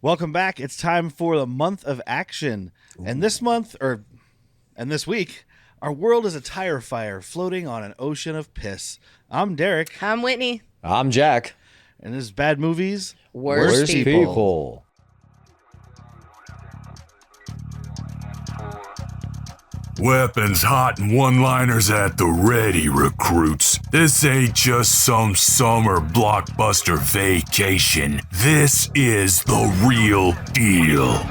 Welcome back. It's time for the month of action. Ooh. And this month, and this week, our world is a tire fire floating on an ocean of piss. I'm Derek. I'm Whitney. I'm Jack. And this is Bad Movies, Worst People. Weapons hot and one-liners at the ready, recruits. This ain't just some summer blockbuster vacation. This is the real deal.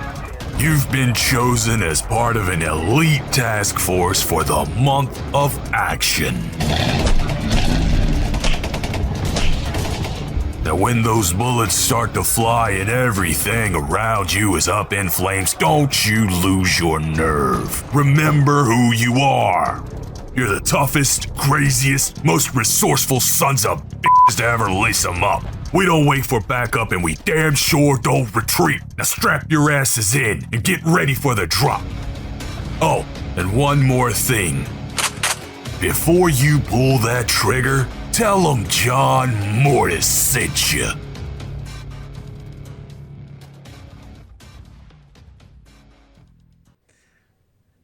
You've been chosen as part of an elite task force for the month of action. Now when those bullets start to fly and everything around you is up in flames, don't you lose your nerve. Remember who you are. You're the toughest, craziest, most resourceful sons of bitches to ever lace them up. We don't wait for backup and we damn sure don't retreat. Now strap your asses in and get ready for the drop. Oh, and one more thing. Before you pull that trigger, tell them John Mortis sent you.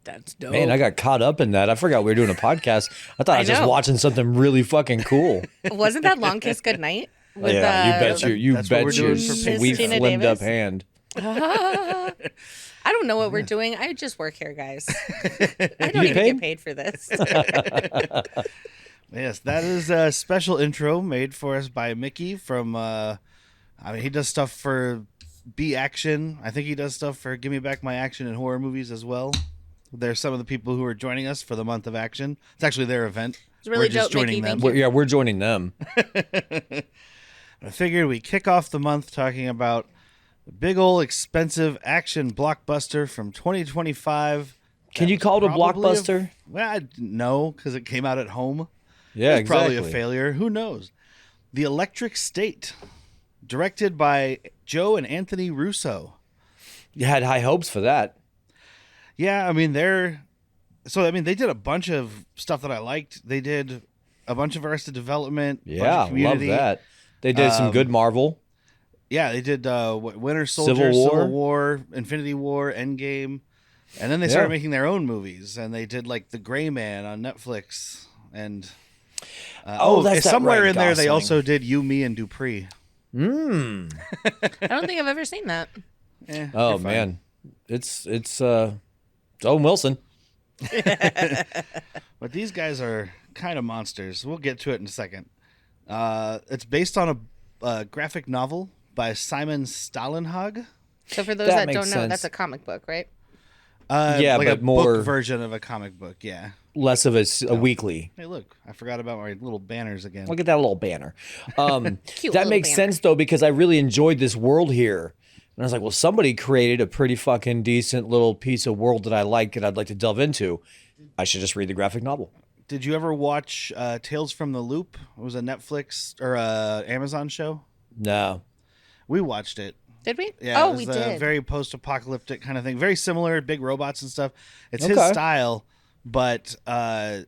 That's dope. Man, I got caught up in that. I forgot we were doing a podcast. I thought I was just know. watching something really fucking cool. Wasn't that Long Kiss Goodnight? With, You bet That's what we're your doing for sweet Gina flimmed up Davis? hand. I don't know what we're doing. I just work here, guys. I don't You even paid? get paid for this. Yes, that is a special intro made for us by Mickey from, he does stuff for B Action. I think he does stuff for Give Me Back My Action and horror movies as well. They're some of the people who are joining us for the month of action. It's actually their event. It's really We're just dope, joining Mickey. them. Thank you. We're joining them. I figured we kick off the month talking about the big old expensive action blockbuster from 2025. Can you call it a blockbuster? No, because it came out at home. Yeah, It's probably exactly. a failure. Who knows? The Electric State, directed by Joe and Anthony Russo. You had high hopes for that. Yeah, I mean, they did a bunch of stuff that I liked. They did a bunch of Arrested Development. bunch of Yeah, love Community. that. They did some good Marvel. Yeah, they did Winter Soldier, Civil War. Civil War, Infinity War, Endgame. And then they started making their own movies, and they did like The Gray Man on Netflix. And that's that somewhere Ryan in there they Gosling. also did You, Me, and Dupree. I don't think I've ever seen that. Oh you're fine. man, it's Owen Wilson. But these guys are kind of monsters. We'll get to it in a second. It's based on a graphic novel by Simon Stalenhag. So for those That that makes don't know, sense. that's a comic book, right? Yeah, like but a more- book version of a comic book. Yeah. Less of a weekly. Hey, look, I forgot about my little banners again. Look at that little banner. Cute That little makes banner. sense though, because I really enjoyed this world here. And I was like, well, somebody created a pretty fucking decent little piece of world that I like and I'd like to delve into. I should just read the graphic novel. Did you ever watch Tales from the Loop? It was a Netflix or Amazon show. No. We watched it. Did we? Yeah, Oh, it was we a did. very post-apocalyptic kind of thing. Very similar, big robots and stuff. It's his Okay. style, but I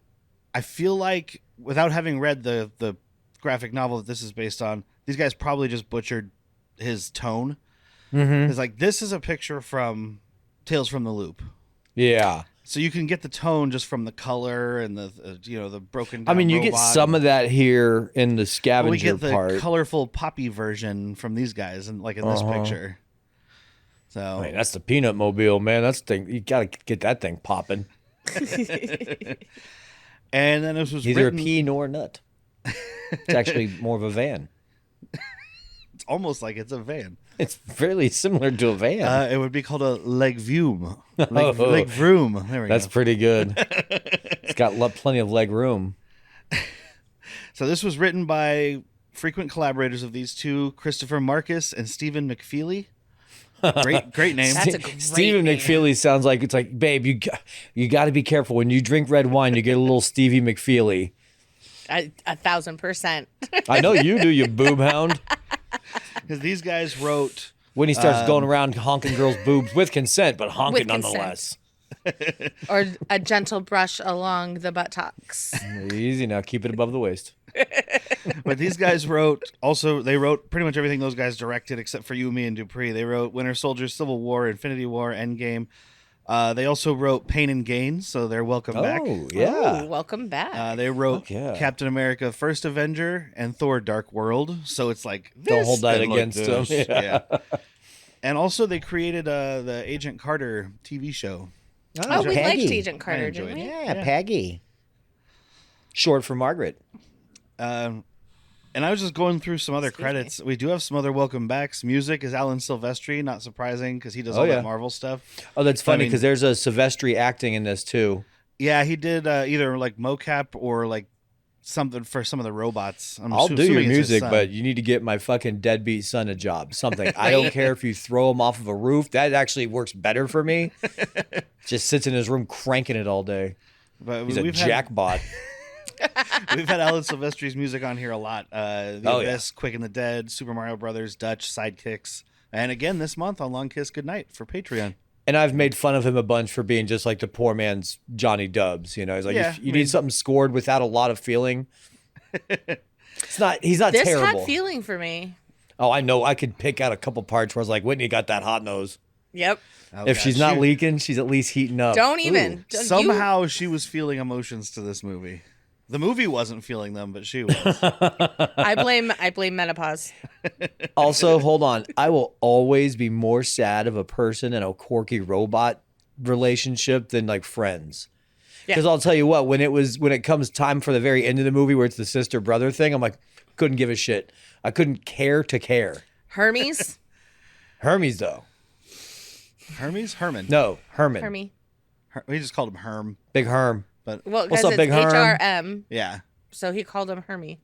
feel like without having read the graphic novel that this is based on, these guys probably just butchered his tone. Mm-hmm. It's like, this is a picture from Tales from the Loop. Yeah. So you can get the tone just from the color and the broken down I mean, you get robot. some of that here in the But scavenger we get the part. colorful poppy version from these guys, and like in this picture. So Man, that's the peanut mobile, man. That's the thing. You got to get that thing popping. and then this was Neither written, a pea nor a nut. It's actually more of a van. It's almost like it's a van. It's fairly similar to a van. It would be called a legvume. Legvroom. There we That's go. pretty good. It's got plenty of leg room. So this was written by frequent collaborators of these two, Christopher Marcus and Stephen McFeely. Great name. That's a great Stephen name. McFeely sounds like it's like, babe, you got to be careful when you drink red wine. You get a little Stevie McFeely. 1,000%. I know you do, you boob hound. Because these guys wrote When he starts going around honking girls' boobs with consent, but honking With consent. nonetheless. Or a gentle brush along the buttocks. Easy now, keep it above the waist. But these guys wrote pretty much everything those guys directed except for You, Me, and Dupree. They wrote Winter Soldier, Civil War, Infinity War, Endgame. They also wrote Pain and Gain, so they're welcome back. Oh, yeah. Ooh, welcome back. They wrote Fuck yeah. Captain America: First Avenger and Thor: Dark World. So it's like Don't this hold that and like against them. this. Yeah. Yeah. And also they created the Agent Carter TV show. oh, we liked Peggy. Agent Carter, I enjoyed didn't we? Yeah, Peggy. Short for Margaret. And I was just going through some other credits. We do have some other welcome backs. Music is Alan Silvestri, not surprising because he does all yeah. that Marvel stuff. Oh, that's funny I mean- because there's a Silvestri acting in this too. Yeah, he did either like mocap or like something for some of the robots. I'll do your assuming it's his music, son. but you need to get my fucking deadbeat son a job. Something. I don't care if you throw him off of a roof. That actually works better for me. Just sits in his room cranking it all day. But He's a we've had- jackbot. We've had Alan Silvestri's music on here a lot. The Oh, yeah. Abyss, Quick and the Dead, Super Mario Brothers, Dutch, Sidekicks, and again this month on Long Kiss Goodnight for Patreon. And I've made fun of him a bunch for being just like the poor man's Johnny Dubs. You know, he's like, Yeah, if you need something scored without a lot of feeling. He's not This terrible. had feeling for me. Oh, I know. I could pick out a couple parts where I was like, Whitney got that hot nose. Yep. Oh, If God, she's not she- leaking, she's at least heating up. Don't Ooh. even. Don't- somehow she was feeling emotions to this movie. The movie wasn't feeling them, but she was. I blame menopause. Also, hold on. I will always be more sad of a person in a quirky robot relationship than like friends. Because Yeah. I'll tell you what, when it comes time for the very end of the movie where it's the sister brother thing, I'm like, couldn't give a shit. I couldn't care to care. Hermes. Hermes though. Herman. No, Herman. Hermy. We just called him Herm. Big Herm. But Well, What's because up, it's Big Herm? HRM, yeah, so he called him Hermy.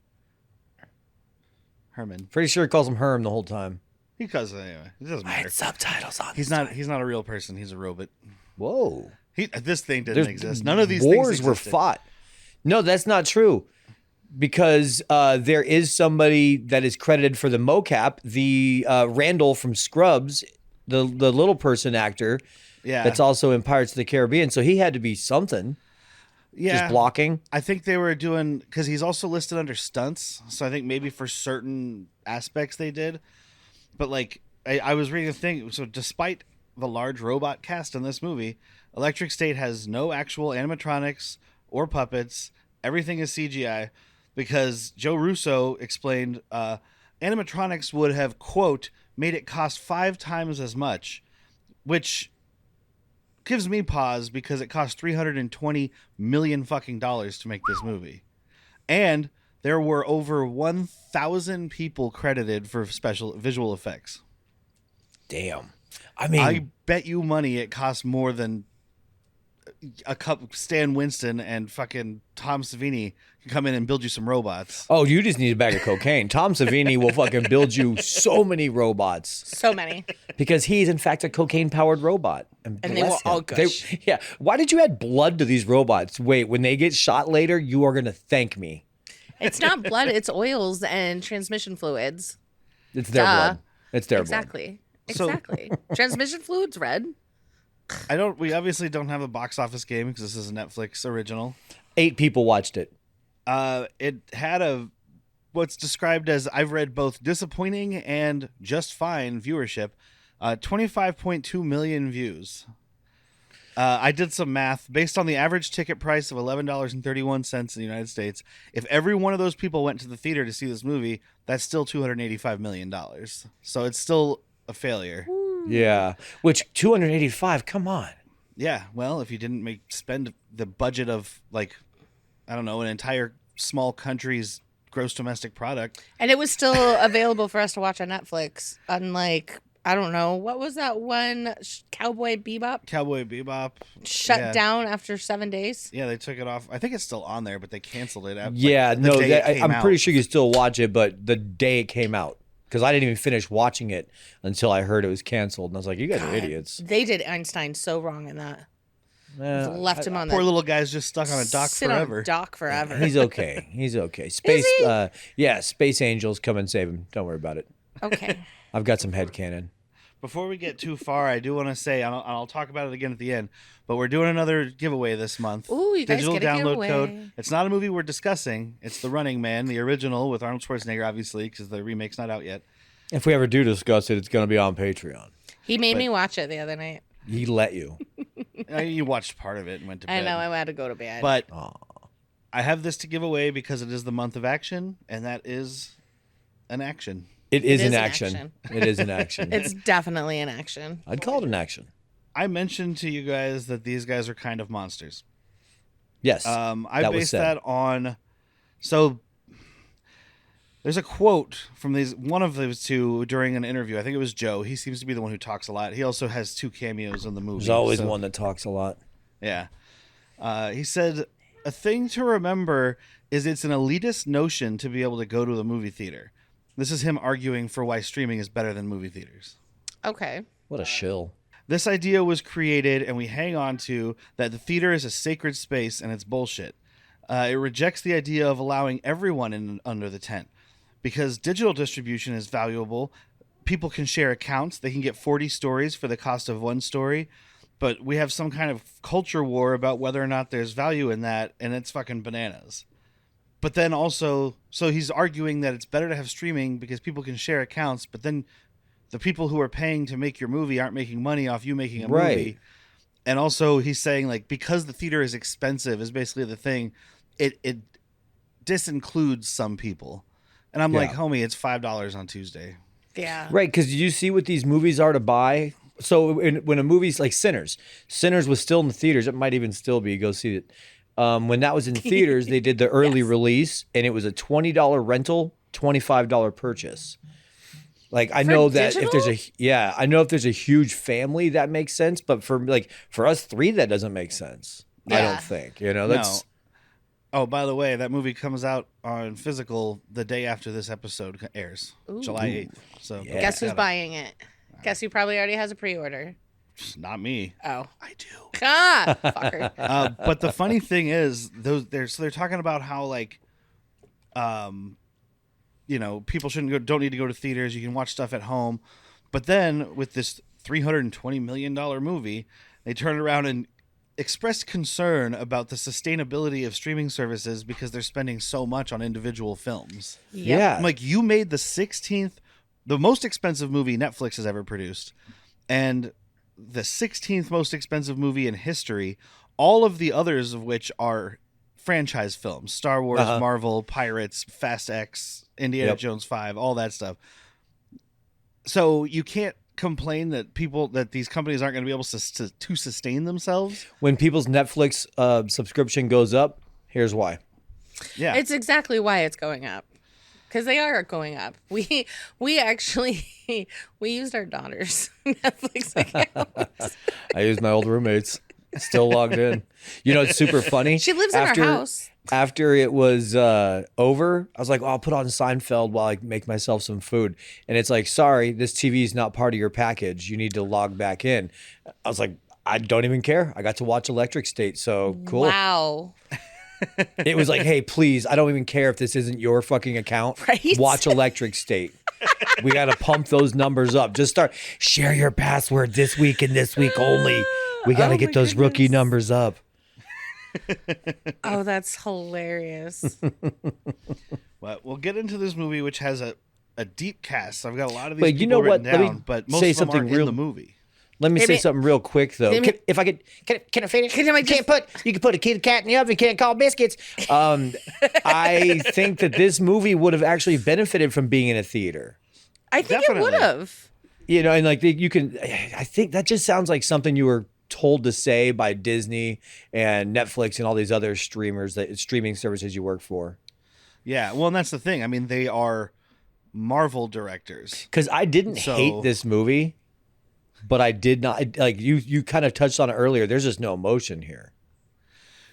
Herman. Pretty sure he calls him Herm the whole time. Because anyway, it doesn't matter. Subtitles on. He's not a real person. He's a robot. Whoa. This thing didn't exist. None of these wars things were existed. fought. No, that's not true. Because there is somebody that is credited for the mocap, the Randall from Scrubs, the little person actor. Yeah, That's also in Pirates of the Caribbean. So he had to be something. yeah. Just blocking. I think they were doing because he's also listed under stunts. So I think maybe for certain aspects they did. But like I was reading a thing. So despite the large robot cast in this movie, Electric State has no actual animatronics or puppets. Everything is CGI because Joe Russo explained animatronics would have, quote, made it cost 5 times as much, which gives me pause because it cost $320 million fucking dollars to make this movie. And there were over 1,000 people credited for special visual effects. Damn. I mean, I bet you money it costs more than Stan Winston and fucking Tom Savini can come in and build you some robots. oh, you just need a bag of cocaine. Tom Savini will fucking build you so many robots So many. because he's in fact a cocaine-powered robot. And they bless will all him. gush. Yeah. Why did you add blood to these robots? Wait, when they get shot later, you are going to thank me. It's not blood, it's oils and transmission fluids. It's their Duh. blood. It's their blood. Exactly. So- Exactly. Transmission fluids red. We obviously don't have a box office game because this is a Netflix original. 8 people watched it. It had what's described as, I've read, both disappointing and just fine viewership. 25.2 million views. I did some math based on the average ticket price of $11.31 in the United States. If every one of those people went to the theater to see this movie, that's still $285 million. So it's still a failure. Yeah. Which 285, come on. Yeah, well, if you didn't spend the budget of, like, I don't know, an entire small country's gross domestic product. And it was still available for us to watch on Netflix. Unlike, I don't know, what was that one? Cowboy Bebop? Cowboy Bebop Shut yeah. down after 7 days? Yeah, they took it off. I think it's still on there, but they canceled it. Yeah, the no, day it came I'm out. pretty sure you still watch it, but the day it came out. Because I didn't even finish watching it until I heard it was canceled. And I was like, you guys are idiots. They did Einstein so wrong in that. Left him on Poor the little guy's just stuck on a dock sit forever. on a dock forever. He's okay. He's okay. Space, he? yeah, space angels come and save him. Don't worry about it. Okay. I've got some headcanon. Before we get too far, I do want to say, I'll talk about it again at the end, but we're doing another giveaway this month. Ooh, you guys Digital get a download giveaway. code. It's not a movie we're discussing. It's The Running Man, the original with Arnold Schwarzenegger, obviously, because the remake's not out yet. If we ever do discuss it, it's going to be on Patreon. He made me watch it the other night. He let you. You watched part of it and went to bed. I know, I had to go to bed. But I have this to give away because it is the month of action, and that is an action. It is is an an action. action. It is an action. It's definitely an action. I'd call it an action. I mentioned to you guys that these guys are kind of monsters. Yes. I that was based said. that on. So there's a quote from one of those two during an interview. I think it was Joe. He seems to be the one who talks a lot. He also has 2 cameos in the movie. There's always so- one that talks a lot. Yeah. He said, a thing to remember is it's an elitist notion to be able to go to the movie theater. This is him arguing for why streaming is better than movie theaters. Okay. What a shill. This idea was created, and we hang on to, that the theater is a sacred space, and it's bullshit. It rejects the idea of allowing everyone in under the tent. Because digital distribution is valuable, people can share accounts. They can get 40 stories for the cost of 1 story. But we have some kind of culture war about whether or not there's value in that, and it's fucking bananas. But then also, so he's arguing that it's better to have streaming because people can share accounts, but then the people who are paying to make your movie aren't making money off you making a movie. Right. And also he's saying, like, because the theater is expensive is basically the thing, it disincludes some people. And I'm like, homie, it's $5 on Tuesday. Yeah. Right, because you see what these movies are to buy. So when a movie's like Sinners was still in the theaters. It might even still be. Go see it. When that was in theaters, they did the early release, and it was a $20 rental, $25 purchase. Like I know that if there's a huge family, that makes sense. But for us 3, that doesn't make sense. I Yeah. don't think. That's No. Oh, by the way, that movie comes out on physical the day after this episode airs, July 8th. So Yeah. Guess who's buying it? Guess who probably already has a pre-order? Not me. Oh. I do. Ah, fucker. But the funny thing is, they're talking about how people don't need to go to theaters. You can watch stuff at home. But then with this $320 million movie, they turned around and expressed concern about the sustainability of streaming services because they're spending so much on individual films. yeah. I'm like, you made the most expensive movie Netflix has ever produced, and the 16th most expensive movie in history, all of the others of which are franchise films: Star Wars, Marvel, Pirates, Fast X, Indiana Jones 5, all that stuff. So you can't complain that these companies aren't going to be able to sustain themselves. When people's Netflix subscription goes up, here's why. Yeah. It's exactly why it's going up. Because they are going up. We actually we used our daughter's Netflix account. I use my old roommates. Still logged in. It's super funny. She lives in our house. After it was over, I was like, I'll put on Seinfeld while I make myself some food. And it's like, sorry, this TV is not part of your package. You need to log back in. I was like, I don't even care. I got to watch Electric State, so cool. Wow. It was like, hey, please, I don't even care if this isn't your fucking account. Right? Watch Electric State. We got to pump those numbers up. Just share your password this week and this week only. We got to Oh get my those rookie goodness. numbers up. Oh, that's hilarious. But we'll get into this movie, which has a deep cast. I've got a lot of these But people you know what? written Let me down, but most say of them something aren't real- in the movie. Let me say Maybe- something real quick, though. Maybe- If I could, can I finish? Can I You just- you can put a kitty cat in the oven. You can't call biscuits. I think that this movie would have actually benefited from being in a theater. I think Definitely. it would have. And you can. I think that just sounds like something you were told to say by Disney and Netflix and all these other streaming services you work for. Yeah, well, and that's the thing. I mean, they are Marvel directors. Because I didn't So- hate this movie, but I did not like you kind of touched on it earlier. There's just no emotion here.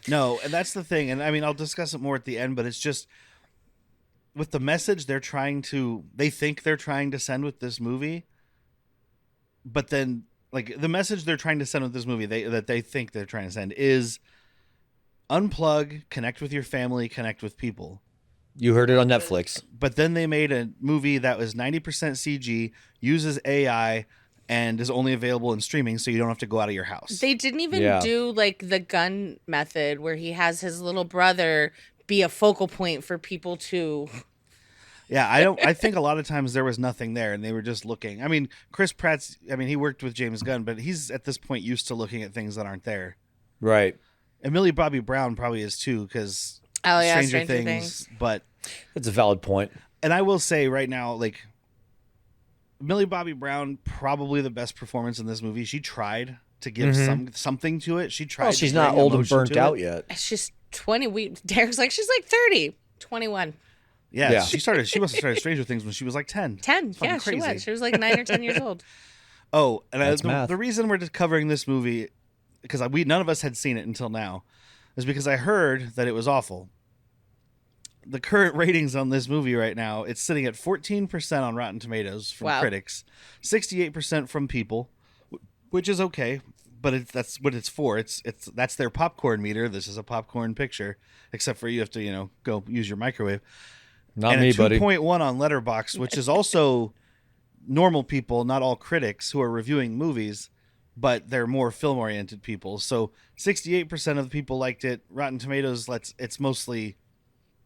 No, and that's the thing. And I mean, I'll discuss it more at the end, but it's just with the message they think they're trying to send with this movie. But then, like, the message they're trying to send with this movie, that they think they're trying to send is unplug, connect with your family, connect with people. You heard it on Netflix. But then they made a movie that was 90% CG, uses AI, and is only available in streaming, so you don't have to go out of your house. They didn't even do like the gun method where he has his little brother be a focal point for people to. Yeah, I think a lot of times there was nothing there, and they were just looking. I mean, Chris Pratt's. I mean, he worked with James Gunn, but he's at this point used to looking at things that aren't there. Right. And Millie Bobby Brown probably is too, because Stranger Things. But that's a valid point. And I will say right now, like, Millie Bobby Brown, probably the best performance in this movie. She tried to give something to it. She tried. Well, she's not old and burnt out yet. She's 20. Derek's like, she's like 30, 21. Yeah. She must have started Stranger Things when she was like 10. 10, yeah, crazy. She was. She was like 9 or 10 years old. Oh, and the reason we're just covering this movie, because none of us had seen it until now, is because I heard that it was awful. The current ratings on this movie right now, it's sitting at 14% on Rotten Tomatoes from critics, 68% from people, which is okay, but that's what it's for. That's their popcorn meter. This is a popcorn picture, except for you have to go use your microwave. Not me, buddy. 2.1 on Letterboxd, which is also normal people, not all critics who are reviewing movies, but they're more film-oriented people. So 68% of the people liked it. Rotten Tomatoes, it's mostly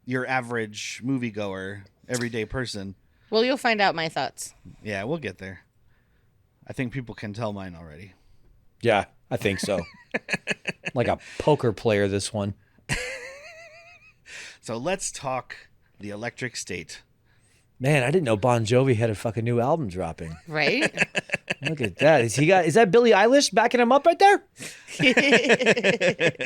your average moviegoer, everyday person. Well, you'll find out my thoughts. Yeah, we'll get there. I think people can tell mine already. Yeah, I think so. Like a poker player, this one. So let's talk The Electric State. Man, I didn't know Bon Jovi had a fucking new album dropping. Right? Look at that. Is that Billie Eilish backing him up right there?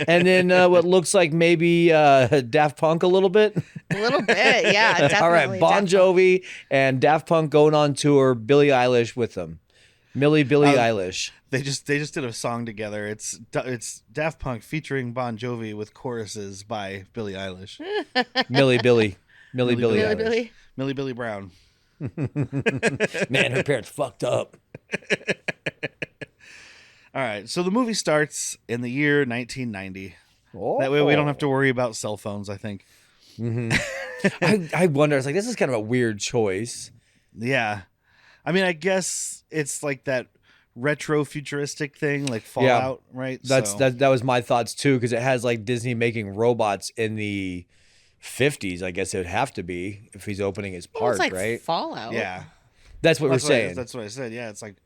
And then what looks like maybe Daft Punk a little bit. A little bit, yeah. Definitely. All right, Bon Jovi and Daft Punk going on tour. Billie Eilish with them. Billie Eilish. They just did a song together. It's Daft Punk featuring Bon Jovi with choruses by Billie Eilish. Millie Billie Brown. Man, her parents fucked up. All right, so the movie starts in the year 1990. That way we don't have to worry about cell phones, I think. I wonder, it's like, this is kind of a weird choice. Yeah. I mean, I guess it's like that retro futuristic thing, like Fallout, right? That was my thoughts too, because it has like Disney making robots in the 50s. I guess it would have to be if he's opening his park, it's like right? Fallout. Yeah. That's what we're saying. That's what I said. Yeah, it's like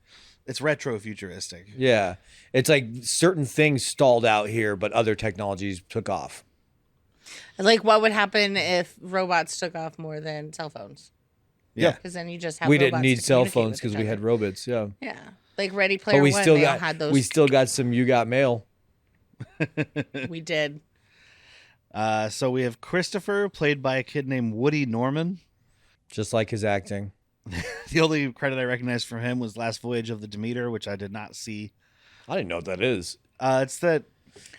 it's retro futuristic. Yeah. It's like certain things stalled out here, but other technologies took off. Like what would happen if robots took off more than cell phones? Yeah. Because then you just have we robots didn't need to cell communicate phones with because each we other. had robots. Yeah. Yeah. Like Ready Player But we One, still they got all had those. we still got some You Got Mail. We did. So we have Christopher, played by a kid named Woody Norman. Just like his acting. The only credit I recognized from him was Last Voyage of the Demeter, which I did not see. I didn't know what that is. It's that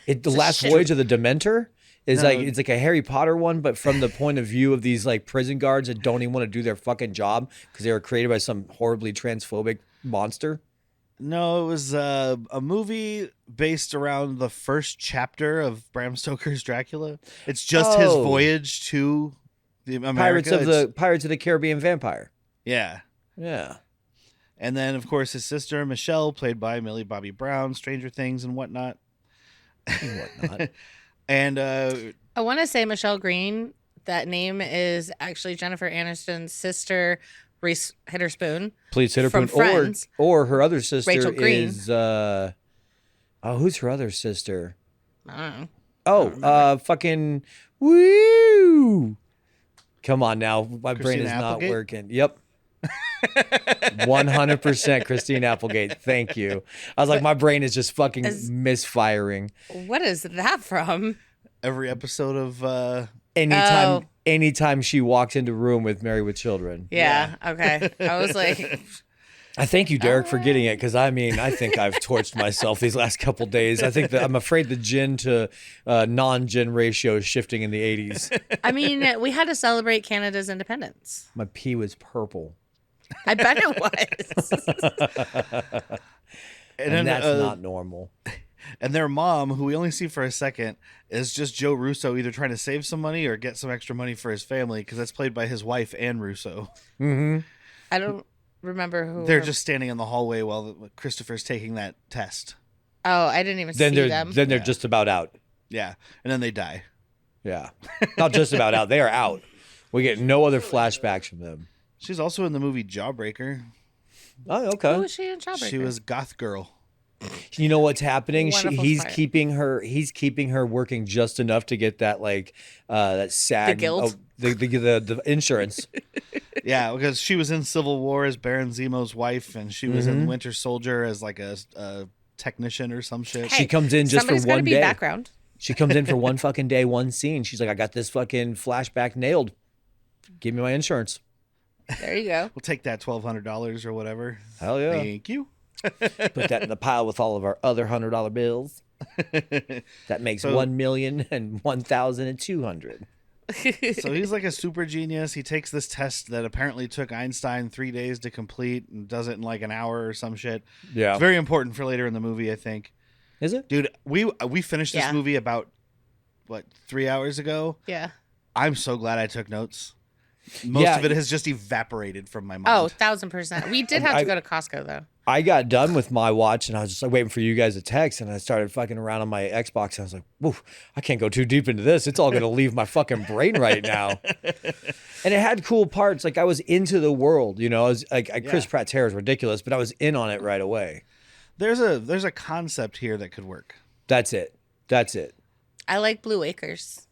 The Last Voyage of the Dementor is it's like a Harry Potter one, but from the point of view of these like prison guards that don't even want to do their fucking job because they were created by some horribly transphobic monster. No, it was a movie based around the first chapter of Bram Stoker's Dracula. It's just his voyage to the America. Pirates of the Caribbean vampire. Yeah. Yeah. And then, of course, his sister, Michelle, played by Millie Bobby Brown, Stranger Things and whatnot. And I want to say Michelle Green. That name is actually Jennifer Aniston's sister, Reese Witherspoon. Please hit her from Friends. Or her other sister Rachel Green. is who's her other sister? I don't know. Oh, fucking woo! Come on now, my brain Christina is Applegate? not working. Yep. 100% Christine Applegate. Thank you. I was like, my brain is just fucking misfiring. What is that from? every episode of Anytime she walks into a room with Married with Children. Yeah. Okay. I was like, I thank you, Derek, for getting it, because I think I've torched myself these last couple days. I think that I'm afraid the gin to non-gin ratio is shifting in the 80s. I mean, we had to celebrate Canada's independence. My pee was purple. I bet it was. And that's not normal. And their mom, who we only see for a second, is just Joe Russo either trying to save some money or get some extra money for his family, because that's played by his wife, Anne Russo. Mm-hmm. I don't remember who. They're just standing in the hallway while Christopher's taking that test. Oh, I didn't even Then see them. they're just about out. Yeah, and then they die. Yeah, not just about out. They are out. We get no other flashbacks from them. She's also in the movie Jawbreaker. Oh, okay. Who was she in Jawbreaker? She was Goth Girl. You know what's happening? Wonderful He's fight. keeping her working just enough to get that that SAG, The guild? the insurance. Yeah, because she was in Civil War as Baron Zemo's wife, and she was in Winter Soldier as like a technician or some shit. She comes in just for somebody's gotta one be day. background. She comes in for one fucking day, one scene. She's like, I got this fucking flashback nailed. Give me my insurance. There you go. We'll take that $1,200 or whatever. Hell yeah. Thank you. Put that in the pile with all of our other $100 bills. That makes So- 1,001,200. So he's like a super genius. He takes this test that apparently took Einstein 3 days to complete and does it in like an hour or some shit. Yeah. It's very important for later in the movie, I think. Is it? Dude, we finished this Yeah. movie about 3 hours ago. Yeah. I'm so glad I took notes. Most of it has just evaporated from my mind. Oh, 1,000%. We did have I- to go to Costco though. I got done with my watch and I was just like waiting for you guys to text, and I started fucking around on my Xbox and I was like, whoa, I can't go too deep into this. It's all going to leave my fucking brain right now. And it had cool parts. Like I was into the world, you know, I was like, Chris Pratt's hair is ridiculous, but I was in on it right away. There's a concept here that could work. That's it. I like Blue Acres.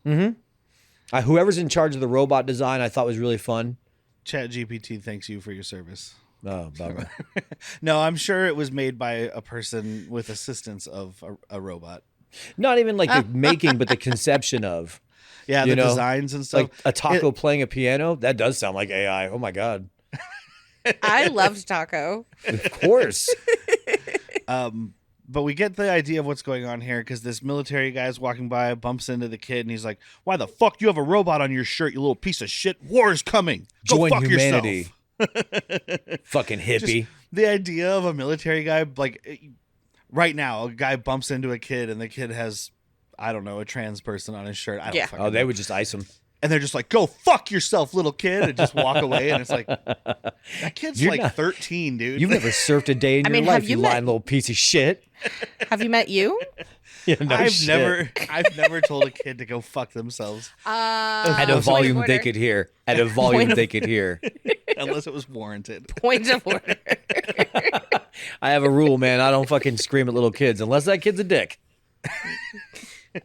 Whoever's in charge of the robot design, I thought was really fun. ChatGPT thanks you for your service. Oh, bummer. No, I'm sure it was made by a person with assistance of a robot. Not even like the making, but the conception of. Yeah, You the know, designs and stuff. Like a taco playing a piano. That does sound like AI. Oh my God. I loved Taco. Of course. But we get the idea of what's going on here because this military guy's walking by, bumps into the kid, and he's like, "Why the fuck do you have a robot on your shirt, you little piece of shit? War is coming. Go Join fuck humanity. yourself." Fucking hippie. The idea of a military guy, like right now, a guy bumps into a kid, and the kid has, I don't know, a trans person on his shirt. I don't Yeah. fucking Oh, they know. would just ice him. And they're just like, "Go fuck yourself, little kid," and just walk away. And it's like, that kid's You're like not- 13, dude. You've never surfed a day in I your mean, life, have you you lying met- little piece of shit. Have you met you? Yeah, no I've shit. never told a kid to go fuck themselves At a Point of volume they order. could hear. At a volume Point of- they could hear. unless it was warranted. Point of order. I have a rule, man. I don't fucking scream at little kids unless that kid's a dick.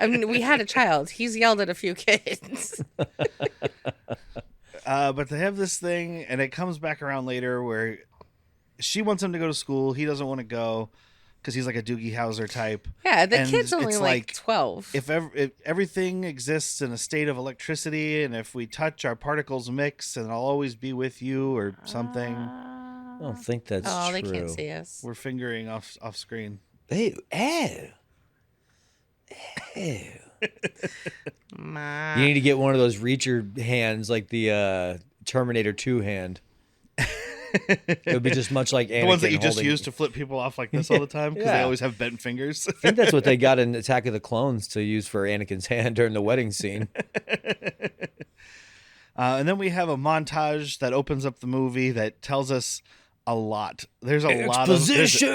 I mean, we had a child. He's yelled at a few kids. But they have this thing, and it comes back around later where she wants him to go to school. He doesn't want to go because he's like a Doogie Howser type. Yeah, the And kid's only it's like 12. If everything exists in a state of electricity, and if we touch, our particles mix, and I'll always be with you, or something. I don't think that's Oh, true. they can't see us. We're fingering off screen. Ew. Ew. Ma. You need to get one of those reacher hands like the Terminator 2 hand. It would be just much like Anakin The ones that you just holding- use to flip people off like this all the time because they Yeah. always have bent fingers. I think that's what they got in Attack of the Clones to use for Anakin's hand during the wedding scene. And then we have a montage that opens up the movie that tells us a lot. There's a lot of Exposition!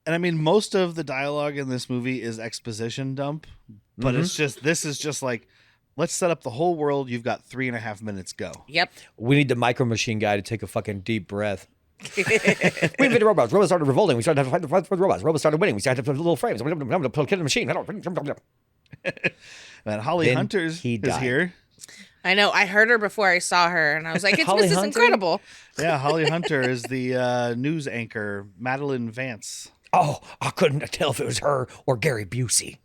and I mean most of the dialogue in this movie is exposition dump, but it's just this is just like, let's set up the whole world. You've got 3.5 minutes. Go. Yep. We need the Micro Machine guy to take a fucking deep breath. We invented robots. Robots started revolting. We started to fight the robots. Robots started winning. We started to put little frames. We started to kill the machine. And Holly Then Hunters he is died. here. I know. I heard her before I saw her, and I was like, it's Holly Mrs. Hunter? Incredible. Yeah, Holly Hunter is the news anchor, Madeline Vance. Oh, I couldn't tell if it was her or Gary Busey.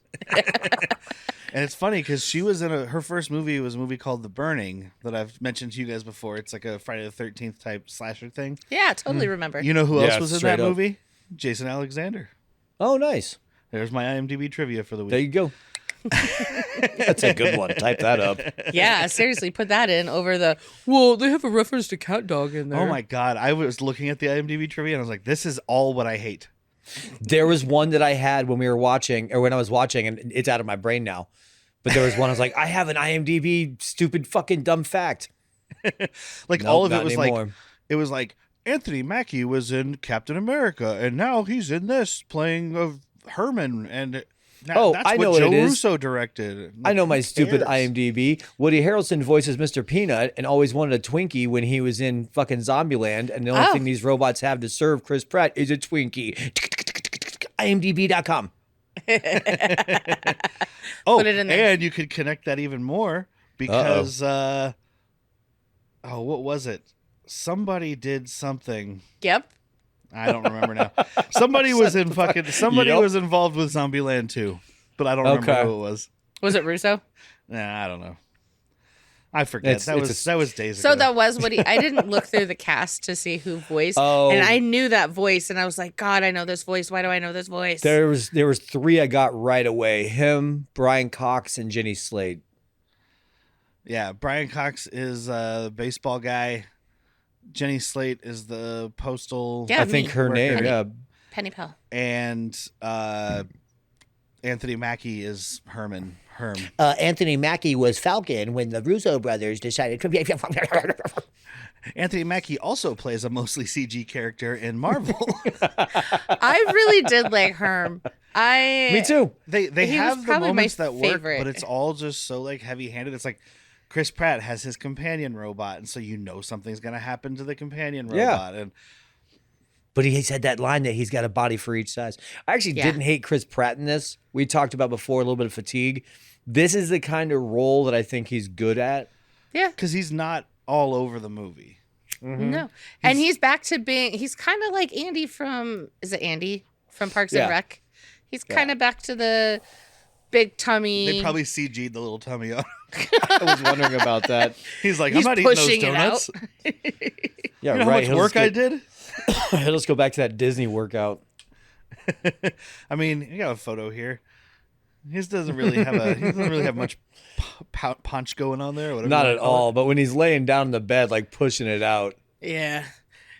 And it's funny because she was in her first movie was a movie called The Burning that I've mentioned to you guys before. It's like a Friday the 13th type slasher thing. Yeah, totally remember. You know who else Yeah, was in straight that up. movie? Jason Alexander. Oh, nice. There's my IMDb trivia for the week. There you go. That's a good one. Type that up. Yeah, seriously, put that in over the, well, they have a reference to Cat Dog in there. Oh my God. I was looking at the IMDb trivia and I was like, this is all what I hate. There was one that I had when we were watching, or when I was watching, and it's out of my brain now. But there was one I was like, I have an IMDb stupid fucking dumb fact. Like Nope, all of it not was anymore. like, it was like Anthony Mackie was in Captain America, and now he's in this playing of Herman, and now that's I know what what Joe it is. Russo directed. I know my Who stupid cares? IMDb. Woody Harrelson voices Mr. Peanut and always wanted a Twinkie when he was in fucking Zombieland, and the only thing these robots have to serve Chris Pratt is a Twinkie. IMDb.com. Oh, Put it in there. and you could connect that even more because, what was it? Somebody did something. Yep. I don't remember now. Somebody was in fucking. Somebody Yep. was involved with Zombieland 2, but I don't remember Okay. who it was. Was it Russo? Nah, I don't know. I forget. It's That was days ago. So that was what I didn't look through the cast to see who voiced. Oh. And I knew that voice, and I was like, God, I know this voice. Why do I know this voice? There was three I got right away. Him, Brian Cox, and Jenny Slate. Yeah, Brian Cox is a baseball guy. Jenny Slate is the postal. Yeah, I think me. her name, Worker. yeah. Penny Pell. And Anthony Mackie is Herman. Anthony Mackie was Falcon when the Russo brothers decided to... Anthony Mackie also plays a mostly CG character in Marvel. I really did like Herm. Me too. They He was have the probably my moments that work, favorite. but it's all just so like heavy-handed. It's like Chris Pratt has his companion robot, and so you know something's gonna happen to the companion Yeah. robot. And But he said that line that he's got a body for each size. I actually Yeah. didn't hate Chris Pratt in this. We talked about before a little bit of fatigue. This is the kind of role that I think he's good at. Yeah. because he's not all over the movie. No. And he's back to he's kind of like Andy from, is it Andy from Parks Yeah. and Rec? He's kind of back to the big tummy. They probably CG'd the little tummy on. I was wondering about that. He's like, He's I'm not eating those pushing it donuts. Yeah, You know how right. much work I did? Let's go back to that Disney workout. I mean, you got a photo here. His doesn't really have much punch going on there. Or whatever Not you at call all. it. But when he's laying down in the bed, like pushing it out, Yeah.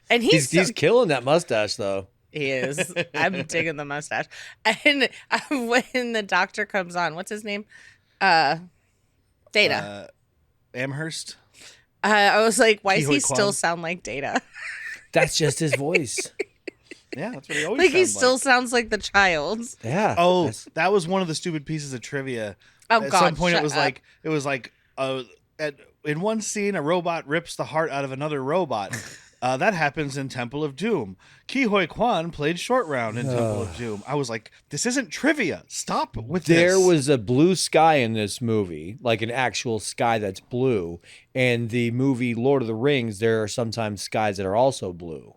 And he's he's killing that mustache though. He is. I'm digging the mustache. And when the doctor comes on, what's his name? Data. Amherst. I was like, why does Huy he Quan. still sound like Data? That's just his voice. Yeah, that's what he always Like he sounds still sounds like the child. Yeah. Oh, That's- that was one of the stupid pieces of trivia. Oh At God! some point, shut it was up. like in one scene, a robot rips the heart out of another robot. That happens in Temple of Doom. Huy Quan played Short Round in Temple of Doom. I was like, this isn't trivia. Stop with There this. was a blue sky in this movie, like an actual sky that's blue. And the movie Lord of the Rings, there are sometimes skies that are also blue.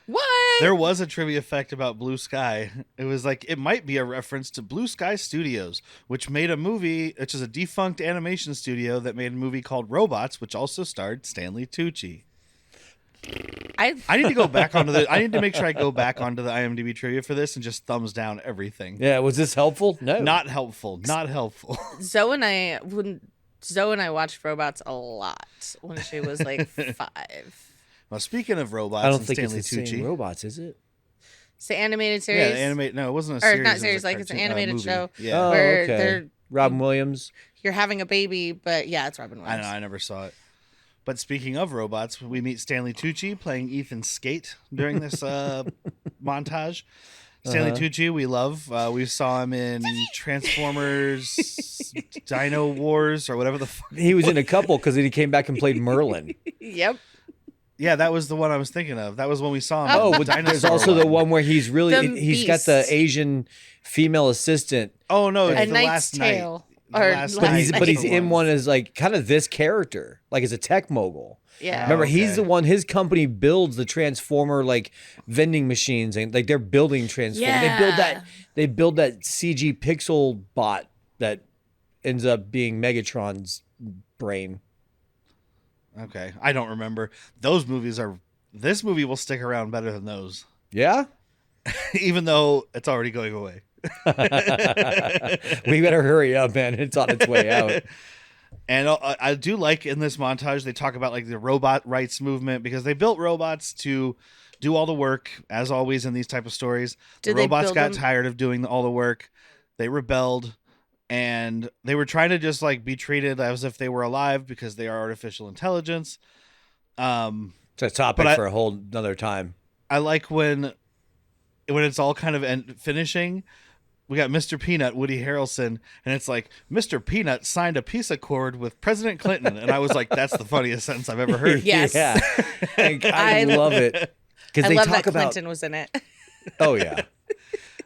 What? There was a trivia fact about Blue Sky. It was like, it might be a reference to Blue Sky Studios, which made a movie, which is a defunct animation studio that made a movie called Robots, which also starred Stanley Tucci. I need to go back I need to make sure I go back onto the IMDb trivia for this and just thumbs down everything. Yeah, was this helpful? No. Not helpful. Not helpful. Zoe and I watched Robots a lot when she was like 5. Well, speaking of robots I don't and think Stanley it's the Tucci. same robots, is it? It's the animated Yeah, series. the animate. No, it wasn't a Or series. not it was series, a like it's an cartoon- animated movie. show. Yeah, Oh, Where okay. they're Robin Williams. you're having a baby, but yeah, it's Robin I Williams. know. I never saw it. But speaking of robots, we meet Stanley Tucci playing Ethan Skate during this montage. Stanley Tucci, we love. We saw him in Transformers, Dino Wars, or whatever the fuck. He was in a couple because he came back and played Merlin. Yep. Yeah, that was the one I was thinking of. That was when we saw him. Oh, in but the there's dinosaur also the one where he's really The he's got the Beast. Asian female assistant, Oh no, it's A the Knight's last Tale. night. The Or last Last but night he's Night. but is he's the in one as like kind of this character, like as a tech mogul. Yeah. Remember, he's okay. the one. His company builds the transformer like vending machines, and like they're building transformers. Yeah. They build that CG pixel bot that ends up being Megatron's brain. Okay, I don't remember. Those movies are. This movie will stick around better than those, Yeah, even though it's already going away. we better hurry up, man. It's on its way out. And I do like in this montage they talk about like the robot rights movement because they built robots to do all the work, as always in these type of stories. Did The they robots build got them- tired of doing all the work. They rebelled, and they were trying to just like be treated as if they were alive because they are artificial intelligence. It's a topic But for a whole another time. I like when it's all kind of finishing. We got Mr. Peanut, Woody Harrelson, and it's like Mr. Peanut signed a peace accord with President Clinton, and I was like, "That's the funniest sentence I've ever heard." Yes. Yeah. I love it because I they love talk that about. Clinton was in it. Oh yeah.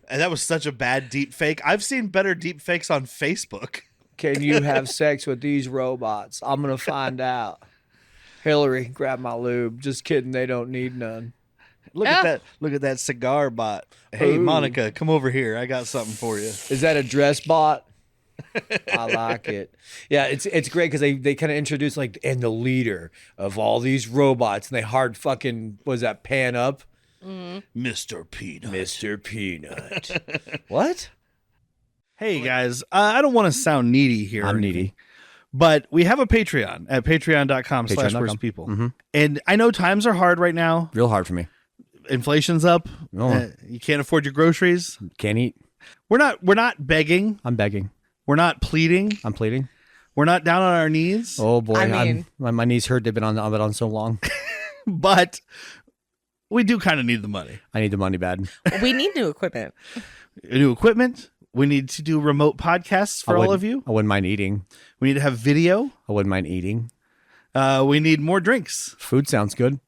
And that was such a bad deep fake. I've seen better deep fakes on Facebook. Can you have sex with these robots? I'm gonna find out. Hillary, grab my lube. Just kidding. They don't need none. Look at that! Look at that cigar bot. Hey, Ooh. Monica, come over here. I got something for you. Is that a dress bot? I like it. Yeah, it's great because they kind of introduce like and the leader of all these robots, and they hard fucking pan up. Mr. Peanut. Mr. Peanut. What? Hey guys, I don't want to sound needy here. I'm or anything, needy. but we have a Patreon at patreon.com/worstpeople. And I know times are hard right now. Real hard for me. Inflation's up. Oh. You can't afford your groceries. Can't eat. We're not begging. I'm begging. We're not pleading. I'm pleading. We're not down on our knees. Oh boy, I mean- my knees hurt. They've been on so long. But we do kind of need the money. I need the money bad. We need new equipment. New equipment. We need to do remote podcasts for all of you. I wouldn't mind eating. We need to have video. I wouldn't mind eating. We need more drinks. Food sounds good.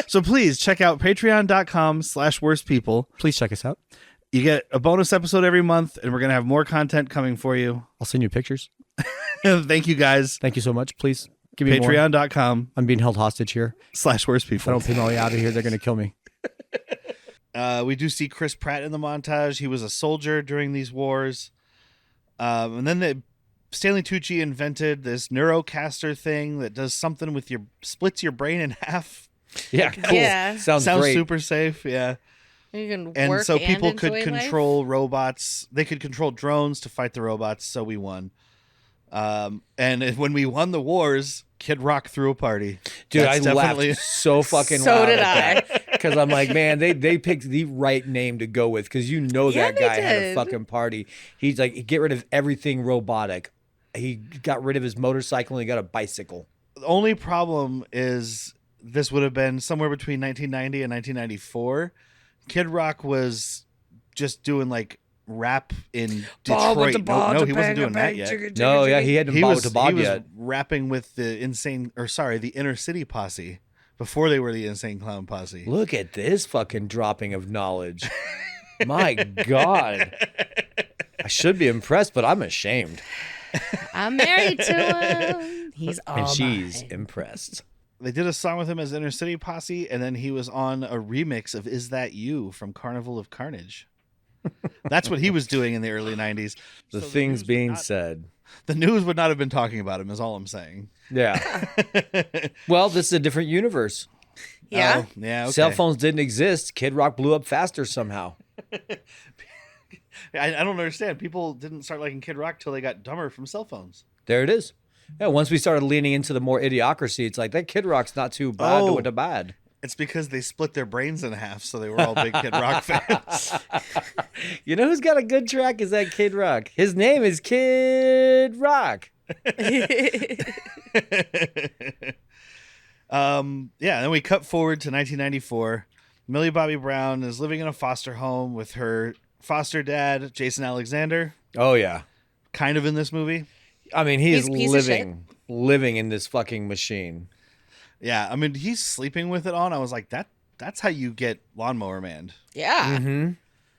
So please check out patreon.com/worstpeople. Please check us out. You get a bonus episode every month, and we're going to have more content coming for you. I'll send you pictures. Thank you guys. Thank you so much. Please give me more. Patreon.com/worstpeople. I'm being held hostage here. If I don't pay my way out of here, they're going to kill me. We do see Chris Pratt in the montage. He was a soldier during these wars. And then Stanley Tucci invented this neurocaster thing that does something with splits your brain in half. Yeah, cool. Yeah. Sounds Sounds great. super safe. Yeah. You can And work so people and could enjoy life. control robots. They could control drones to fight the robots. So we won. When we won the wars, Kid Rock threw a party. Dude, That's I definitely- laughed so fucking So loud did at I. that. Because I'm like, man, they picked the right name to go with. Because Yeah, that they guy had a did. fucking party. He's like, get rid of everything robotic. He got rid of his motorcycle and he got a bicycle. The only problem is this would have been somewhere between 1990 and 1994. Kid Rock was just doing like rap in Detroit. No, he wasn't doing that yet. No, yeah, he hadn't bought to Bob he was yet. rapping with the the Inner City Posse before they were the Insane Clown Posse. Look at this fucking dropping of knowledge. My God. I should be impressed, but I'm ashamed. I'm married to him. He's all And she's mine. impressed. They did a song with him as Inner City Posse, and then he was on a remix of "Is That You" from Carnival of Carnage. That's what he was doing in the early 90s. The So things news would being not- said. The news would not have been talking about him, is all I'm saying. Yeah. Well, this is a different universe. Yeah. Oh, yeah. Okay. Cell phones didn't exist. Kid Rock blew up faster somehow. I don't understand. People didn't start liking Kid Rock till they got dumber from cell phones. There it is. Yeah, once we started leaning into the more idiocracy, it's like that Kid Rock's not too bad Oh. to bad. It's because they split their brains in half, so they were all big Kid Rock fans. You know who's got a good track is that Kid Rock. His name is Kid Rock. Yeah, then we cut forward to 1994. Millie Bobby Brown is living in a foster home with her foster dad, Jason Alexander, Oh yeah. kind of in this movie. I mean, he is He's a piece of shit. living in this fucking machine. Yeah, I mean, he's sleeping with it on. I was like, that's how you get Lawnmower Man. Yeah. Mm-hmm.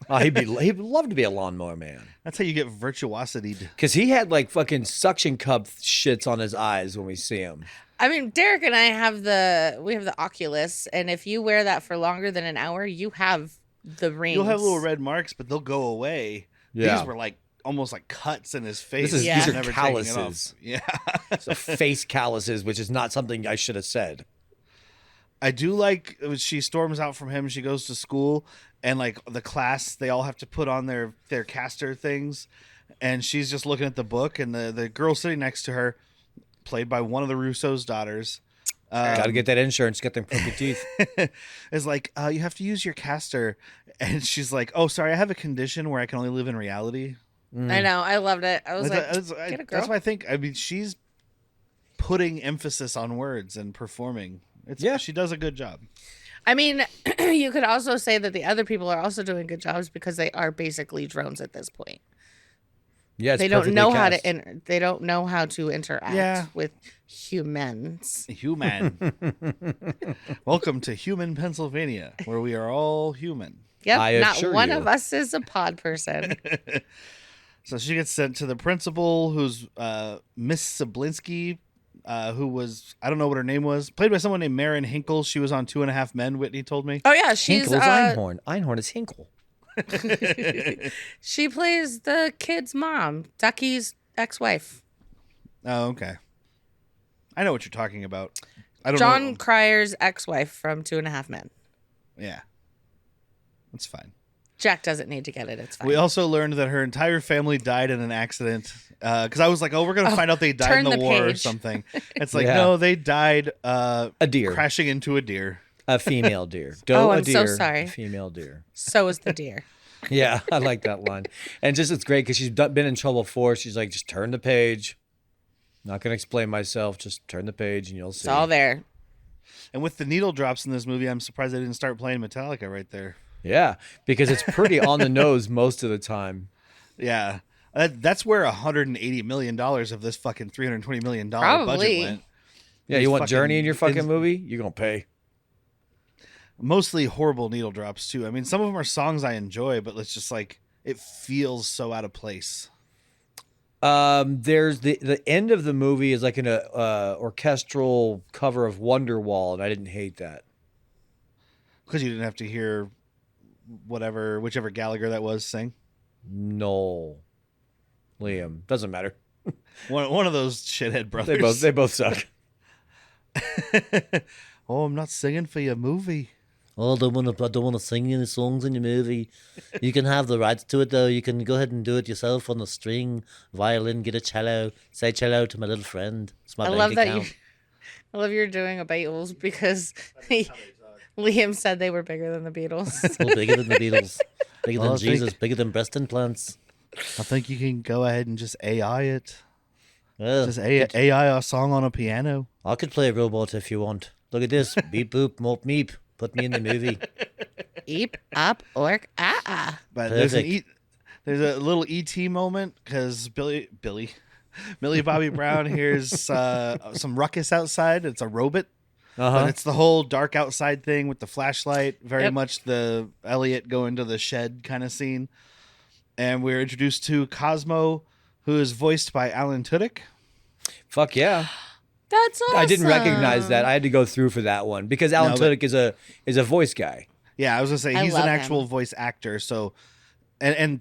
Oh, he'd love to be a lawnmower man. That's how you get virtuosity. Because he had like fucking suction cup shits on his eyes when we see him. I mean, Derek and I have the Oculus, and if you wear that for longer than an hour, you have the rings. You'll have little red marks, but they'll go away. Yeah. These were like almost like cuts in his face. These Yeah. are Never taking it off. calluses. Yeah. So face calluses, which is not something I should have said. I do like when she storms out from him. She goes to school, and like the class, they all have to put on their caster things, and she's just looking at the book, and the girl sitting next to her, played by one of the Russo's daughters, Got to get that insurance, get them crooked teeth. is like, you have to use your caster, and she's like, oh, sorry, I have a condition where I can only live in reality. I know. I loved it. I was like, That's what I think. I mean, she's putting emphasis on words and performing. She does a good job. I mean, you could also say that the other people are also doing good jobs because they are basically drones at this point. Yeah, it's They don't know how cast. to they don't know how to interact with humans. Human. Welcome to Human Pennsylvania, where we are all human. Yep, I not assure one you. of us is a pod person. So she gets sent to the principal, who's Miss Sablinski, who was, I don't know what her name was, played by someone named Maren Hinkle. She was on 2.5 Men, Whitney told me. Oh yeah, she's Hinkle is Einhorn. Einhorn is Hinkle. she plays the kid's mom, Ducky's ex-wife. Oh, okay. I know what you're talking about. I don't John know. Cryer's ex-wife from 2.5 Men. Yeah. That's fine. Jack doesn't need to get it. It's fine. We also learned that her entire family died in an accident. Because I was like, we're going to find out they died in turn the the war or page. something. It's like, Yeah. no, they died A deer. crashing into a deer. A female deer. Oh, A I'm so deer, sorry. a female deer. So is the deer. Yeah, I like that line. And just it's great because she's been in trouble before. She's like, just turn the page. Not going to explain myself. Just turn the page and you'll see. It's all there. And with the needle drops in this movie, I'm surprised they didn't start playing Metallica right there. Yeah, because it's pretty on the nose most of the time. Yeah. That's where $180 million of this fucking $320 million Probably. budget went. Yeah, These you want fucking- Journey in your fucking it's- movie? You're going to pay. Mostly horrible needle drops, too. I mean, some of them are songs I enjoy, but it's just like, it feels so out of place. There's the end of the movie is like an orchestral cover of Wonderwall, and I didn't hate that. Because you didn't have to hear whichever Gallagher that was sing. No. Liam. Doesn't matter. One of those shithead brothers. They both suck. Oh, I'm not singing for your movie. Oh, I don't want to sing any songs in your movie. You can have the rights to it though. You can go ahead and do it yourself on the string, violin, get a cello. Say cello to my little friend. It's my I bank love that account. you. I love you're doing a Beatles because Liam said they were bigger than the Beatles. Well, bigger than the Beatles, bigger than I think- Jesus, bigger than breast implants. I think you can go ahead and just AI it. Well, Just AI a song on a piano. I could play a robot if you want. Look at this. Beep boop, mop meep. Put me in the movie. Eep up orc But Perfect. there's a little ET moment because Millie Bobby Brown hears some ruckus outside. It's a robot. But it's the whole dark outside thing with the flashlight. Very Yep. much the Elliot going to the shed kind of scene. And we're introduced to Cosmo, who is voiced by Alan Tudyk. Fuck yeah. That's awesome. I didn't recognize that. I had to go through for that one because Alan No, but- Tudyk is a voice guy. Yeah, I was gonna say I he's love an him. actual voice actor. So, and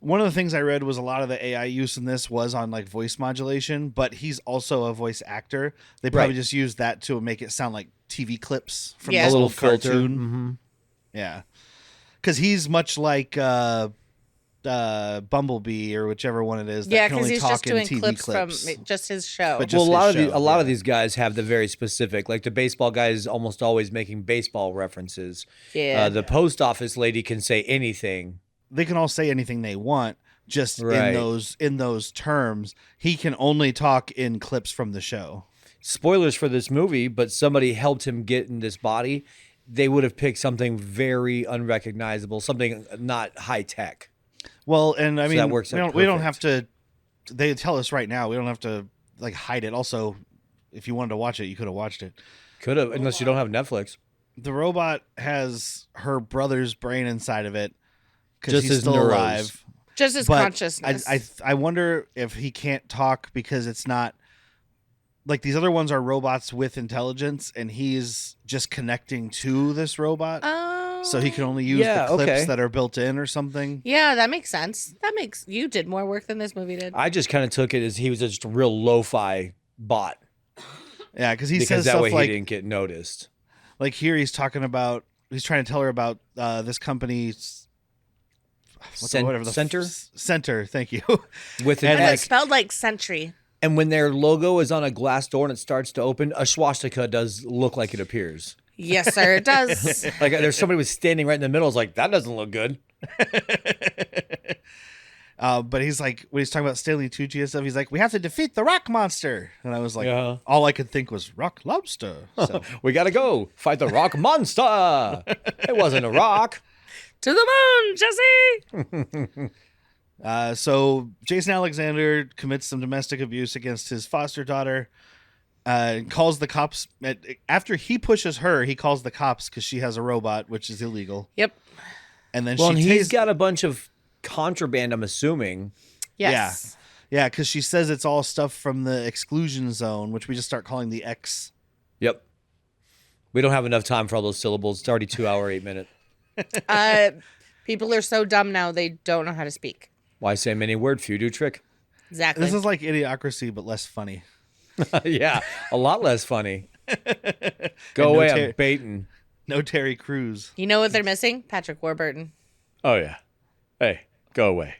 one of the things I read was a lot of the AI use in this was on like voice modulation, but he's also a voice actor. They probably Right. just used that to make it sound like TV clips from Yeah. this A little old filter. cartoon. Mm-hmm. Yeah, because he's much like Bumblebee or whichever one it is. That Yeah, can because only he's talk just in doing TV clips clips. from just his show. But Well, just a lot his of show, a lot yeah. of these guys have the very specific. Like the baseball guy is almost always making baseball references. Yeah. The post office lady can say anything. They can all say anything they want, just Right. in those terms. He can only talk in clips from the show. Spoilers for this movie, but somebody helped him get in this body. They would have picked something very unrecognizable, something not high tech. Well, and I So mean, that works we out don't have to. They tell us right now we don't have to like hide it. Also, if you wanted to watch it, you could have watched it. Could have, unless you don't have Netflix. The robot has her brother's brain inside of it because Just he's his still neuros. alive. just his But consciousness. I wonder if he can't talk because it's not like these other ones are robots with intelligence, and he's just connecting to this robot, Oh. so he can only use Yeah, the clips okay. that are built in or something. Yeah, that makes sense. You did more work than this movie did. I just kind of took it as he was just a real lo-fi bot Yeah, because he because says that stuff way like he didn't get noticed. Like here, he's talking about. He's trying to tell her about this company's Center Center. Thank you. with an And, And like- it's spelled like century. and when their logo is on a glass door and it starts to open, a swastika does look like it appears. Yes, sir, it does. Like there's somebody was standing right in the middle. It's like that doesn't look good. But he's like, when he's talking about Stanley Tucci and stuff, he's like, we have to defeat the rock monster. And I was like, all I could think was rock lobster. So. We gotta go fight the rock monster. It wasn't a rock. To the moon, Jesse. So Jason Alexander commits some domestic abuse against his foster daughter. Calls the cops. After he pushes her, he calls the cops because she has a robot, which is illegal. Yep. And then he's got a bunch of contraband, I'm assuming. Yes. Yeah, because she says it's all stuff from the exclusion zone, which we just start calling the X. Yep. We don't have enough time for all those syllables. It's already 2 hour, 8 minute. People are so dumb now they don't know how to speak. Why say many word, few do trick? Exactly. This is like Idiocracy, but less funny. Yeah, a lot less funny. Go away, I'm baiting. No Terry Crews. You know what they're missing? Patrick Warburton. Oh, yeah. Hey, go away.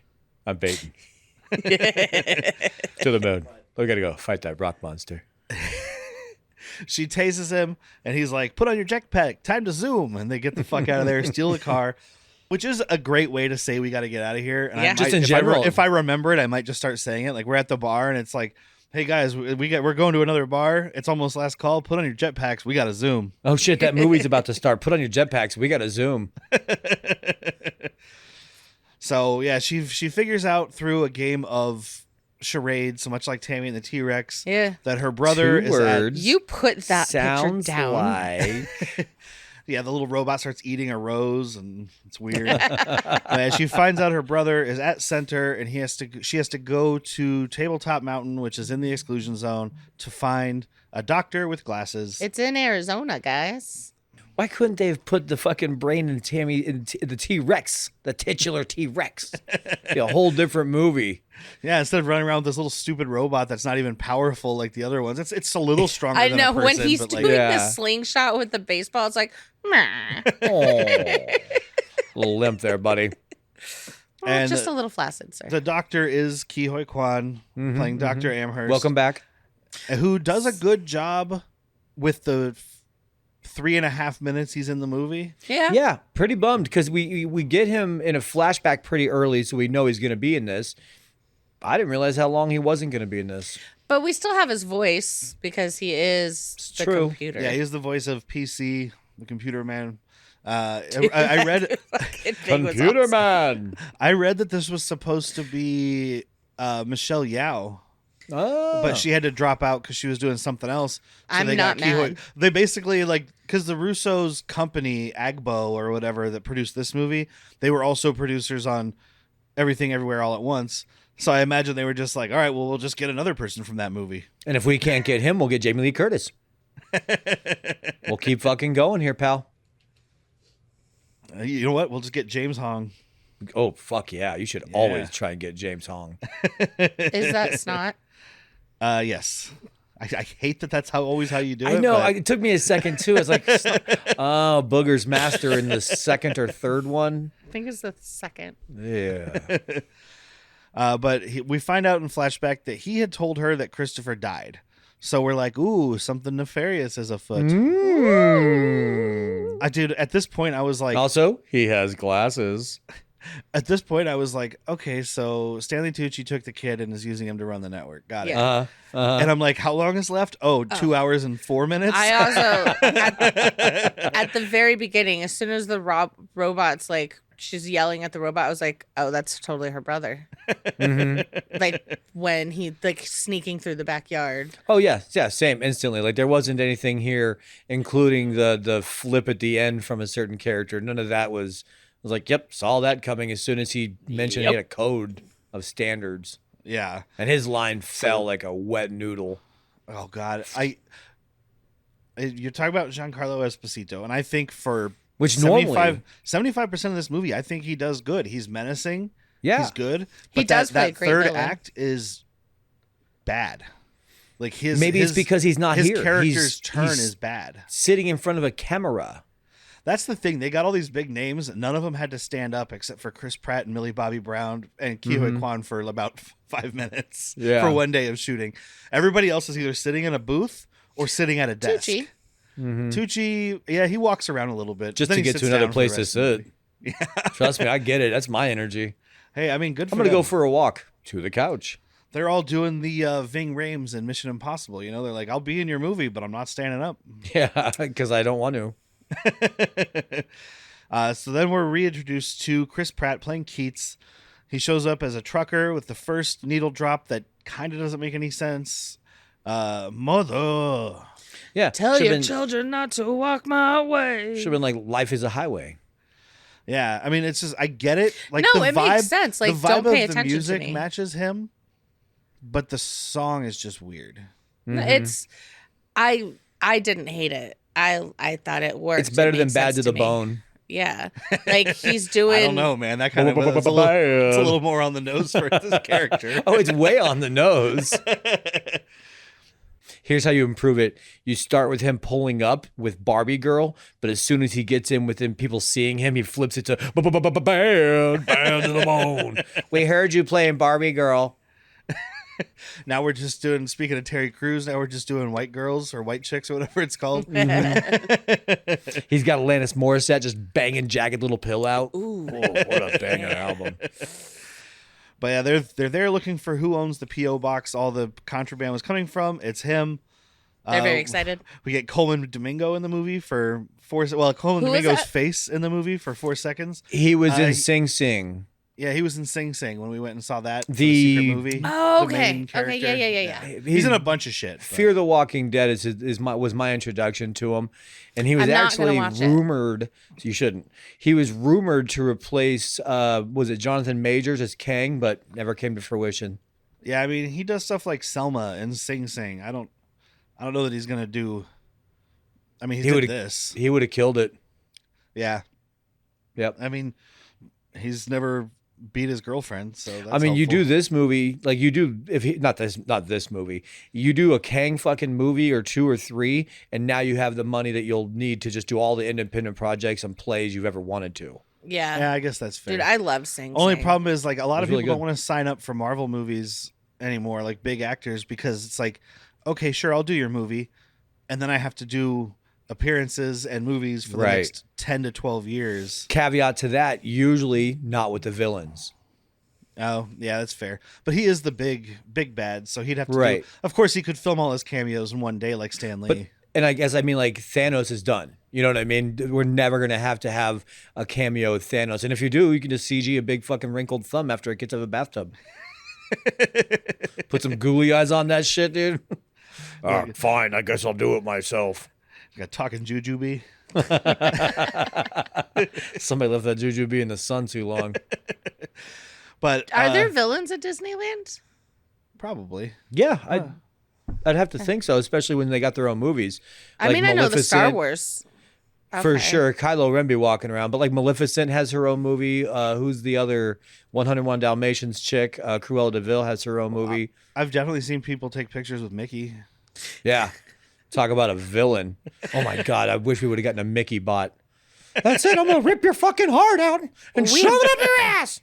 I'm baiting. To the moon. We gotta go fight that rock monster. She tases him, and he's like, put on your jetpack. Time to zoom. And they get the fuck out of there, steal the car, which is a great way to say we got to get out of here. And Yeah. Just in general. If I remember it, I might just start saying it. Like, we're at the bar, and it's like, hey, guys, we're going to another bar. It's almost last call. Put on your jetpacks. We got to zoom. Oh, shit, that movie's about to start. Put on your jetpacks. We gotta zoom. So, yeah, she figures out through a game of charades, so much like Tammy and the T-Rex, Yeah. that her brother 2 is words. You put that Sounds picture down. like... Yeah, the little robot starts eating a rose, and it's weird. And she finds out her brother is at center, and she has to go to Tabletop Mountain, which is in the exclusion zone, to find a doctor with glasses. It's in Arizona, guys. Why couldn't they have put the fucking brain in Tammy in the T-Rex, the titular T-Rex? Be a whole different movie. Yeah, instead of running around with this little stupid robot that's not even powerful like the other ones, it's a little stronger. I than know a person, when he's but, doing like, the slingshot with the baseball, it's like, meh. Little limp there, buddy. And Just a little flaccid, sir. the doctor is Huy Quan, playing Dr. Amherst. Welcome back. Who does a good job with the 3.5 minutes he's in the movie. Yeah. Yeah, pretty bummed because we get him in a flashback pretty early, so we know he's going to be in this. I didn't realize how long he wasn't going to be in this. But we still have his voice because he is the true. computer. Yeah, he's the voice of PC, the computer man. I read Fucking thing was Computer awesome. man. I read that this was supposed to be Michelle Yao, Oh. but she had to drop out because she was doing something else. So I'm they not got Kihoy. mad. They basically because the Russo's company Agbo or whatever that produced this movie, they were also producers on Everything Everywhere All at Once. So I imagine they were just like, all right, well, we'll just get another person from that movie. And if we can't get him, we'll get Jamie Lee Curtis. We'll keep fucking going here, pal. You know what? We'll just get James Hong. Oh, fuck yeah. You should always try and get James Hong. Is that snot? Yes. I hate that that's always how you do it. I know. but- It took me a second, too. I was like, oh, Booger's Master in the second or third one. I think it's the second. Yeah. But we find out in flashback that he had told her that Christopher died. So we're like, ooh, something nefarious is afoot. Dude, at this point, I was like, Also, he has glasses. at this point, I was like, okay, so Stanley Tucci took the kid and is using him to run the network. Got it. Yeah. And I'm like, how long is left? Oh, 2 hours and 4 minutes. I also, at the very beginning, as soon as the robot's like, she's yelling at the robot, I was like, oh, that's totally her brother. Like when he like sneaking through the backyard. Oh, yeah. Yeah, same. Instantly. Like, there wasn't anything here, including the flip at the end from a certain character. None of that was like, yep, saw that coming as soon as he mentioned he had a code of standards. Yeah. And his line fell like a wet noodle. Oh God. You're talking about Giancarlo Esposito, and I think for Which normally... 75% of this movie, I think he does good. He's menacing. Yeah. He's good. He But does play a that great third villain. act is bad. Like Maybe it's because he's not his here. character's turn he's is bad. sitting in front of a camera. That's the thing. They got all these big names. None of them had to stand up except for Chris Pratt and Millie Bobby Brown and Huy Quan for about 5 minutes for one day of shooting. Everybody else is either sitting in a booth or sitting at a desk. Tucci. Tucci, yeah, he walks around a little bit. Just then to he get sits to another down for the place to rest of the sit. Trust me, I get it. That's my energy. Hey, I mean, good for I'm gonna them. go for a walk to the couch. They're all doing the Ving Rhames in Mission Impossible. You know, they're like, I'll be in your movie, but I'm not standing up. Yeah, because I don't want to. So then we're reintroduced to Chris Pratt playing Keats. He shows up as a trucker with the first needle drop that kind of doesn't make any sense. Mother. Yeah, Tell should've your been- children not to walk my way. Should have been like life is a highway. Yeah, I mean, it's just I get it. Like No, the it vibe, makes sense. Like, the vibe don't pay of the attention to music me. matches him, but the song is just weird. It's, I didn't hate it. I thought it worked. It's better It than made Bad sense to the me. Bone. Yeah, like he's doing. I don't know, man. That kind of it's a little more on the nose for this character. Oh, it's way on the nose. Here's how you improve it. You start with him pulling up with Barbie Girl, but as soon as he gets in within people seeing him, he flips it to band to the bone. We heard you playing Barbie Girl. Now we're just doing. Speaking of Terry Crews, now we're just doing white girls or white chicks or whatever it's called. He's got Alanis Morissette just banging Jagged Little Pill out. Ooh, what a banging album. But yeah, they're there looking for who owns the PO box. All the contraband was coming from. It's him. They're very excited. We get Coleman Domingo in the movie for 4. Well, Coleman Who is Domingo's that? face in the movie for 4 seconds. He was in he- Sing Sing. Yeah, he was in Sing Sing when we went and saw that. The- secret movie. Oh, the okay. main Okay, character. yeah. He's in a bunch of shit. but- Fear the Walking Dead was my introduction to him, and he was I'm not gonna actually watch it. rumored. You shouldn't. He was rumored to replace was it Jonathan Majors as Kang, but never came to fruition. Yeah, I mean, he does stuff like Selma and Sing Sing. I don't know that he's gonna do. I mean, he did would've- this. He would have killed it. Yeah, Yep. I mean, he's never beat his girlfriend, so that's I mean, you do helpful. this movie like you do if he not this movie. You do a Kang fucking movie or 2 or 3, and now you have the money that you'll need to just do all the independent projects and plays you've ever wanted to. Yeah. Yeah, I guess that's fair. Dude, I love Sing Only Sing. problem is like a lot of It was people really don't want to sign up for Marvel movies anymore, like big actors, because it's like, okay, sure, I'll do your movie, and then I have to do appearances and movies for the Right. next 10 to 12 years. Caveat to that, usually not with the villains. Oh, yeah, that's fair. But he is the big bad, so he'd have to Right. do. Of course, he could film all his cameos in one day, like Stan Lee. But and I guess I mean like Thanos is done. You know what I mean? We're never gonna have to have a cameo with Thanos. And if you do, you can just CG a big fucking wrinkled thumb after it gets out of a bathtub. Put some googly eyes on that shit, dude. Fine, I guess I'll do it myself. Got talking Jujubee. Somebody left that Jujubee in the sun too long. But Are there villains at Disneyland? probably? Yeah, I'd have to think so, especially when they got their own movies. I Like mean, I know the Star Maleficent, Wars. for Okay. sure. Kylo Ren be walking around, but like Maleficent has her own movie. Who's the other 101 Dalmatians chick? Cruella de Vil has her own movie. I've definitely seen people take pictures with Mickey. Yeah, talk about a villain. Oh my god, I wish we would have gotten a Mickey bot. That's it. I'm gonna rip your fucking heart out and shove it up your ass.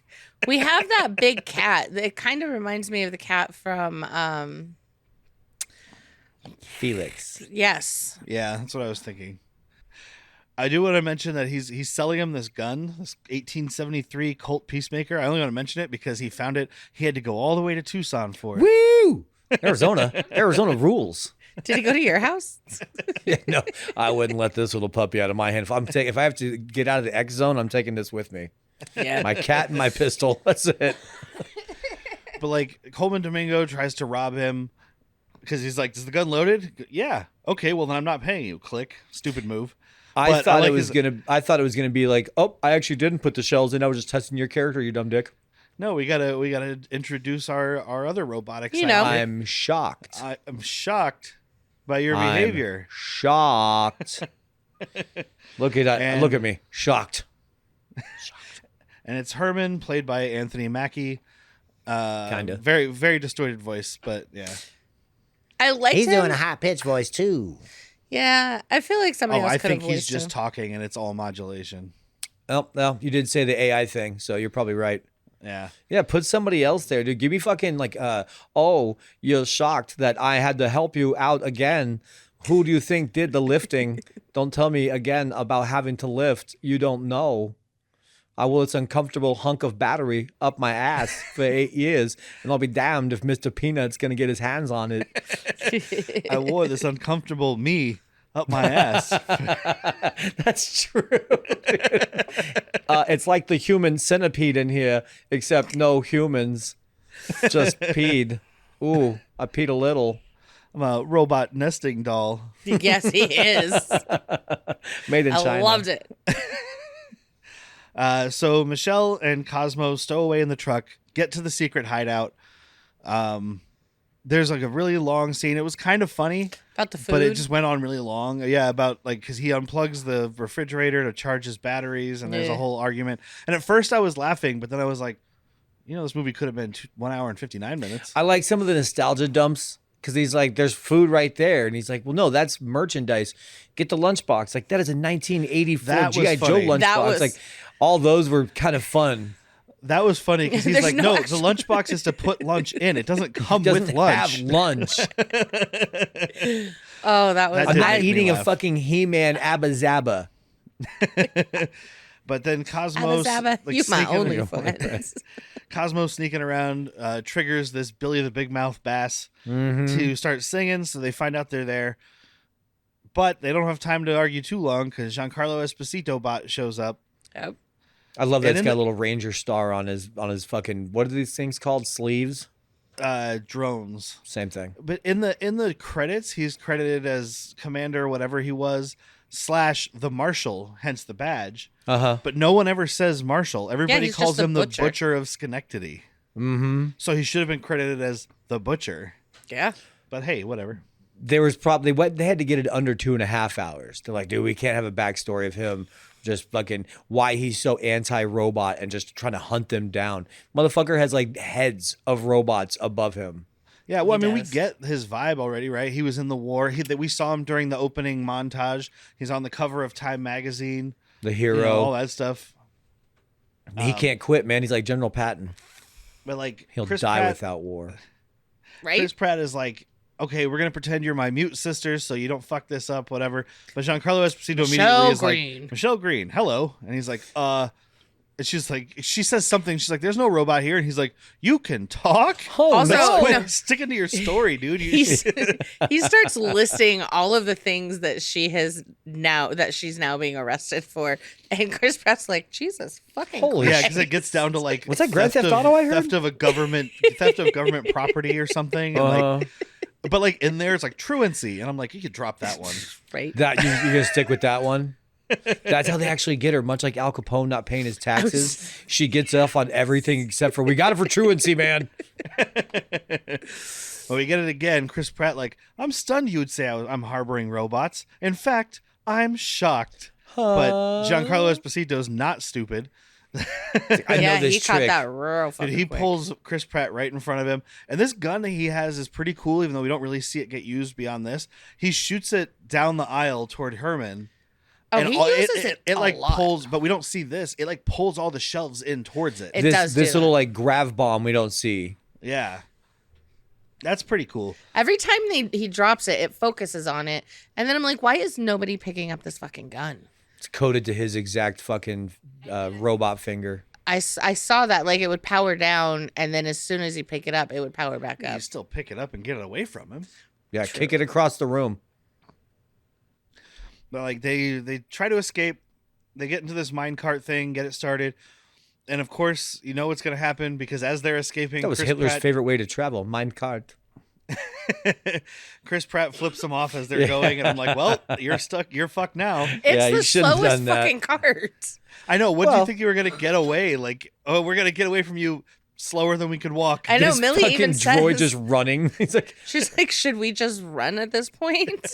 We have that big cat. It kind of reminds me of the cat from Felix. yes. Yeah, that's what I was thinking. I do want to mention that he's selling him this gun, this 1873 Colt Peacemaker. I only want to mention it because he found it. He had to go all the way to Tucson for it. Woo! Arizona rules. Did he go to your house? Yeah, no, I wouldn't let this little puppy out of my hand. If I have to get out of the X zone, I'm taking this with me. Yeah. My cat and my pistol. That's it. But like Coleman Domingo tries to rob him because he's like, "Is the gun loaded?" Yeah. Okay. Well, then I'm not paying you. Click. Stupid move. I But thought like it was gonna be like, oh, I actually didn't put the shells in. I was just testing your character, you dumb dick. No, we gotta introduce our other robotic. You side know. here. I'm shocked. I'm shocked by your I'm behavior. shocked. Look at me, shocked. And it's Herman, played by Anthony Mackie. Kinda. Very, very distorted voice, but yeah. I liked him. high pitched voice too. Yeah, I feel like somebody Oh, else I could have think he's voiced just him. talking and it's all modulation. Well, you did say the AI thing, so you're probably right. Yeah. Yeah, put somebody else there, dude. Give me fucking like, oh, you're shocked that I had to help you out again. Who do you think did the lifting? Don't tell me again about having to lift. You don't know. I will this uncomfortable hunk of battery up my ass for 8 years, and I'll be damned if Mr. Peanut's going to get his hands on it. I wore this uncomfortable me up my ass. That's true. It's like the human centipede in here, except no humans, just peed. Ooh, I peed a little. I'm a robot nesting doll. Yes, he is. Made in China. I loved it. So Michelle and Cosmo stow away in the truck, get to the secret hideout. There's like a really long scene. It was kind of funny. About the food. But it just went on really long. Yeah, about like, because he unplugs the refrigerator to charge his batteries, and there's a whole argument. And at first I was laughing, but then I was like, this movie could have been 1 hour and 59 minutes. I like some of the nostalgia dumps because he's like, there's food right there. And he's like, well, no, that's merchandise. Get the lunchbox. Like, that is a 1984 That was G.I. Joe funny. lunchbox. That was- Like, all those were kind of fun. That was funny because he's There's like, no no, actual- the lunchbox is to put lunch in. It doesn't come Doesn't with lunch. have lunch. Oh, that was. That I'm did not make me eating a laugh. fucking He-Man Abba Zaba. But then Cosmo, Abba, like, you my sneaking- only friends. Cosmo sneaking around triggers this Billy the Big Mouth Bass to start singing, so they find out they're there. But they don't have time to argue too long because Giancarlo Esposito bot shows up. Yep. I love that And it's in got a the- little Ranger star on his fucking, what are these things called? Sleeves? Drones. Same thing. But in the credits, he's credited as Commander, whatever he was, / the Marshal, hence the badge. Uh-huh. But no one ever says Marshal. Everybody he's calls just the him the butcher. Butcher of Schenectady. Mm-hmm. So he should have been credited as the Butcher. Yeah. But hey, whatever. There was probably, they had to get it under 2.5 hours. They're like, dude, we can't have a backstory of him just fucking why he's so anti-robot and just trying to hunt them down. Motherfucker has like heads of robots above him. Yeah, well, He I mean, does. we get his vibe already, right? He was in the war. We saw him during the opening montage. He's on the cover of Time magazine. The You hero. know, all that stuff. He can't quit, man. He's like General Patton. But like, He'll Chris die Pratt, without war. Right. Chris Pratt is like, okay, we're gonna pretend you're my mute sister, so you don't fuck this up, whatever. But Giancarlo Esposito immediately is Green. like, Michelle Green, hello, and he's like, and she's like, she says something. She's like, "There's no robot here," and he's like, "You can talk." Oh, Also, no. no. Sticking to your story, dude. He starts listing all of the things that she's now being arrested for, and Chris Pratt's like, Jesus fucking Holy Yeah, Christ. because it gets down to like Was that Grand Theft Auto I heard? theft of government property or something, and like, but like in there it's like truancy, and I'm like, you could drop that one. right. That you're gonna stick with that one? That's how they actually get her. Much like Al Capone not paying his taxes, she gets off on everything except for we got it for truancy, man. Well, we get it again. Chris Pratt, like, I'm stunned you would say I'm harboring robots. In fact, I'm shocked. But Giancarlo Esposito's not stupid. I know Yeah, this he caught trick. that real fucking He quick. pulls Chris Pratt right in front of him. And this gun that he has is pretty cool, even though we don't really see it get used beyond this. He shoots it down the aisle toward Herman. Oh, and he all- uses it a like lot. pulls, but we don't see this. It like pulls all the shelves in towards it. It This does this do little that. like grav bomb we don't see. Yeah. That's pretty cool. Every time he drops it, it focuses on it, and then I'm like, why is nobody picking up this fucking gun? It's coded to his exact fucking robot finger. I saw that, like, it would power down, and then as soon as you pick it up, it would power back You up. still pick it up and get it away from him. Yeah, kick it across the room. But like they try to escape. They get into this minecart thing, get it started. And of course, you know what's going to happen because as they're escaping, That was Chris Hitler's Pratt, favorite way to travel. Mine cart. Chris Pratt flips them off as they're going, and I'm like, "Well, you're stuck. You're fucked now." It's Yeah, you the shouldn't have slowest done that. fucking cart. I know. What do Well- you think you were going to get away? Like, oh, we're going to get away from you slower than we could walk. I know, This Millie fucking even droid says, just running. He's like, she's like, should we just run at this point?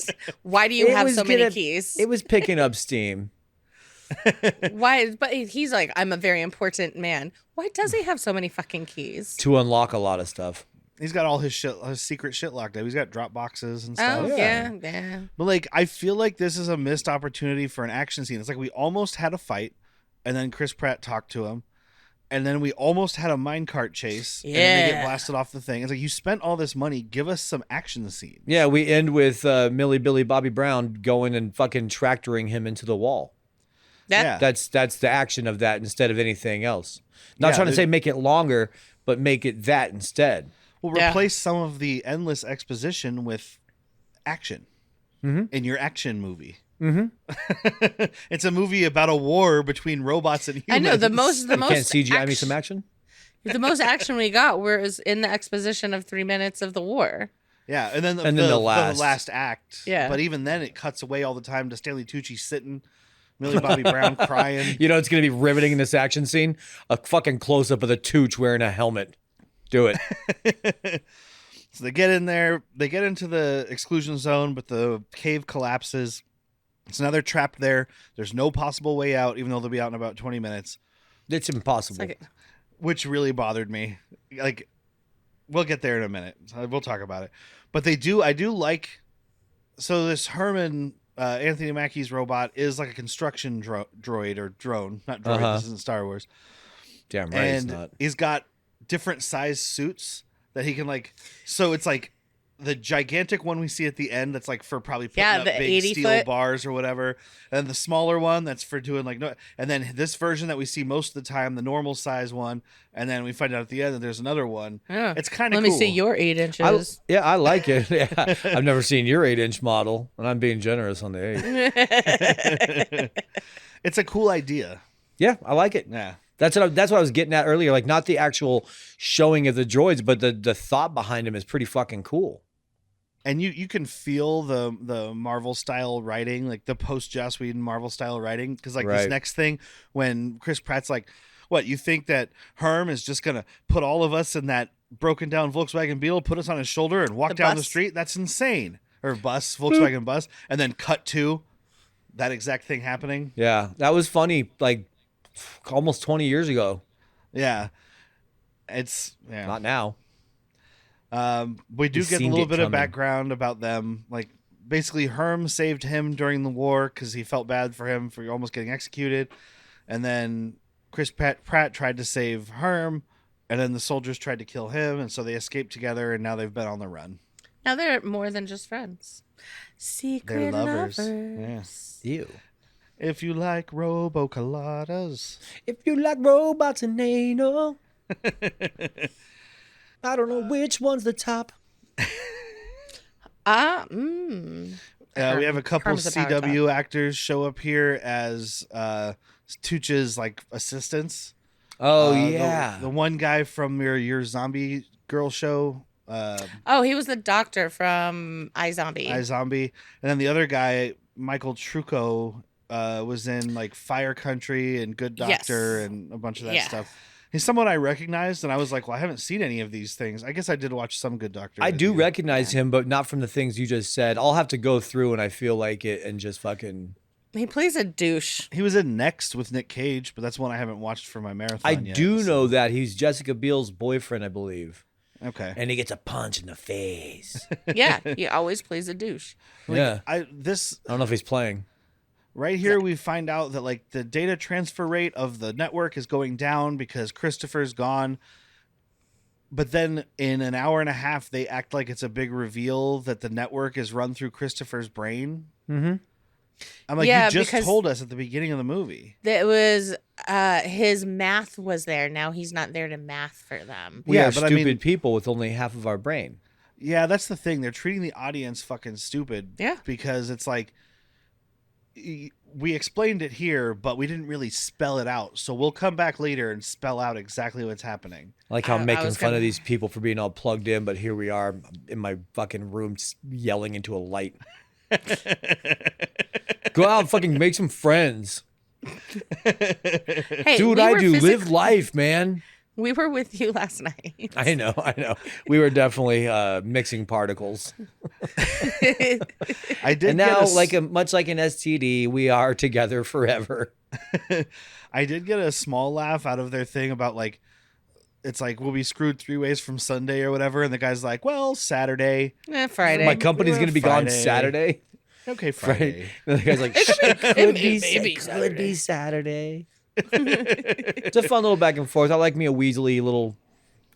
Why do you It have was so many gonna- keys? it was picking up steam. Why? But he's like, I'm a very important man. Why does he have so many fucking keys? To unlock a lot of stuff. He's got all his secret shit locked up. He's got drop boxes and stuff. Oh, yeah. But like, I feel like this is a missed opportunity for an action scene. It's like we almost had a fight, and then Chris Pratt talked to him, and then we almost had a minecart chase, and then they get Yeah. blasted off the thing. It's like you spent all this money. Give us some action scene. Yeah, we end with Millie Bobby Brown going and fucking tractoring him into the wall. Yeah. That's the action of that instead of anything else. Not Yeah, trying to they- say make it longer, but make it that instead. We'll Yeah. replace some of the endless exposition with action in your action movie. Mm-hmm. It's a movie about a war between robots and humans. I know the most You can't CGI me some action? The most action we got was in the exposition of 3 minutes of the war. Yeah, and then And then the last. act. Yeah. But even then, it cuts away all the time to Stanley Tucci sitting, Millie Bobby Brown crying. You know it's going to be riveting in this action scene? A fucking close-up of the Tooch wearing a helmet. Do it. So they get in there, they get into the exclusion zone, but the cave collapses. So now they're trapped there. There's no possible way out, even though they'll be out in about 20 minutes, It's impossible. It's like, which really bothered me. Like, we'll get there in a minute. We'll talk about it. But I do like, so this Herman, Anthony Mackie's robot is like a construction droid or drone, not droid, Uh-huh. this isn't Star Wars. Damn right it's And not. he's got different size suits that he can like, so it's like the gigantic one we see at the end that's like for probably putting Yeah, up the big 80 steel foot. bars or whatever, and the smaller one that's for doing like no, and then this version that we see most of the time, the normal size one, and then we find out at the end that there's another one. yeah. It's kind of Let cool. me see your 8 inches. I like it. Yeah. I've never seen your 8-inch model, and I'm being generous on the 8. It's a cool idea. Yeah, I like it. Yeah. That's what I was getting at earlier. Like, not the actual showing of the droids, but the thought behind them is pretty fucking cool. And you can feel the Marvel style writing, like the post Joss Whedon Marvel style writing, because like this Right. next thing when Chris Pratt's like, "What, you think that Herm is just gonna put all of us in that broken down Volkswagen Beetle, put us on his shoulder, and walk The down the bus. street? That's insane." Or bus, Volkswagen bus, and then cut to that exact thing happening. Yeah, that was funny. Like, almost 20 years ago. Yeah, it's yeah. Not now. We do We've get a seen little it bit of coming. background about them. Like, basically, Herm saved him during the war because he felt bad for him for almost getting executed. And then Chris Pratt tried to save Herm, and then the soldiers tried to kill him. And so they escaped together, and now they've been on the run. Now they're more than just friends. Secret They're lovers. lovers. Ew. If you like Robo-Coladas. If you like robots and anal, I don't know which one's the top. We have a couple Herm's a power CW actors show up here as Tuch's like assistants. Oh, The- yeah. the one guy from your zombie girl show. Oh, he was the doctor from iZombie. iZombie, and then the other guy, Michael Trucco, was in like Fire Country and Good Doctor Yes. and a bunch of that Yeah. stuff. He's someone I recognized, and I was like, "Well, I haven't seen any of these things." I guess I did watch some Good Doctor. I that do year. recognize him, but not from the things you just said. I'll have to go through and I feel like it and just fucking. He plays a douche. He was in Next with Nick Cage, but that's one I haven't watched for my marathon. I yet, do so- know that he's Jessica Biel's boyfriend, I believe. Okay. And he gets a punch in the face. Yeah, he always plays a douche. Yeah. I don't know if he's playing. Right here, we find out that like the data transfer rate of the network is going down because Christopher's gone. But then in an hour and a half, they act like it's a big reveal that the network is run through Christopher's brain. Mm-hmm. I'm like, Yeah, you just because- told us at the beginning of the movie. That was his math was there. Now he's not there to math for them. We Yeah, are but I stupid mean- people with only half of our brain. Yeah, that's the thing. They're treating the audience fucking stupid. Yeah. Because it's like, we explained it here, but we didn't really spell it out. So we'll come back later and spell out exactly what's happening. Like how I'm I making was fun gonna- of these people for being all plugged in, but here we are in my fucking room just yelling into a light. Go out and fucking make some friends. Hey, Do what we I were do. Live physic- life, man. We were with you last night. I know. We were definitely mixing particles. I did And now, get much like an STD, we are together forever. I did get a small laugh out of their thing about like, it's like we'll be screwed 3 ways from Sunday or whatever, and the guy's like, "Well, Saturday." Friday. My company's going to be gone Friday. Saturday. Okay, Friday. And the guy's like, It could be Saturday. It's a fun little back and forth. I like me a Weasley little,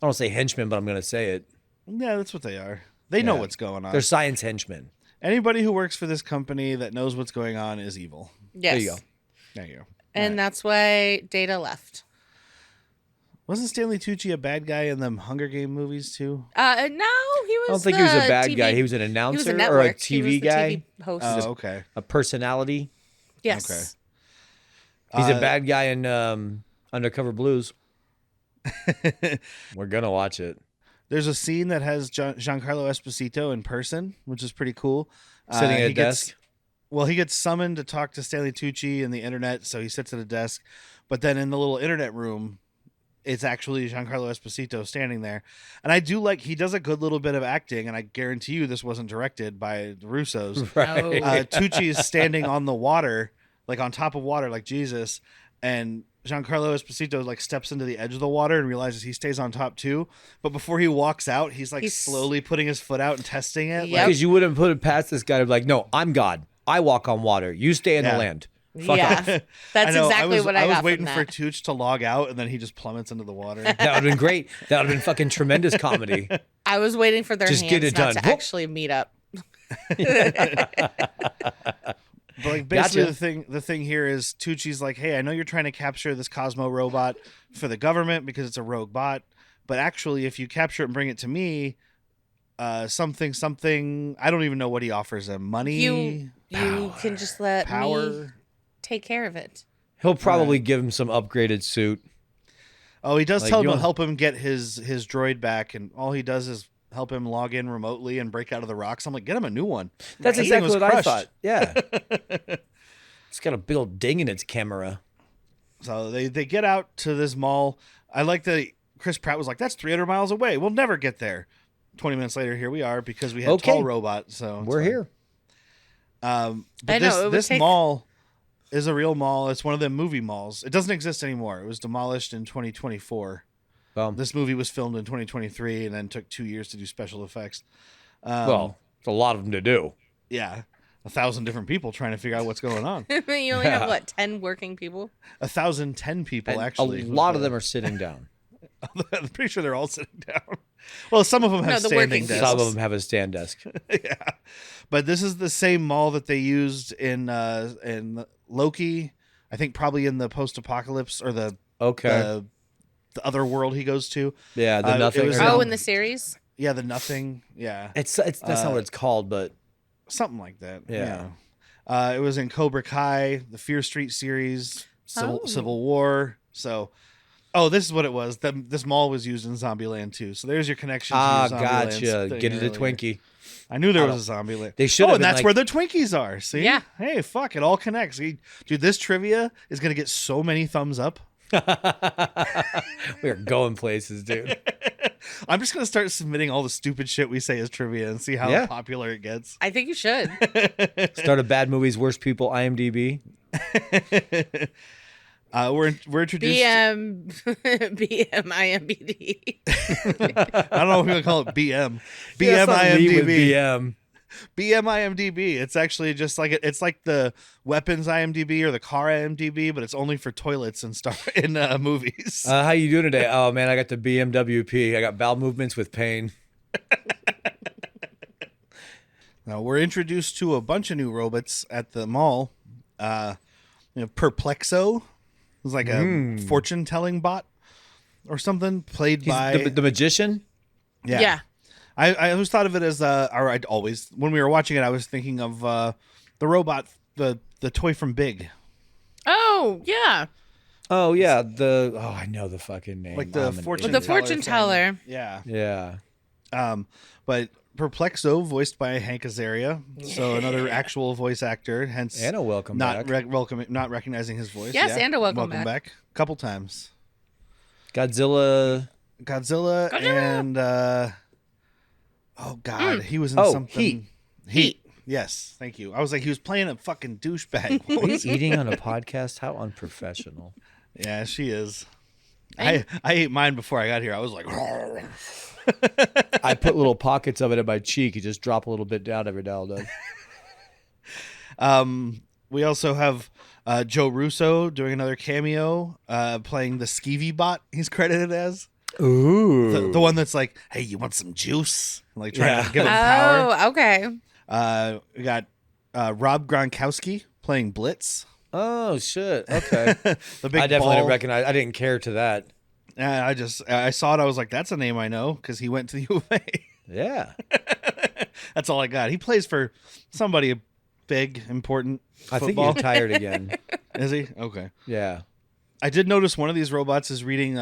I don't say henchman, but I'm going to say it. Yeah, that's what they are. They know Yeah. what's going on. They're science henchmen. Anybody who works for this company that knows what's going on is evil. Yes. There you go. There you go. And that's why Data left. Wasn't Stanley Tucci a bad guy in them Hunger Game movies too? No, he was. I don't think he was a bad TV guy. He was an announcer or a network. He was TV the guy. TV host. Oh, okay. A personality. Yes. Okay. He's a bad guy in Undercover Blues. We're gonna watch it. There's a scene that has Giancarlo Esposito in person, which is pretty cool. Sitting at a he gets- desk. Well, he gets summoned to talk to Stanley Tucci and the internet, so he sits at a desk. But then in the little internet room, it's actually Giancarlo Esposito standing there. And I do like, he does a good little bit of acting, and I guarantee you this wasn't directed by the Russos. Right. Tucci is standing on the water, like on top of water, like Jesus, and Giancarlo Esposito like steps into the edge of the water and realizes he stays on top too. But before he walks out, he's slowly putting his foot out and testing it. Yep. Because you wouldn't put it past this guy to be like, no, I'm God. I walk on water. You stay in the Yeah. land. Fuck Yeah. off. That's I know, exactly what I got was from waiting that. for Tooch to log out, and then he just plummets into the water. That would have been great. That would have been fucking tremendous comedy. I was waiting for their Just hands get it not done. to actually meet up. But like basically Gotcha. the thing here is Tucci's like, hey, I know you're trying to capture this Cosmo robot for the government because it's a rogue bot, but actually if you capture it and bring it to me, something I don't even know what he offers him. Money, You can just let me power. take care of it. He'll probably give him some upgraded suit. Oh, he does Like, tell him you to want- help him get his droid back, and all he does is help him log in remotely and break out of the rocks. I'm like, get him a new one. That's That thing exactly was what I crushed. thought. Yeah. It's got a big old ding in its camera. So they get out to this mall. I like that Chris Pratt was like, that's 300 miles away. We'll never get there. 20 minutes later, here we are because we had Okay. Tall Robot. So it's We're fine. here. But I know, it would this take- mall is a real mall. It's one of the movie malls. It doesn't exist anymore. It was demolished in 2024. This movie was filmed in 2023 and then took 2 years to do special effects. Well, it's a lot of them to do. Yeah. 1,000 different people trying to figure out what's going on. You only have what, 10 working people? 1,010 people, And actually. a lot of them are sitting down. I'm pretty sure they're all sitting down. Well, some of them have the standing working desks. Some of them have a stand desk. Yeah, but this is the same mall that they used in Loki. I think probably in the post-apocalypse or the other world he goes to. Yeah, the it nothing. was, or Oh, um, in the series? Yeah, the nothing. Yeah, it's that's not what it's called, but something like that. Yeah. It was in Cobra Kai, the Fear Street series, Civil War. So, this is what it was. This mall was used in Zombieland too. So there's your connection. To your Zombieland gotcha. thing Get it a earlier. Twinkie. I knew there was a Zombieland. They should have and been that's like- where the Twinkies are. See? Yeah. Hey, fuck, it all connects. Dude, this trivia is gonna get so many thumbs up. We are going places, dude. I'm just gonna start submitting all the stupid shit we say as trivia and see how Yeah. popular it gets. I think you should. Start a bad movies, worst people, IMDb. We're introduced. BMIMBD. I don't know if we're gonna call it BM. Yeah, it's not me with BMIMDB. BM. BMIMDB. It's actually just like it's like the weapons IMDb or the car IMDb, but it's only for toilets and stuff in movies. How you doing today? Oh man, I got the BMWP. I got bowel movements with pain. Now we're introduced to a bunch of new robots at the mall. Perplexo is like a fortune-telling bot or something played He's by the magician. Yeah. I always thought of it as or I'd always when we were watching it, I was thinking of the robot, the toy from Big, Oh, yeah. Oh yeah, I know the fucking name. like the I'm an fortune. With the idiot. fortune teller. thing. Yeah. Yeah. But Perplexo, voiced by Hank Azaria, so another actual voice actor, hence Anna, welcome not back. not recognizing his voice. Yes, yeah. Anna, welcome back. A couple times. Godzilla. Godzilla. And oh god, he was in Oh, something. Heat. Yes, thank you. I was like, he was playing a fucking douchebag. Are you eating on a podcast? How unprofessional. Yeah, she is. I ate mine before I got here. I was like, I put little pockets of it in my cheek. You just drop a little bit down every now and then. we also have Joe Russo doing another cameo, playing the Skeevy bot. He's credited as Ooh. the one that's like, "Hey, you want some juice?" Like trying to give him power. Oh, okay. We got Rob Gronkowski playing Blitz. Oh shit. Okay. The big I definitely ball. didn't recognize. I didn't care to that. And I saw it. I was like, that's a name I know because he went to the U of A. Yeah. That's all I got. He plays for somebody big, important. I think Football. he's tired again. Is he? Okay. Yeah. I did notice one of these robots is reading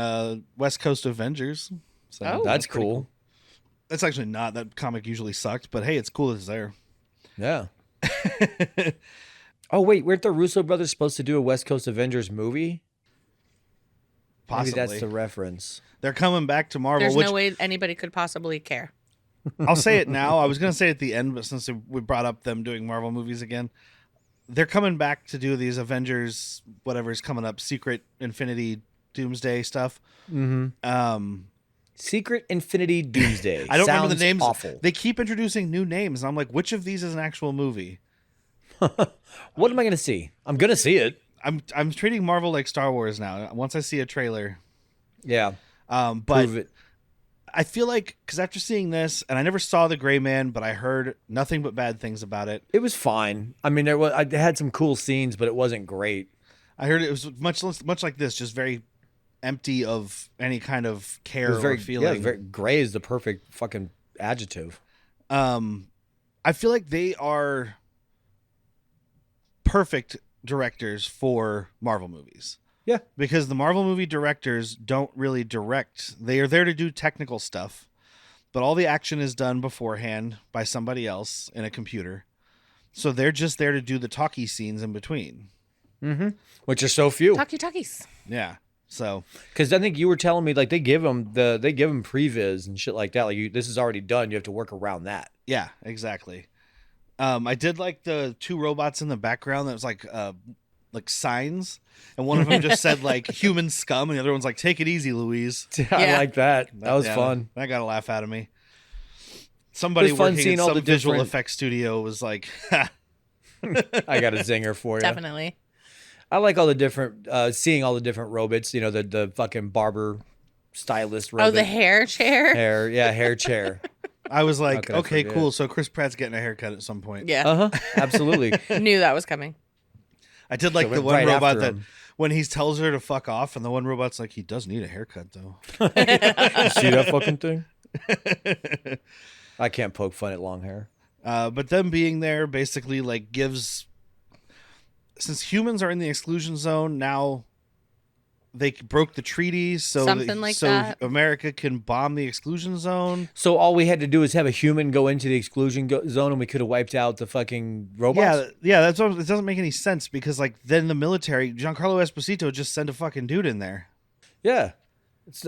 West Coast Avengers. So Oh. That's pretty cool. That's actually not. That comic usually sucked, but hey, it's cool that it's there. Yeah. Oh wait, weren't the Russo brothers supposed to do a West Coast Avengers movie? Possibly. Maybe that's the reference. They're coming back to Marvel. There's which no way anybody could possibly care. I'll say it now. I was going to say it at the end, but since we brought up them doing Marvel movies again, they're coming back to do these Avengers, whatever's coming up, Secret Infinity Doomsday stuff. Mm-hmm. Secret Infinity Doomsday. I don't remember Sounds the names. Awful. They keep introducing new names, and I'm like, which of these is an actual movie? What am I going to see? I'm going to see it. I'm treating Marvel like Star Wars now. Once I see a trailer, Yeah. but Prove it. I feel like because after seeing this, and I never saw The Gray Man, but I heard nothing but bad things about it. It was fine. I mean, I had some cool scenes, but it wasn't great. I heard it was much like this, just very empty of any kind of It care was very, or feeling. very gray is the perfect fucking adjective. I feel like they are perfect directors for Marvel movies. Yeah. Because the Marvel movie directors don't really direct. They are there to do technical stuff, but all the action is done beforehand by somebody else in a computer. So they're just there to do the talkie scenes in between. Mm-hmm. Which are so few. Talkies. Yeah. So Because I think you were telling me like they give them previs and shit like that. Like this is already done. You have to work around that. yeah, exactly. I did like the two robots in the background that was like signs, and one of them just said like human scum, and the other one's like take it easy, Louise. I Yeah. like that. That was Yeah, fun. That got a laugh out of me. Somebody It was fun working seeing in all some the visual different- effects studio was like, ha. I got a zinger for you. Definitely. I like all the different seeing all the different robots. You know the fucking barber stylist robot. Oh, the hair chair? hair chair. I was How like, could I okay, forget? cool. So Chris Pratt's getting a haircut at some point. Yeah. Uh huh. Absolutely. Knew that was coming. I did like So the went one right robot after that him. when he tells her to fuck off, and the one robot's like, he does need a haircut though. You see that fucking thing? I can't poke fun at long hair. But them being there basically like gives, since humans are in the exclusion zone now, they broke the treaty, so Something like that. America can bomb the exclusion zone. So all we had to do is have a human go into the exclusion zone, and we could have wiped out the fucking robots. Yeah. That's what, it doesn't make any sense because like then the military, Giancarlo Esposito just sent a fucking dude in there. Yeah.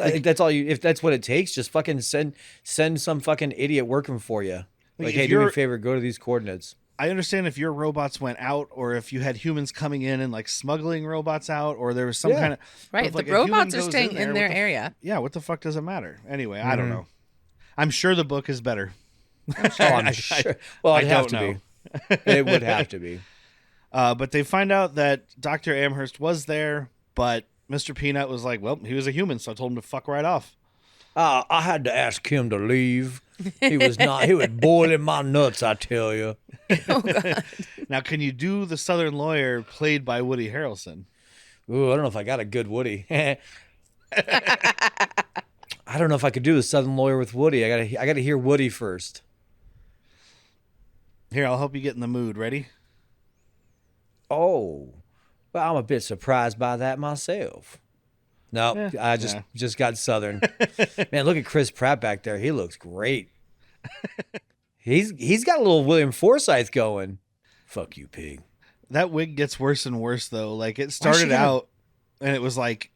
I think that's all you. If that's what it takes, just fucking send some fucking idiot working for you. Like, if hey, do me a you're- favor, go to these coordinates. I understand if your robots went out, or if you had humans coming in and like smuggling robots out, or there was some Yeah. kind of Right. but, The like, a human robots are goes staying there, in their what the area. Yeah, what the fuck does it matter? Anyway, I don't know. I'm sure the book is better. Oh, I'm sure. Well, I it'd have don't to be. It would have to be. But they find out that Dr. Amherst was there, but Mr. Peanut was like, well, he was a human, so I told him to fuck right off. I had to ask him to leave. He was not. He was boiling my nuts. I tell you. Oh, God. Now, can you do the Southern lawyer played by Woody Harrelson? Ooh, I don't know if I got a good Woody. I don't know if I could do the Southern lawyer with Woody. I gotta hear Woody first. Here, I'll help you get in the mood. Ready? Oh, well, I'm a bit surprised by that myself. No, I just got Southern. Man, look at Chris Pratt back there. He looks great. He's got a little William Forsythe going. Fuck you, pig. That wig gets worse and worse, though. Like, it she started got a- out, and it was like,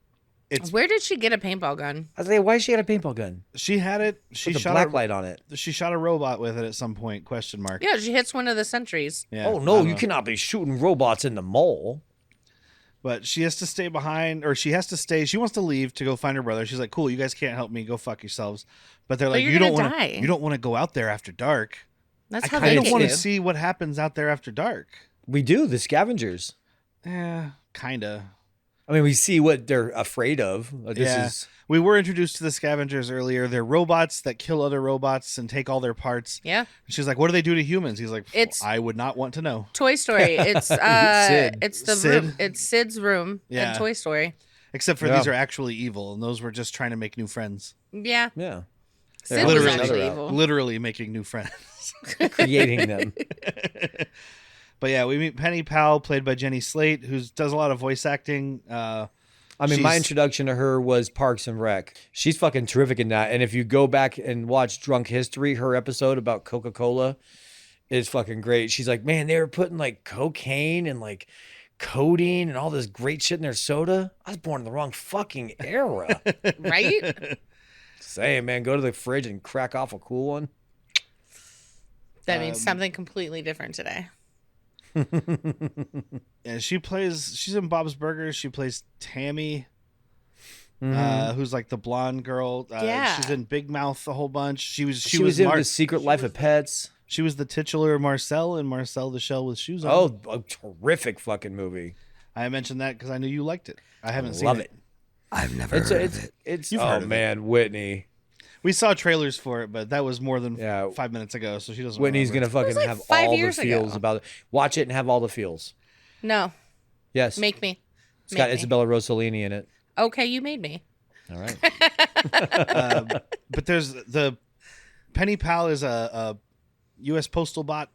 Where did she get a paintball gun? I was like, why she got a paintball gun? she had it. She With a shot black light on it. She shot a robot with it at some point? Question mark. Yeah, she hits one of the sentries. Yeah, Oh I no, don't you know. cannot be shooting robots in the mall. But she has to stay behind, or she has to stay. She wants to leave to go find her brother. She's like, "Cool, you guys can't help me. Go fuck yourselves." But they're like, you're "You don't gonna want die." to. You don't want to go out there after dark." That's I how kind they of get want you. to see what happens out there after dark. We do the scavengers. Kinda. I mean, we see what they're afraid of. We were introduced to the scavengers earlier. They're robots that kill other robots and take all their parts. Yeah. And she's like, "What do they do to humans?" He's like, It's- "I would not want to know." Toy Story. It's Sid. it's the Sid? room. It's Sid's room Yeah. in Toy Story. Except for Yeah. these are actually evil, and those were just trying to make new friends. Yeah. Yeah. Sid was was Literally. actually Another evil. Literally making new friends. Creating them. But yeah, we meet Penny Powell, played by Jenny Slate, who does a lot of voice acting. I mean, my She's- introduction to her was Parks and Rec. She's fucking terrific in that. And if you go back and watch Drunk History, her episode about Coca-Cola is fucking great. She's like, man, they were putting like cocaine and like codeine and all this great shit in their soda. I was born in the wrong fucking era. Right? Say, man, go to the fridge and crack off a cool one. That means something completely different today. Yeah, she's in Bob's Burgers. She plays Tammy, who's like the blonde girl. Yeah. She's in Big Mouth a whole bunch. She was in The Secret Life of Pets. She was the titular Marcel in Marcel the Shell with Shoes on. Oh, a terrific fucking movie. I mentioned that because I knew you liked it. I haven't seen Love it. it. I've never It's heard it's of it. it's You've oh heard of it. man, Whitney. We saw trailers for it, but that was more than Yeah. 5 minutes ago, so she doesn't. Whitney's remember. gonna fucking like have 5 all the years ago. feels about it. Watch it and have all the feels. No. Yes. Make me. It's got Make me. Isabella Rossellini in it. Okay, you made me. All right. But there's the Penny Pal is a U.S. postal bot.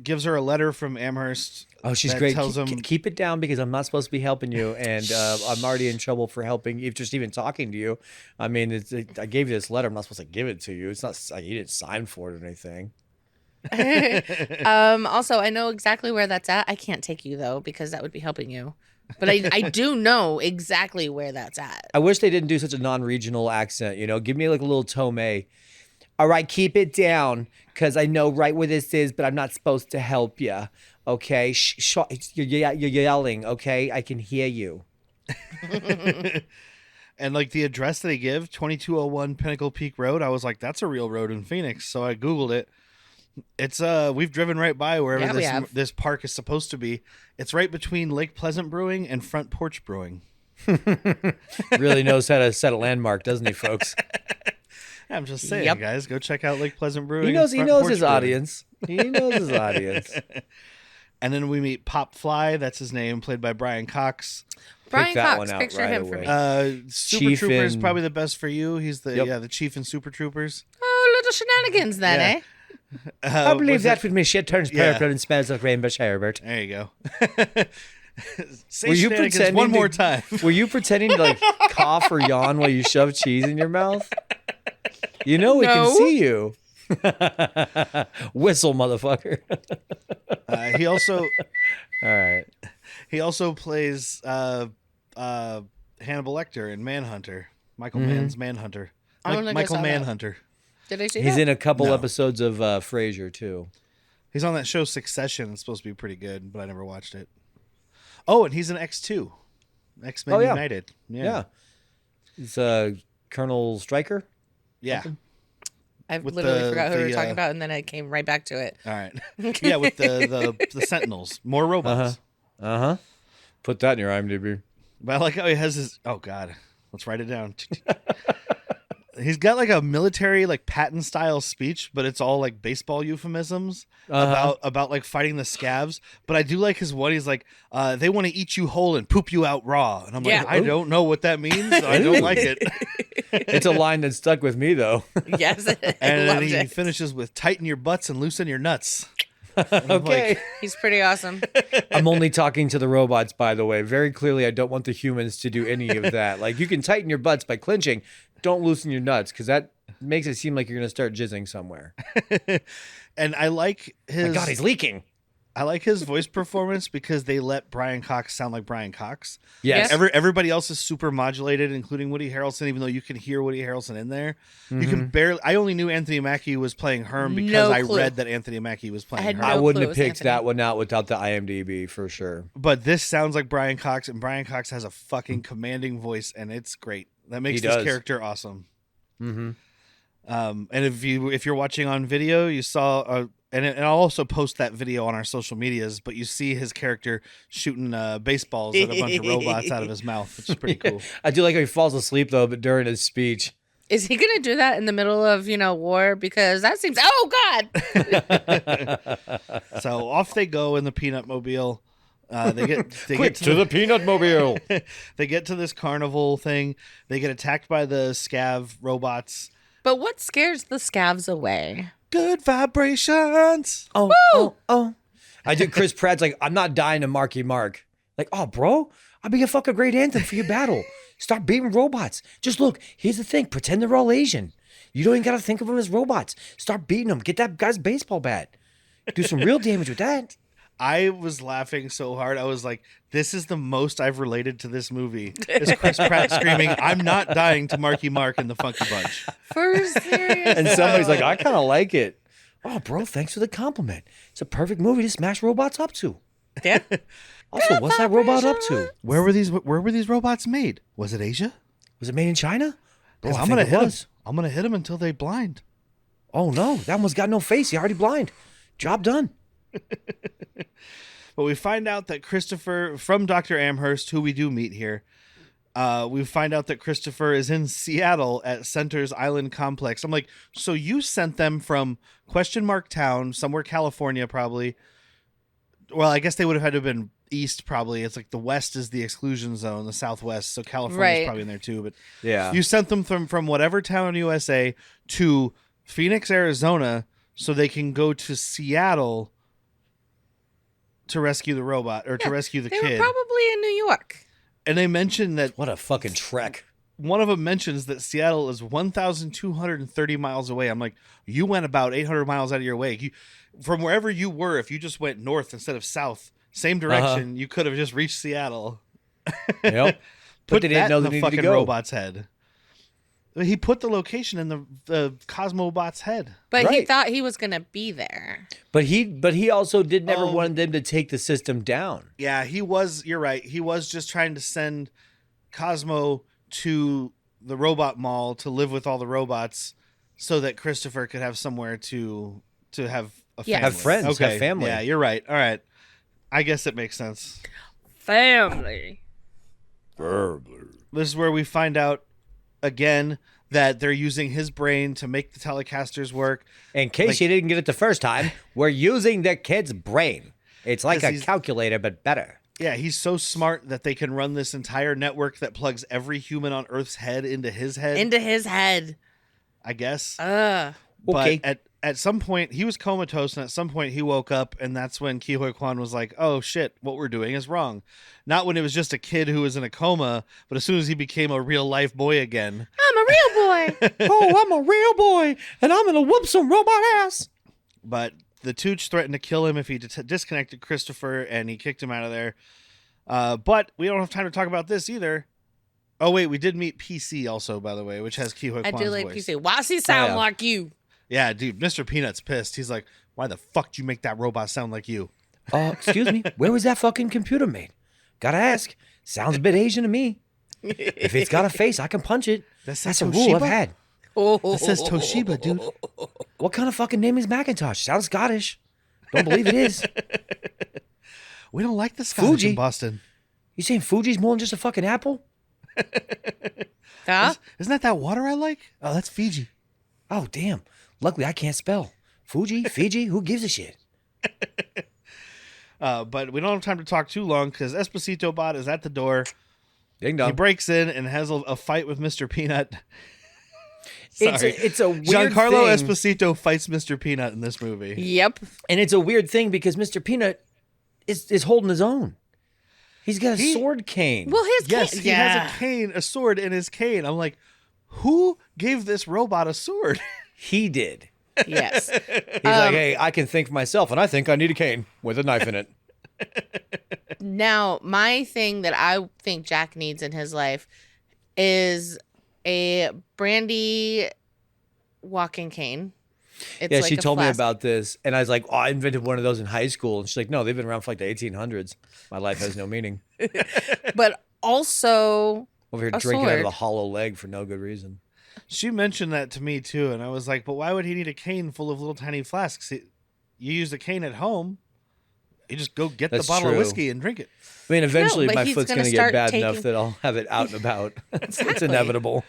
Gives her a letter from Amherst. Oh, she's that great. Tells him Keep it down because I'm not supposed to be helping you, and I'm already in trouble for helping. If just even talking to you, I mean, I gave you this letter. I'm not supposed to give it to you. It's not like you didn't sign for it or anything. Also, I know exactly where that's at. I can't take you though because that would be helping you. But I do know exactly where that's at. I wish they didn't do such a non-regional accent. You know, give me like a little Tomei. All right, keep it down because I know right where this is, but I'm not supposed to help you. Okay, you're yelling. Okay, I can hear you. and like the address that they give, 2201 Pinnacle Peak Road. I was like, that's a real road in Phoenix. So I googled it. It's we've driven right by wherever Yeah, we have. this park is supposed to be. It's right between Lake Pleasant Brewing and Front Porch Brewing. Really knows how to set a landmark, doesn't he, folks? I'm just saying, Yep. guys, go check out Lake Pleasant Brewing. He and knows Front Porch his Brewing. audience. He knows his audience. And then we meet Pop Fly, that's his name, played by Brian Cox. Brian that Cox, one out picture right him for away. me. Super Chief Troopers in- probably the best for you. He's the Yep. the chief in Super Troopers. Oh, little shenanigans then, Yeah. eh? I believe was that it- when my shit turns Yeah. purple and smells like rainbow sherbet. There you go. Say Were you shenanigans pretending one more to- time. Were you pretending to like cough or yawn while you shove cheese in your mouth? You know we No. can see you. Whistle, motherfucker. He also All right. plays Hannibal Lecter in Manhunter. Michael Mann's Manhunter. I don't think I Michael saw that. Manhunter. Did I see He's that? in a couple No. episodes of Frasier too. He's on that show Succession. It's supposed to be pretty good, but I never watched it. Oh, and he's in X2. X-Men Oh, yeah. United. Yeah. He's Colonel Stryker. Yeah. I with literally the- forgot who we were the, talking about, and then I came right back to it. All right. Yeah, with the Sentinels. More robots. Uh-huh. Put that in your IMDb. But I like how he has his. Oh God, let's write it down. He's got like a military like Patton style speech, but it's all like baseball euphemisms about like fighting the scabs. But I do like his one. He's like, they want to eat you whole and poop you out raw, and I'm Yeah. like, I don't know what that means. I don't like it. It's a line that stuck with me though. Yes, I And loved then he it. finishes with tighten your butts and loosen your nuts. Okay. He's pretty awesome. I'm only talking to the robots, by the way. Very clearly, I don't want the humans to do any of that. Like, you can tighten your butts by clinching. Don't loosen your nuts, because that makes it seem like you're going to start jizzing somewhere. And I like his. My God, he's leaking. I like his voice performance because they let Brian Cox sound like Brian Cox. Yes. Everybody else is super modulated, including Woody Harrelson, even though you can hear Woody Harrelson in there. You can barely. I only knew Anthony Mackie was playing Herm because No I clue. read that Anthony Mackie was playing had Herm. no I wouldn't clue it have was picked Anthony. that one out without the IMDb for sure. But this sounds like Brian Cox, and Brian Cox has a fucking commanding voice, and it's great. That makes He this does. character awesome. Mm-hmm. And if you're watching on video, you saw and I'll also post that video on our social medias, but you see his character shooting baseballs at a bunch of robots out of his mouth, which is pretty cool. I do like how he falls asleep though, but during his speech. Is he gonna do that in the middle of war? Because that seems. Oh God! So off they go in the Peanut Mobile. They get to the Peanut Mobile. They get to this carnival thing. They get attacked by the scav robots. But what scares the scavs away? Good vibrations. Oh. I did. Chris Pratt's like, I'm not dying to Marky Mark. Like, oh, bro, I'll be a fucking great anthem for your battle. Start beating robots. Just look, here's the thing. Pretend they're all Asian. You don't even got to think of them as robots. Start beating them. Get that guy's baseball bat. Do some real damage with that. I was laughing so hard. I was like, this is the most I've related to this movie. Is Chris Pratt screaming, I'm not dying to Marky Mark in the Funky Bunch. For serious. And somebody's like, I kind of like it. Oh, bro, thanks for the compliment. It's a perfect movie to smash robots up to. Yeah. Also, what's that robot up to? Where were these robots made? Was it Asia? Was it made in China? Bro, Because I I'm think gonna it hit him. was. I'm gonna hit him until they blind. Oh, no. That one's got no face. He already blind. Job done. But we find out that Christopher, from Dr. Amherst, who we do meet here, we find out that Christopher is in Seattle at Center's Island Complex. I'm like, so you sent them from ? Town, somewhere California probably. Well, I guess they would have had to have been east probably. It's like the west is the exclusion zone, the southwest, so California's Right. probably in there too. But Yeah. you sent them from whatever town in USA to Phoenix, Arizona, so they can go to Seattle to rescue the robot or to rescue the They kid. were probably in New York. And they mentioned that What a fucking trek. one of them mentions that Seattle is 1,230 miles away. I'm like, you went about 800 miles out of your way. From wherever you were, if you just went north instead of south, same direction, you could have just reached Seattle. Yep. Put But they didn't that know in they the needed to fucking go. robot's head. He put the location in the Cosmo bot's head. But he Right. thought he was gonna be there. But he also did never Oh. wanted them to take the system down. Yeah, he was. You're right. He was just trying to send Cosmo to the robot mall to live with all the robots, so that Christopher could have somewhere to have a Yeah. family. Have friends, have family. Yeah, you're right. All right, I guess it makes sense. Family. This is where we find out again that they're using his brain to make the Telecasters work. In case you didn't get it the first time, we're using the kid's brain. It's like 'Cause a he's- calculator, but better. Yeah, he's so smart that they can run this entire network that plugs every human on Earth's head into his head. Into his head. I guess. Ugh. Okay. But at some point he was comatose, and at some point he woke up, and that's when Huy Quan was like, "Oh shit, what we're doing is wrong." Not when it was just a kid who was in a coma, but as soon as he became a real life boy again. I'm a real boy. Oh, I'm a real boy, and I'm gonna whoop some robot ass. But the Tooch threatened to kill him if he disconnected Christopher, and he kicked him out of there. But we don't have time to talk about this either. Oh wait, we did meet PC also, by the way, which has Huy I Quan's do like voice. PC. Why does he sound yeah. like you? Yeah, dude, Mr. Peanut's pissed. He's like, "Why the fuck did you make that robot sound like you?" Excuse me, where was that fucking computer made? Gotta ask. Sounds a bit Asian to me. If it's got a face, I can punch it. That's That's a rule I've Toshiba? had. That says Toshiba, dude. What kind of fucking name is Macintosh? Sounds Scottish. Don't believe it is. We don't like the Scottish Fuji. in Boston. You saying Fuji's more than just a fucking apple? Huh? Isn't that water I like? Oh, that's Fiji. Oh, damn. Luckily, I can't spell. Fuji, Fiji, who gives a shit? But we don't have time to talk too long because Esposito Bot is at the door. Ding He dong. breaks in and has a fight with Mr. Peanut. Sorry. It's a weird Giancarlo thing. Esposito fights Mr. Peanut in this movie. Yep. And it's a weird thing because Mr. Peanut is holding his own. He's got a sword cane. Well, his Yes, kid. he has a cane, a sword in his cane. I'm like, who gave this robot a sword? He did. Yes. He's like, hey, I can think for myself, and I think I need a cane with a knife in it. Now, my thing that I think Jack needs in his life is a brandy walking cane. It's Yeah, like she a told me flask. about this, and I was like, oh, I invented one of those in high school. And she's like, no, they've been around for like the 1800s. My life has no meaning. But also, Over here A drinking out of sword. a hollow leg for no good reason. She mentioned that to me too, and I was like, but why would he need a cane full of little tiny flasks? you use the cane at home, you just go get That's the bottle of true. whiskey and drink it. I mean, eventually but my he's foot's gonna going to get start bad enough taking- that I'll have it out and about. It's Exactly. inevitable.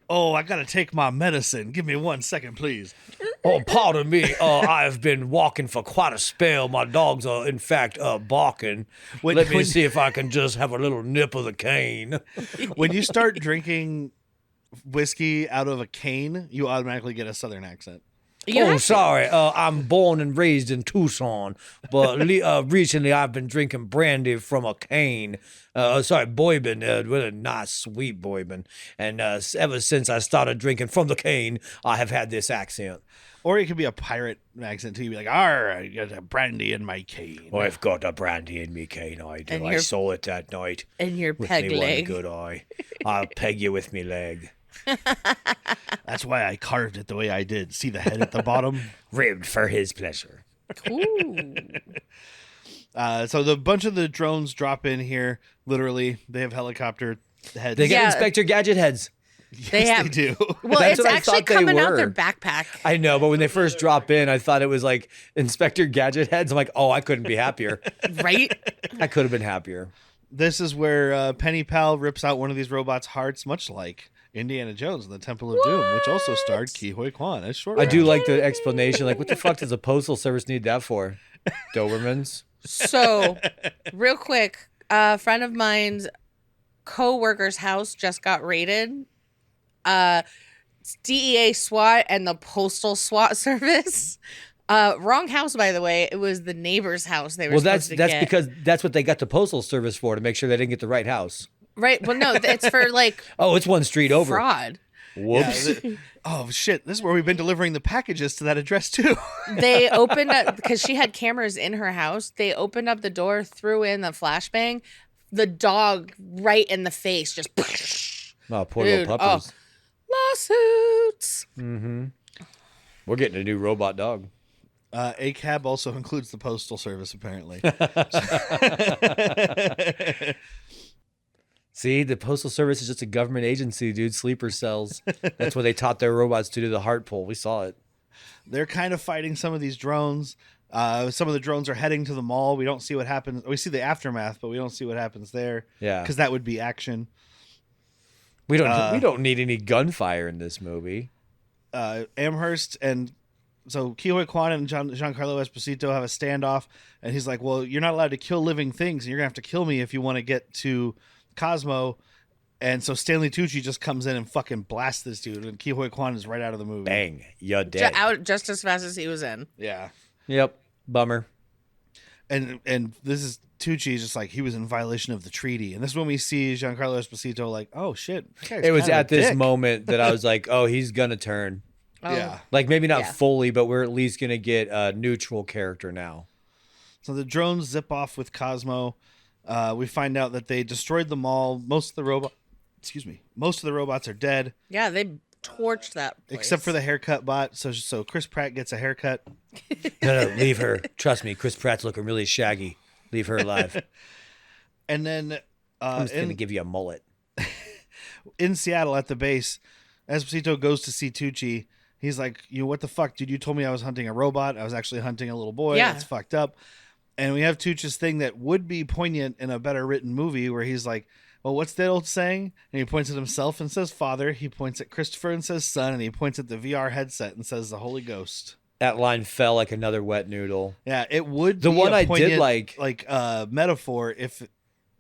Oh, I gotta take my medicine. Give me 1 second, please. Oh, pardon me. I've been walking for quite a spell. My dogs are, in fact, barking. Let me see if I can just have a little nip of the cane. When you start drinking whiskey out of a cane, you automatically get a Southern accent. You have to. sorry. I'm born and raised in Tucson, but recently I've been drinking brandy from a cane. Bourbon, really nice, sweet bourbon. And ever since I started drinking from the cane, I have had this accent. Or it could be a pirate accent too. You'd be like, "Arr, I got a brandy in my cane." I've got a brandy in me cane, I do. And I you're- saw it that night And your with peg me leg. one good eye. I'll peg you with me leg. That's why I carved it the way I did. See the head at the bottom? Ribbed for his pleasure. Ooh. So the bunch of the drones drop in here. Literally, they have helicopter heads. They get Yeah. Inspector Gadget heads. They Yes, have. they do. Well, That's it's what I actually thought they coming out were. their backpack. I know, but when they first drop in, I thought it was like Inspector Gadget heads. I'm like, oh, I couldn't be happier. Right? I could have been happier. This is where Penny Pal rips out one of these robots' hearts, much like Indiana Jones and the Temple of Doom, which also starred Huy Quan as short. I do round. like the explanation. Like, what the fuck does the Postal Service need that for? Dobermans? So, real quick, a friend of mine's co-worker's house just got raided. DEA SWAT and the Postal SWAT Service. Wrong house, by the way. It was the neighbor's house they were Well, supposed to that's get. because that's what they got the Postal Service for, to make sure they didn't get the right house. Right. Well, no, it's for like Oh, it's one street over. fraud. Yeah, Whoops. oh shit! This is where we've been delivering the packages to that address too. They opened up because she had cameras in her house. They opened up the door, threw in the flashbang, the dog right in the face, just Oh, poor Dude, little puppies. lawsuits. We're getting a new robot dog. A cab also includes the Postal Service, apparently. See, the Postal Service is just a government agency, dude. Sleeper cells. That's what they taught their robots to do the heart pull. We saw it. They're kind of fighting some of these drones. Some of the drones are heading to the mall. We don't see what happens. We see the aftermath, but we don't see what happens there. Yeah. because that would be action. We don't need any gunfire in this movie. Amherst and so Huy Quan and Giancarlo Esposito have a standoff, and he's like, "Well, you're not allowed to kill living things, and you're gonna have to kill me if you want to get to Cosmo." And so Stanley Tucci just comes in and fucking blasts this dude, and Huy Quan is right out of the movie. Bang. You're dead. Out just as fast as he was in. Yeah, Yep. Bummer. and this is Tucci just like he was in violation of the treaty, and this is when we see Giancarlo Esposito like, "Oh shit!" that guy's It was kind of a at this dick. moment that I was like, oh, he's going to turn. Oh. Yeah. Like, maybe not Yeah. fully, but we're at least going to get a neutral character now. So the drones zip off with Cosmo. We find out that they destroyed the mall. Most of the robots are dead, Yeah, they torched that place. except for the haircut bot. So Chris Pratt gets a haircut. No, leave her. Trust me, Chris Pratt's looking really shaggy. Leave her alive. And then I'm just going to give you a mullet. in Seattle at the base, Esposito goes to see Tucci. He's like, what the fuck, dude? You told me I was hunting a robot. I was actually hunting a little boy. Yeah. It's fucked up. And we have Tucci's thing that would be poignant in a better written movie where he's like, well, what's that old saying? And he points at himself and says father. He points at Christopher and says son. And he points at the VR headset and says the Holy Ghost. That line fell like another wet noodle. Yeah, it would The be one a I did poignant, like- metaphor if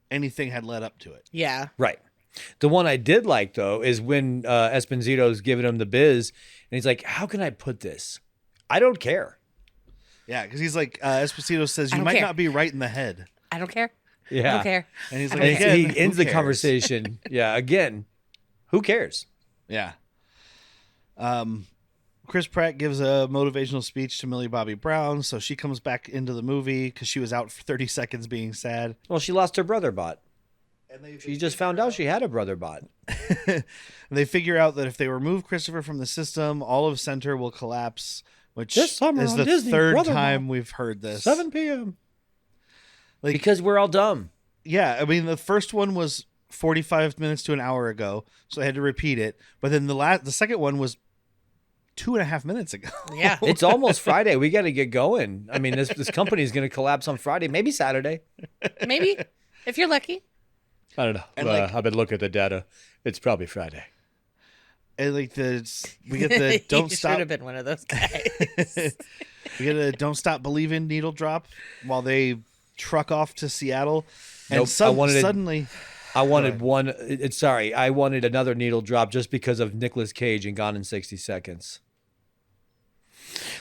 anything had led up to it. Yeah. Right. The one I did like, though, is when Esposito's giving him the biz, and he's like, how can I put this? I don't care. Yeah, because he's like, Esposito says, I you don't might care. not be right in the head. I don't care. Yeah. I don't care. And he's I like, don't And care. again, he ends who the cares? conversation. Yeah, again, who cares? Yeah. Chris Pratt gives a motivational speech to Millie Bobby Brown, so she comes back into the movie because she was out for 30 seconds being sad. Well, she lost her brother bot. And She just found out she had a brother bot. they figure out that if they remove Christopher from the system, all of Center will collapse, which This summer is on the Disney, third Brother time Mom. we've heard this. 7 p.m. Like, Because we're all dumb. yeah, I mean, the first one was 45 minutes to an hour ago, so I had to repeat it. But then the second one was 2.5 minutes ago. Yeah. It's almost Friday. We got to get going. I mean, this company is going to collapse on Friday, maybe Saturday. Maybe if you're lucky. I don't know. And, like- I've been looking at the data. It's probably Friday. And like we get the don't you stop. should have been one of those guys. We get a don't stop believing needle drop while they truck off to Seattle, and Nope, I wanted it- suddenly. I wanted one. Sorry, I wanted another needle drop just because of Nicolas Cage and Gone in 60 Seconds.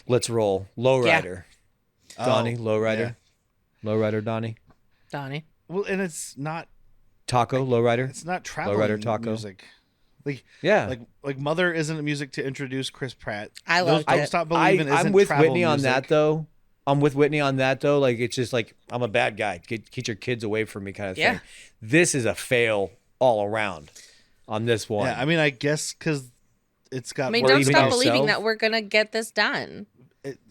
Let's roll. Lowrider. Donnie, Lowrider. Lowrider, Donnie. Donnie. Well, and it's not Taco, Lowrider. it's not traveling Lowrider Taco. music. Like Yeah. like Mother isn't music to introduce Chris Pratt. I loved Don't it. Stop Believing I'm isn't with travel Whitney on music. that though. I'm with Whitney on that though. Like it's just like I'm a bad guy. Keep your kids away from me, kind of Yeah. thing. This is a fail all around on this one. Yeah, I mean, I guess because it's got. I mean, Or don't even stop yourself. believing that we're going to get this done.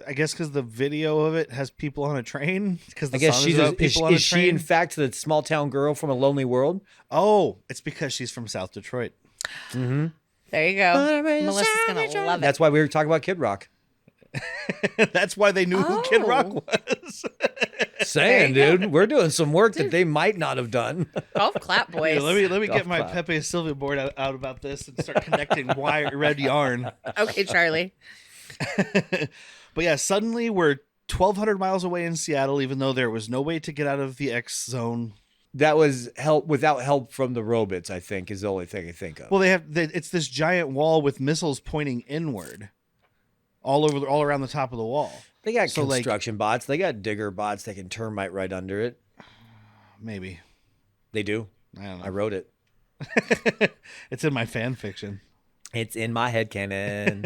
I guess because the video of it has people on a train. Because the I guess song she's is about people on a is she train. in fact the small town girl from A Lonely World? Oh, it's because she's from South Detroit. There you go. Melissa's going to love it. That's why we were talking about Kid Rock. That's why they knew who Kid Rock Oh. was. Saying, dude, we're doing some work that they might not have done. Golf clap, boys. Here, let me Golf get my clap. Pepe Sylvia board out about this and start connecting wire red yarn. Okay, Charlie. But yeah, suddenly we're 1,200 miles away in Seattle, even though there was no way to get out of the X zone. That was help without help from the robots, I think, is the only thing I think of. Well, it's this giant wall with missiles pointing inward, all around the top of the wall. They got so, like- construction bots. They got digger bots that can termite right under it. Maybe They do. I don't know. I wrote it. It's in my fan fiction. It's in my head canon.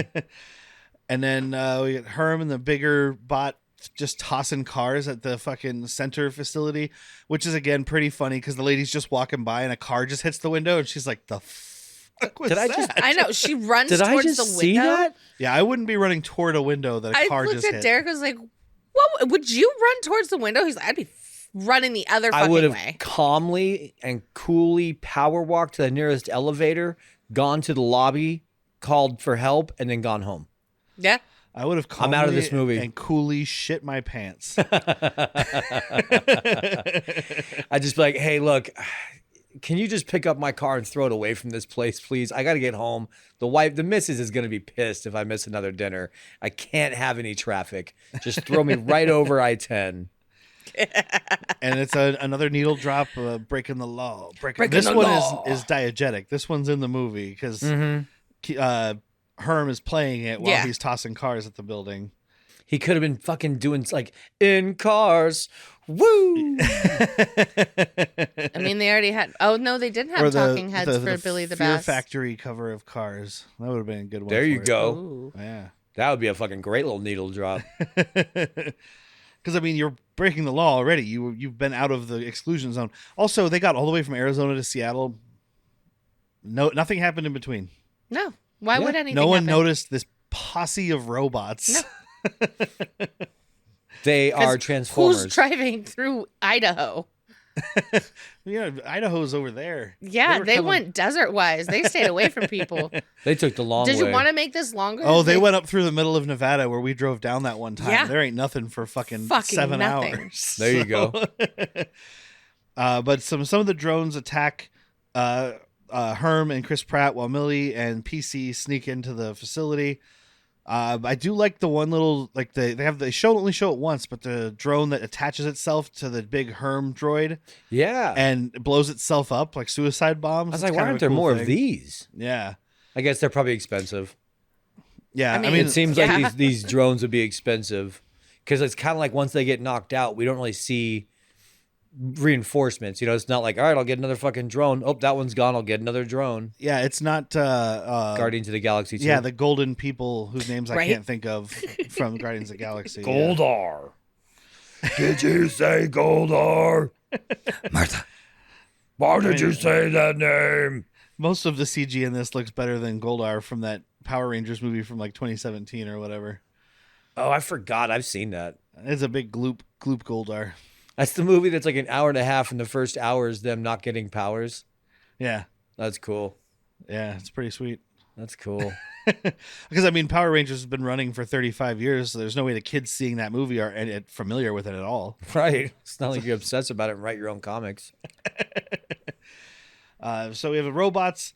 And then we get Herman, the bigger bot, just tossing cars at the fucking center facility, which is again pretty funny because the lady's just walking by and a car just hits the window and she's like, "The fuck was Did I that?" just- I know. She runs Did I towards just the see window. that? Yeah, I wouldn't be running toward a window that a I car looked just at hit. Derek. I was like, "What? Would you run towards the window?" He's like, "I'd be running the other I fucking would have way." calmly and coolly power walked to the nearest elevator, gone to the lobby, called for help, and then gone home. Yeah. I would have I'm out of this calmly movie. and coolly shit my pants. I'd just be like, hey, look, can you just pick up my car and throw it away from this place, please? I got to get home. The missus is going to be pissed if I miss another dinner. I can't have any traffic. Just throw me right over I-10. And it's another needle drop, breaking the law. Breaking This the one law. is diegetic. This one's in the movie because Herm is playing it while Yeah. he's tossing cars at the building. He could have been fucking doing like in cars. Woo! I mean, they already had. Oh no, they didn't have talking heads for Billy the Fear Bass. Factory cover of Cars. That would have been a good one. There you for it. go. Ooh. Yeah. That would be a fucking great little needle drop. Because I mean, you're breaking the law already. You've been out of the exclusion zone. Also, they got all the way from Arizona to Seattle. No, nothing happened in between. No, why would anything? No one happen? noticed this posse of robots. No. They 'Cause are Transformers. Who's driving through Idaho? Yeah, Idaho's over there. Yeah, were they coming- went desert wise. They stayed away from people. They took the long Did way. you want to make this longer? Oh, they went up through the middle of Nevada where we drove down that one time. Yeah. There ain't nothing for fucking Fucking 7 nothing. hours. There you go. But some of the drones attack Herm and Chris Pratt while Millie and PC sneak into the facility. I do like the one little they only show it once, but the drone that attaches itself to the big Herm droid Yeah. and blows itself up like suicide bombs. I was It's like, why kind of aren't a there cool more thing. of these? Yeah, I guess they're probably expensive. yeah. I I mean, mean, It seems Yeah. like these drones would be expensive because it's kind of like once they get knocked out, we don't really see reinforcements. You know, it's not like, all right, I'll get another fucking drone. Oh, that one's gone. I'll get another drone. yeah, it's not Guardians of the Galaxy 2. Yeah, the golden people whose names I Right? can't think of from Guardians of the Galaxy. yeah. Goldar. Did you say Goldar? Martha. Why did you say that name? Most of the CG in this looks better than Goldar from that Power Rangers movie from like 2017 or whatever. Oh, I forgot. I've seen that. It's a big gloop Goldar. That's the movie that's like an hour and a half, and the first hour is them not getting powers. Yeah, That's cool. yeah, it's pretty sweet. That's cool. Because I mean, Power Rangers has been running for 35 years, so there's no way the kids seeing that movie are familiar with it at all. Right. It's not like you obsess about it and write your own comics. So we have the robots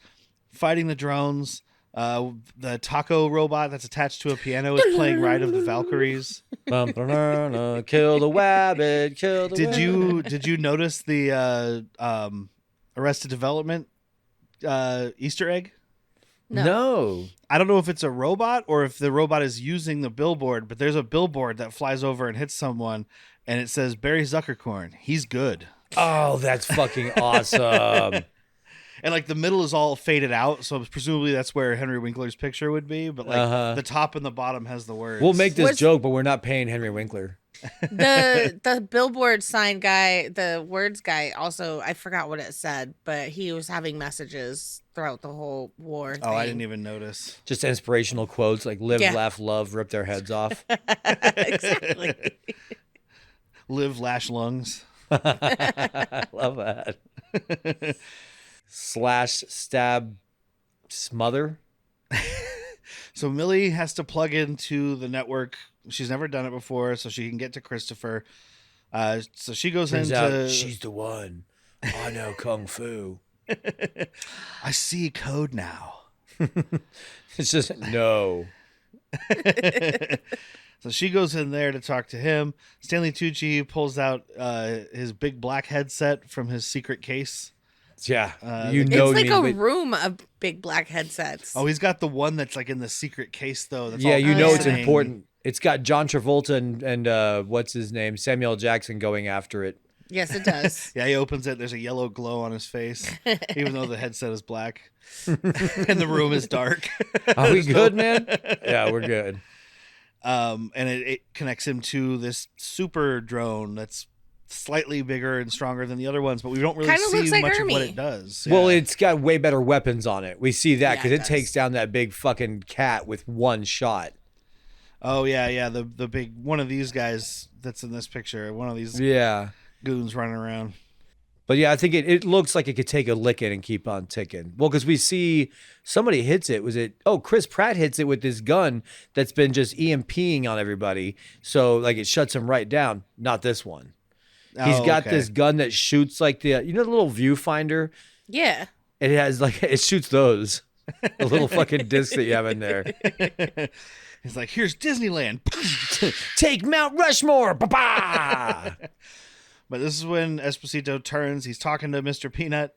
fighting the drones. The taco robot that's attached to a piano is playing Ride of the Valkyries. Kill the wabbit, kill the Did you notice the Arrested Development Easter egg? No. I don't know if it's a robot or if the robot is using the billboard, but there's a billboard that flies over and hits someone, and it says Barry Zuckercorn. He's good. Oh, that's fucking awesome. And like the middle is all faded out, so presumably that's where Henry Winkler's picture would be. But like the top and the bottom has the words. We'll make this joke, but we're not paying Henry Winkler. The billboard sign guy, the words guy, also I forgot what it said, but he was having messages throughout the whole war. Oh, I didn't even notice. Just inspirational quotes like "Live, laugh, love, rip their heads off." Exactly. Live, lash, lungs. Love that. Slash, stab, smother. So Millie has to plug into the network. She's never done it before, so she can get to Christopher. So she goes Turns into. out she's the one. I know kung fu. I see code now. It's just no. So she goes in there to talk to him. Stanley Tucci pulls out his big black headset from his secret case. Yeah, It's like a room of big black headsets. Oh, he's got the one that's like in the secret case though. That's yeah, all you know it's glistening. important. It's got John Travolta and what's his name, Samuel Jackson going after it. Yes, it does. Yeah, he opens it. There's a yellow glow on his face, even though the headset is black, and the room is dark. Are we good, man? Yeah, we're good. And it connects him to this super drone that's slightly bigger and stronger than the other ones, but we don't really Kinda see looks like much Hermy. of what it does. Well, Yeah. it's got way better weapons on it. We see that Yeah, because it it does. takes down that big fucking cat with one shot. Oh yeah, the big one of these guys that's in this picture, one of these Yeah. goons running around. But yeah, I think it looks like it could take a licking and keep on ticking. Well, because we see somebody hits it. Chris Pratt hits it with this gun that's been just EMPing on everybody. So like it shuts him right down. Not this one. He's got okay. this gun that shoots like the little viewfinder. Yeah. It has like it shoots those. The little fucking discs that you have in there. He's like, here's Disneyland. Take Mount Rushmore. Ba-ba! But this is when Esposito turns. He's talking to Mr. Peanut.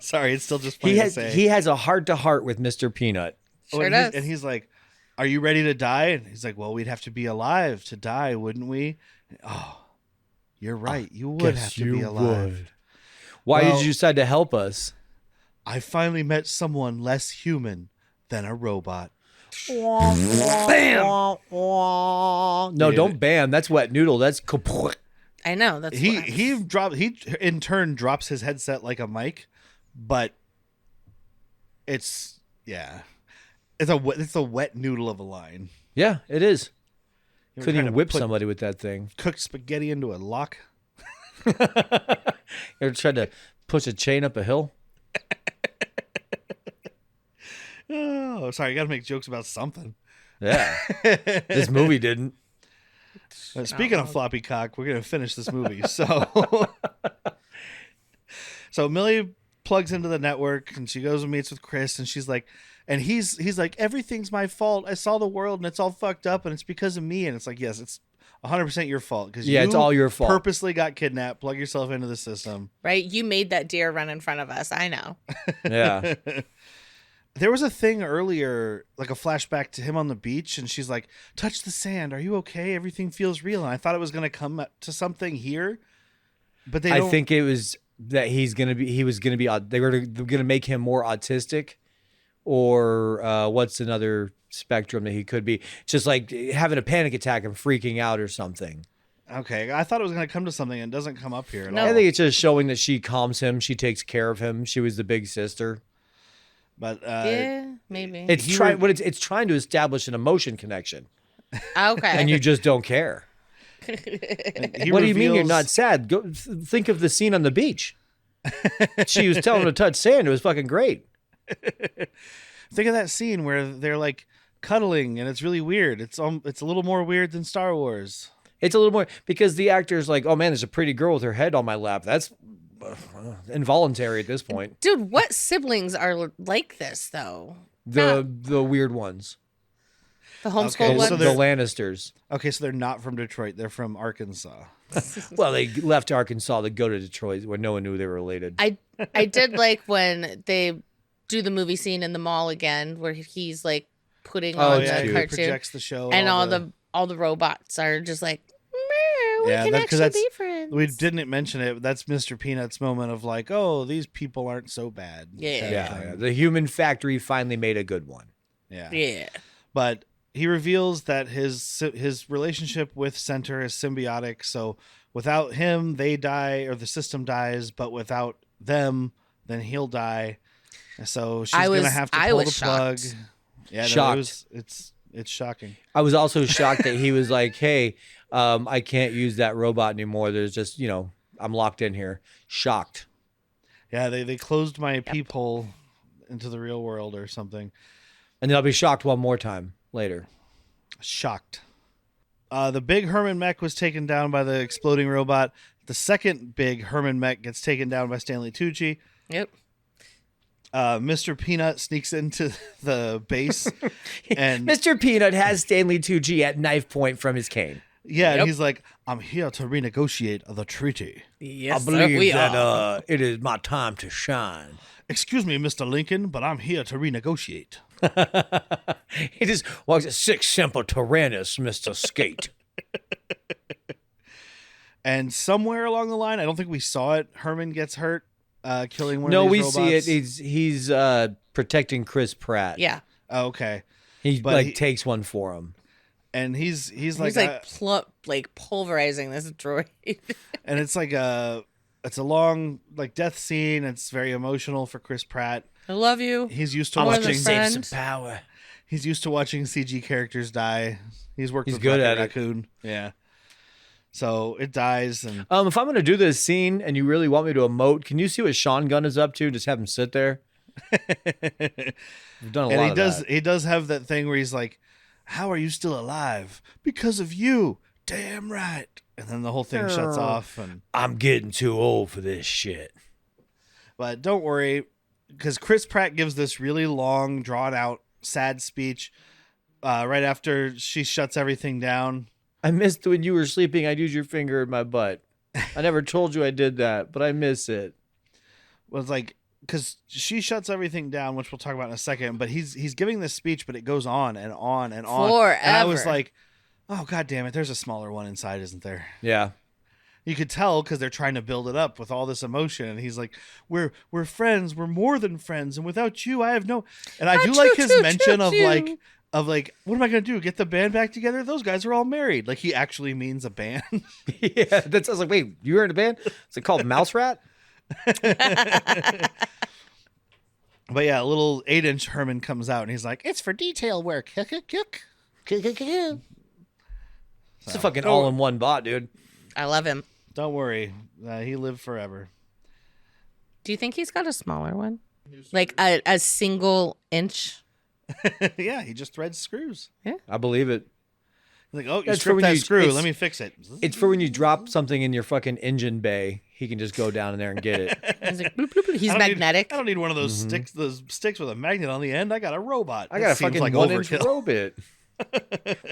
Sorry, it's still just funny to say. He has a heart-to-heart with Mr. Peanut. Sure and does. he's like, are you ready to die? And he's like, well, we'd have to be alive to die, wouldn't we? Oh, you're right. You would have to be alive. Why Well- did you decide to help us? I finally met someone less human than a robot. Bam! No, Dude. don't bam. That's wet noodle. That's kaput. I know. That's He in turn drops his headset like a mic, but it's a wet noodle of a line. Yeah, it is. You ever Couldn't tried even to whip put somebody with that thing. cooked spaghetti into a lock. You ever tried to push a chain up a hill? Oh, sorry, I got to make jokes about something. Yeah. This movie didn't. Speaking of floppy cock, we're gonna finish this movie. So, so Millie plugs into the network and she goes and meets with Chris, and she's like, and he's like, everything's my fault. I saw the world and it's all fucked up, and it's because of me. And it's like, yes, it's 100% your fault because It's all your fault. Purposely got kidnapped. Plug yourself into the system. right. You made that deer run in front of us. I know. Yeah. There was a thing earlier, like a flashback to him on the beach, and she's like, touch the sand. Are you okay? Everything feels real. And I thought it was going to come to something here, but I think it was that they were going to make him more autistic, or what's another spectrum that he could be? Just like having a panic attack and freaking out or something. Okay, I thought it was going to come to something, and it doesn't come up here at No. all. I think it's just showing that she calms him. She takes care of him. She was the big sister. But Yeah, maybe. It's trying to establish an emotion connection, Okay. and you just don't care. he What do you mean you're reveals- not sad? Go think of the scene on the beach. She was telling him to touch sand. It was fucking great. think of that scene where they're like cuddling and it's really weird. It's a little more weird than Star Wars. It's a little more because the actor's like, oh man, there's a pretty girl with her head on my lap. That's involuntary at this point. Dude, what siblings are like this though? The weird ones. The homeschool Okay, ones. so The Lannisters. Okay, so they're not from Detroit. They're from Arkansas. Well, they left Arkansas to go to Detroit where no one knew they were related. I did like when they do the movie scene in the mall again, where he's like putting on it's the cute. He cartoon, projects the show, and all the robots are just like, "Meow, we Yeah, can 'cause actually be friends. we didn't mention it. But that's Mr. Peanut's moment of like, oh, these people aren't so bad. Yeah. kind of yeah, thing. the human factory finally made a good one. Yeah. But he reveals that his relationship with Center is symbiotic. So without him, they die, or the system dies. But without them, then he'll die. So she's gonna have to pull the plug. shocked. Yeah, no, Shocked. it's shocking. I was also shocked that he was like, hey, I can't use that robot anymore. There's just, I'm locked in here. Shocked. Yeah, they closed my peephole into the real world or something. And then I'll be shocked one more time later. Shocked. The big Herman mech was taken down by the exploding robot. The second big Herman mech gets taken down by Stanley Tucci. Yep. Mr. Peanut sneaks into the base, and Mr. Peanut has Stanley Tucci at knife point from his cane. and he's like, "I'm here to renegotiate the treaty." Yes, I believe we that are. it is my time to shine. Excuse me, Mr. Lincoln, but I'm here to renegotiate. He just walks at six simple Tyrannus, Mr. Skate. And somewhere along the line, I don't think we saw it. Herman gets hurt, killing one No, of we these see it. robots. He's protecting Chris Pratt. Yeah. Oh, okay, He But he- takes one for him. and he's He's like pulverizing this droid. and it's like a long death scene. It's very emotional for Chris Pratt. I love you. He's used to More than watching. a friend. power. He's used to watching CG characters die. He's worked He's with good Rocket at it. Raccoon. Yeah. So it dies, and If I'm gonna do this scene and you really want me to emote, can you see what Sean Gunn is up to? Just have him sit there. We've done a lot he of does that. he does have that thing where he's like, "How are you still alive? Because of you. Damn right." And then the whole thing shuts off. And I'm getting too old for this shit. but don't worry, because Chris Pratt gives this really long, drawn out, sad speech right after she shuts everything down. I missed when you were sleeping. I'd use your finger in my butt. I never told you I did that, but I miss it. Was like, because she shuts everything down, which we'll talk about in a second. But he's giving this speech, but it goes on and on and on. And I was Forever. like, oh god damn it! There's a smaller one inside, isn't there? Yeah. You could tell because they're trying to build it up with all this emotion, and he's like, "We're friends. We're more than friends, and without you, I have no." And I do like his mention of like, what am I gonna do? Get the band back together? Those guys are all married. Like he actually means a band. Yeah. That's I was like, wait, you were in a band? Is it called Mouse Rat? But yeah, a little 8-inch Herman comes out, and he's like, "It's for detail work." It's a fucking all-in-one bot, dude. I love him. Don't worry, he lived forever. Do you think he's got a smaller one? Like a single inch? Yeah, he just threads screws. I believe it. He's like, "Oh, you That's for stripped when that you- screw. it's- Let me fix it." It's for when you drop something in your fucking engine bay. He can just go down in there and get it. He's like, bloop, bloop, bloop. He's I don't magnetic. Need, I don't need one of those sticks. Those sticks with a magnet on the end. I got a robot. I got a That seems fucking like 1-inch overkill. robot.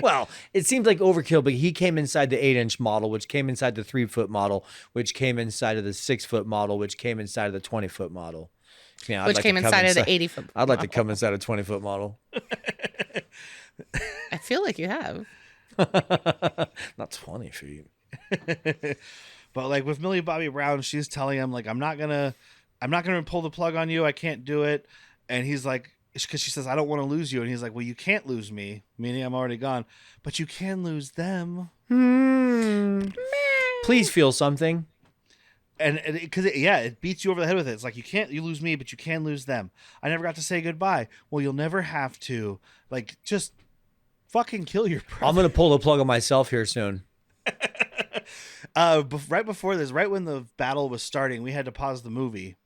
Well, it seems like overkill, but he came inside the 8-inch model, which came inside the 3-foot model, which came inside of the 6-foot model, which came inside of the 20-foot model. Yeah, I'd Which like came to come inside of the 80-foot. I'd like to come inside a 20-foot model. I feel like you have. Not 20 feet. But like with Millie Bobby Brown, she's telling him like, I'm not gonna pull the plug on you. I can't do it. And he's like, because she says, I don't want to lose you. And he's like, well, you can't lose me, meaning I'm already gone, but you can lose them. Please feel something. And because it beats you over the head with it. It's like, you lose me, but you can lose them. I never got to say goodbye. Well, you'll never have to. Like, just fucking kill your brother. I'm going to pull the plug on myself here soon. Right before this, right when the battle was starting, we had to pause the movie.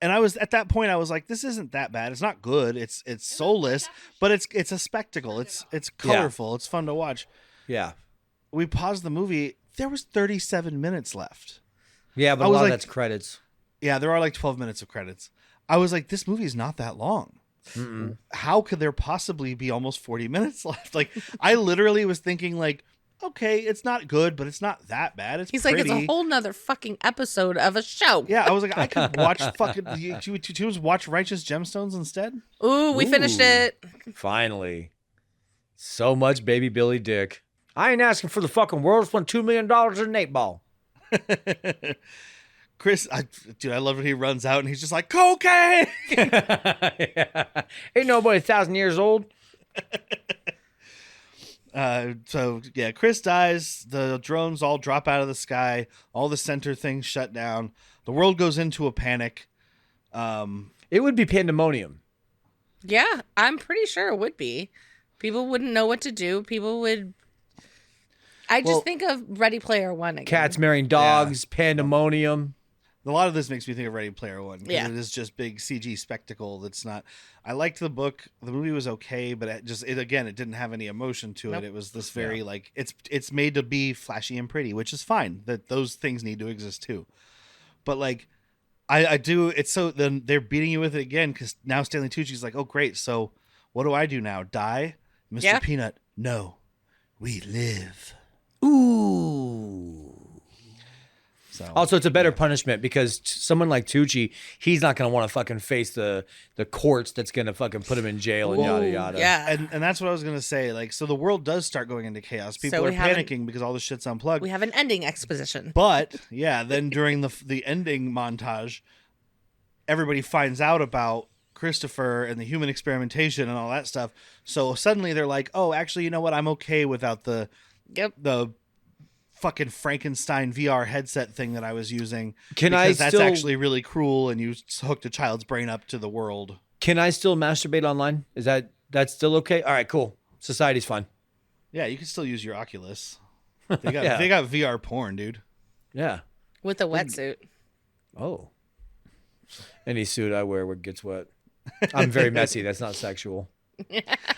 And I was at that point, I was like, this isn't that bad. It's not good. It's soulless, but it's a spectacle. It's colorful. It's fun to watch. Yeah. We paused the movie. There was 37 minutes left. Yeah, but I a was lot like- of that's credits. Yeah, there are like 12 minutes of credits. I was like, this movie is not that long. How could there possibly be almost 40 minutes left? Like, I literally was thinking, like, okay, it's not good, but it's not that bad. It's He's pretty. like, it's a whole nother fucking episode of a show. Yeah, I was like, I could watch fucking. You choose watch Righteous Gemstones instead. Ooh, we finished it. Finally. So much baby Billy dick. I ain't asking for the fucking world. Just want $2 million in an 8-ball. Chris, dude, I love when he runs out and he's just like, cocaine. Yeah. Ain't nobody 1,000 years old. So yeah, Chris dies. The drones all drop out of the sky. All the center things shut down. The world goes into a panic. It would be pandemonium. Yeah, I'm pretty sure it would be. People wouldn't know what to do. People would. I just Well- think of Ready Player One again. Cats marrying dogs, pandemonium. A lot of this makes me think of Ready Player One. 'Cause Yeah. it is just big CG spectacle. That's not. I liked the book. The movie was okay, but it didn't have any emotion to Nope. it. It was this very like it's made to be flashy and pretty, which is fine. That those things need to exist too. But like, I do. It's so then they're beating you with it again because now Stanley Tucci's like, oh great, so what do I do now? Die, Mr. Yeah. Peanut? No, we live. Ooh. So Also, it's a better punishment because someone like Tucci, he's not going to want to fucking face the courts that's going to fucking put him in jail and yada yada. Yeah. and that's what I was gonna say. Like, so the world does start going into chaos. People we are haven't- panicking because all the shit's unplugged. We have an ending exposition. But yeah, then during the ending montage, everybody finds out about Christopher and the human experimentation and all that stuff. So suddenly they're like, "Oh, actually, you know what? I'm okay without the Yep. fucking Frankenstein VR headset thing that I was using." Can I because that's still- actually really cruel, and you hooked a child's brain up to the world. Can I still masturbate online? Is that's still okay? All right, cool. Society's fine. Yeah, you can still use your Oculus. They got Yeah. they got VR porn, dude. Yeah. With a wetsuit. Oh. Any suit I wear gets wet. I'm very messy. That's not sexual.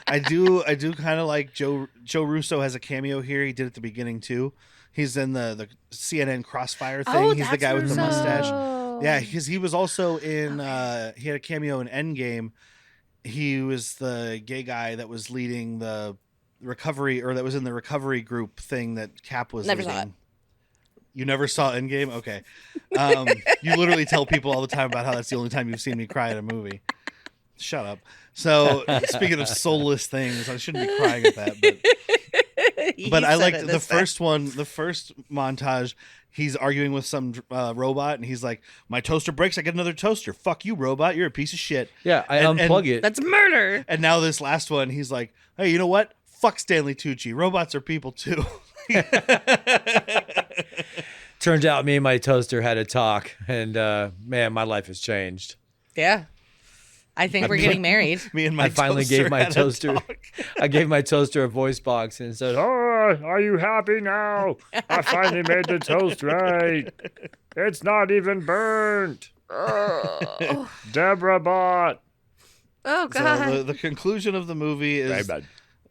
I do kind of like Joe Russo has a cameo here. He did at the beginning too. He's in the CNN Crossfire thing. Oh, He's the that's guy with the mustache. Russo. Yeah, because he was also in he had a cameo in Endgame. He was the gay guy that was leading the recovery, or that was in the recovery group thing that Cap was Never leading. saw it. You never saw Endgame? Okay. You literally tell people all the time about how that's the only time you've seen me cry at a movie. Shut up. So speaking of soulless things, I shouldn't be crying at that, but I liked the first one, the first montage. He's arguing with some robot, and he's like, "My toaster breaks, I get another toaster. Fuck you, robot. You're a piece of shit." Yeah, I And- unplug and- it. That's murder. And now this last one, he's like, "Hey, you know what? Fuck Stanley Tucci. Robots are people too." Turns out me and my toaster had a talk, and man, my life has changed. Yeah. I think we're getting married. Me and my I finally toaster gave my had a toaster. talk. I gave my toaster a voice box and said, "Oh, are you happy now? I finally made the toast right. It's not even burnt." Deborah bought. Oh, God. So the conclusion of the movie is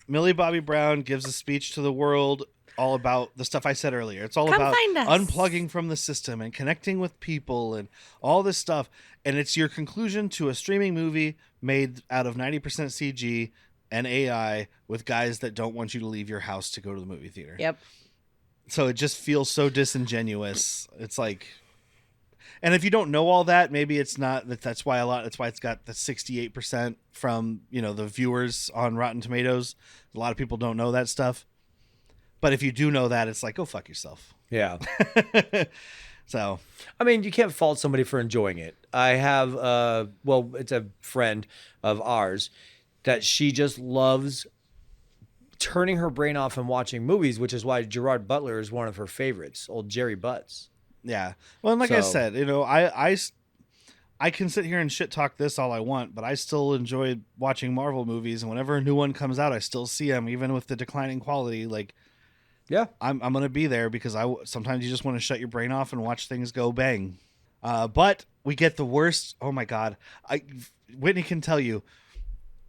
Millie Bobby Brown gives a speech to the world all about the stuff I said earlier. It's all Come about find us. unplugging from the system and connecting with people and all this stuff. And it's your conclusion to a streaming movie made out of 90% CG and AI with guys that don't want you to leave your house to go to the movie theater. Yep. So it just feels so disingenuous. It's like, and if you don't know all that, maybe it's not that's why it's got the 68% from, the viewers on Rotten Tomatoes. A lot of people don't know that stuff. But if you do know that, it's like, go fuck yourself. Yeah. So, I mean, you can't fault somebody for enjoying it. I have, it's a friend of ours that she just loves turning her brain off and watching movies, which is why Gerard Butler is one of her favorites, old Jerry Butts. yeah. Well, and like I So- said, I can sit here and shit talk this all I want, but I still enjoy watching Marvel movies. And whenever a new one comes out, I still see them, even with the declining quality. Like, Yeah. I'm going to be there because sometimes you just want to shut your brain off and watch things go bang. But we get the worst. Oh my God. Whitney can tell you.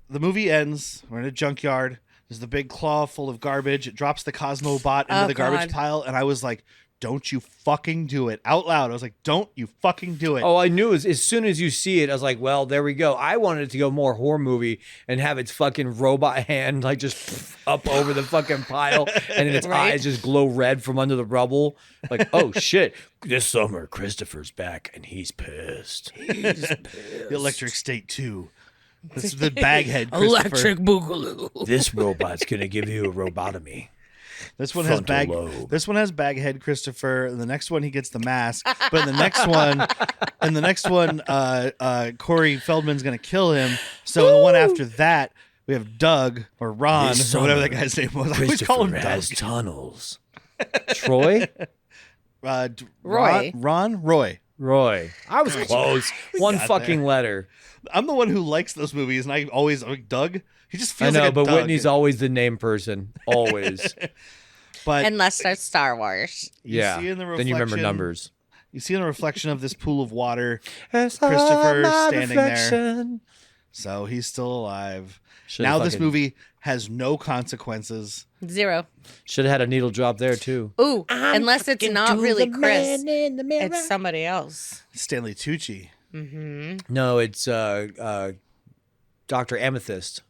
The movie ends. We're in a junkyard. There's the big claw full of garbage. It drops the Cosmo bot into the garbage pile. And I was like, don't you fucking do it. Out loud. I was like, don't you fucking do it. Oh, I knew as soon as you see it, I was like, well, there we go. I wanted it to go more horror movie and have its fucking robot hand like just up over the fucking pile and then its eyes just glow red from under the rubble. Like, oh shit. This summer, Christopher's back and he's pissed. The Electric State 2. This is the baghead Christopher. Electric Boogaloo. This robot's going to give you a robotomy. This one has baghead Christopher. And the next one he gets the mask. But in the next one, Corey Feldman's gonna kill him. So the one after that, we have Doug or Ron or whatever that guy's name was. I always call him Doug. Tunnels. Troy? Roy. Roy. I was close. One fucking letter. I'm the one who likes those movies, and I always like Doug. He just feels I know, like a but Doug. Whitney's always the name person. Always. But Unless it's Star Wars. yeah. see in the Then you remember numbers. You see in the reflection of this pool of water, Christopher standing there. So he's still alive. Now this movie has no consequences. 0. Should have had a needle drop there too. Ooh, unless it's not really Chris. It's somebody else. Stanley Tucci. No, it's Dr. Amethyst.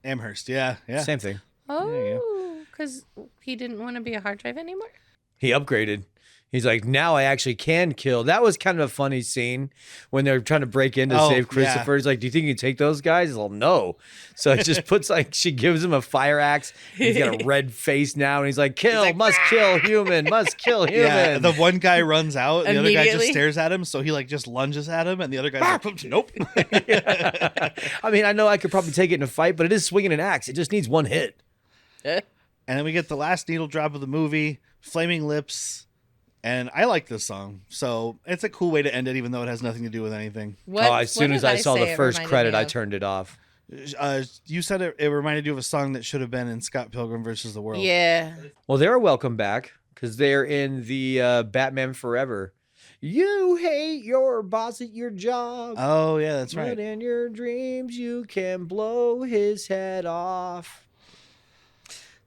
Amherst. Yeah. Same thing. Oh, because he didn't want to be a hard drive anymore? He upgraded. He's like, now I actually can kill. That was kind of a funny scene when they're trying to break in to save Christopher. Yeah. He's like, do you think you can take those guys? He's like, no. So it just puts she gives him a fire axe. He's got a red face now. And he's like, must kill human, must kill human. Yeah, the one guy runs out. The other guy just Immediately. stares at him. So he just lunges at him. And the other guy's like, nope. I mean, I know I could probably take it in a fight, but it is swinging an axe. It just needs one hit. And then we get the last needle drop of the movie, Flaming Lips. And I like this song. So it's a cool way to end it, even though it has nothing to do with anything. As soon as I saw the first credit, I turned it off. You said it reminded you of a song that should have been in Scott Pilgrim versus the World. Yeah. Well, they're welcome back because they're in the Batman Forever. You hate your boss at your job. Oh, yeah, that's right. But in your dreams, you can blow his head off.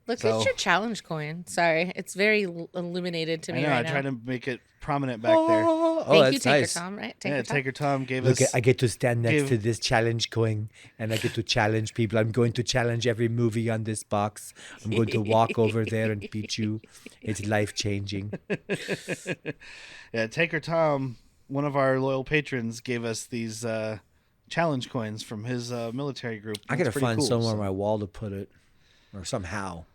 Look at your challenge coin. Sorry, it's very illuminated to me right now. I tried to make it prominent back there. Thank you, Taker nice. Tom, right? Taker Tom gave Look, us... I get to stand next to this challenge coin, and I get to challenge people. I'm going to challenge every movie on this box. I'm going to walk over there and beat you. It's life-changing. Yeah, Taker Tom, one of our loyal patrons, gave us these challenge coins from his military group. I got to That's pretty find cool, somewhere on my wall to put it, or somehow.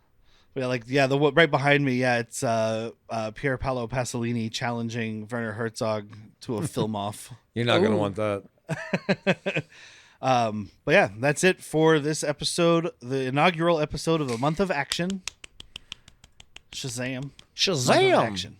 The one right behind me. Yeah, it's Pier Paolo Pasolini challenging Werner Herzog to a film off. You're not going to want that. But yeah, that's it for this episode, the inaugural episode of the Month of Action. Shazam! Month of Action.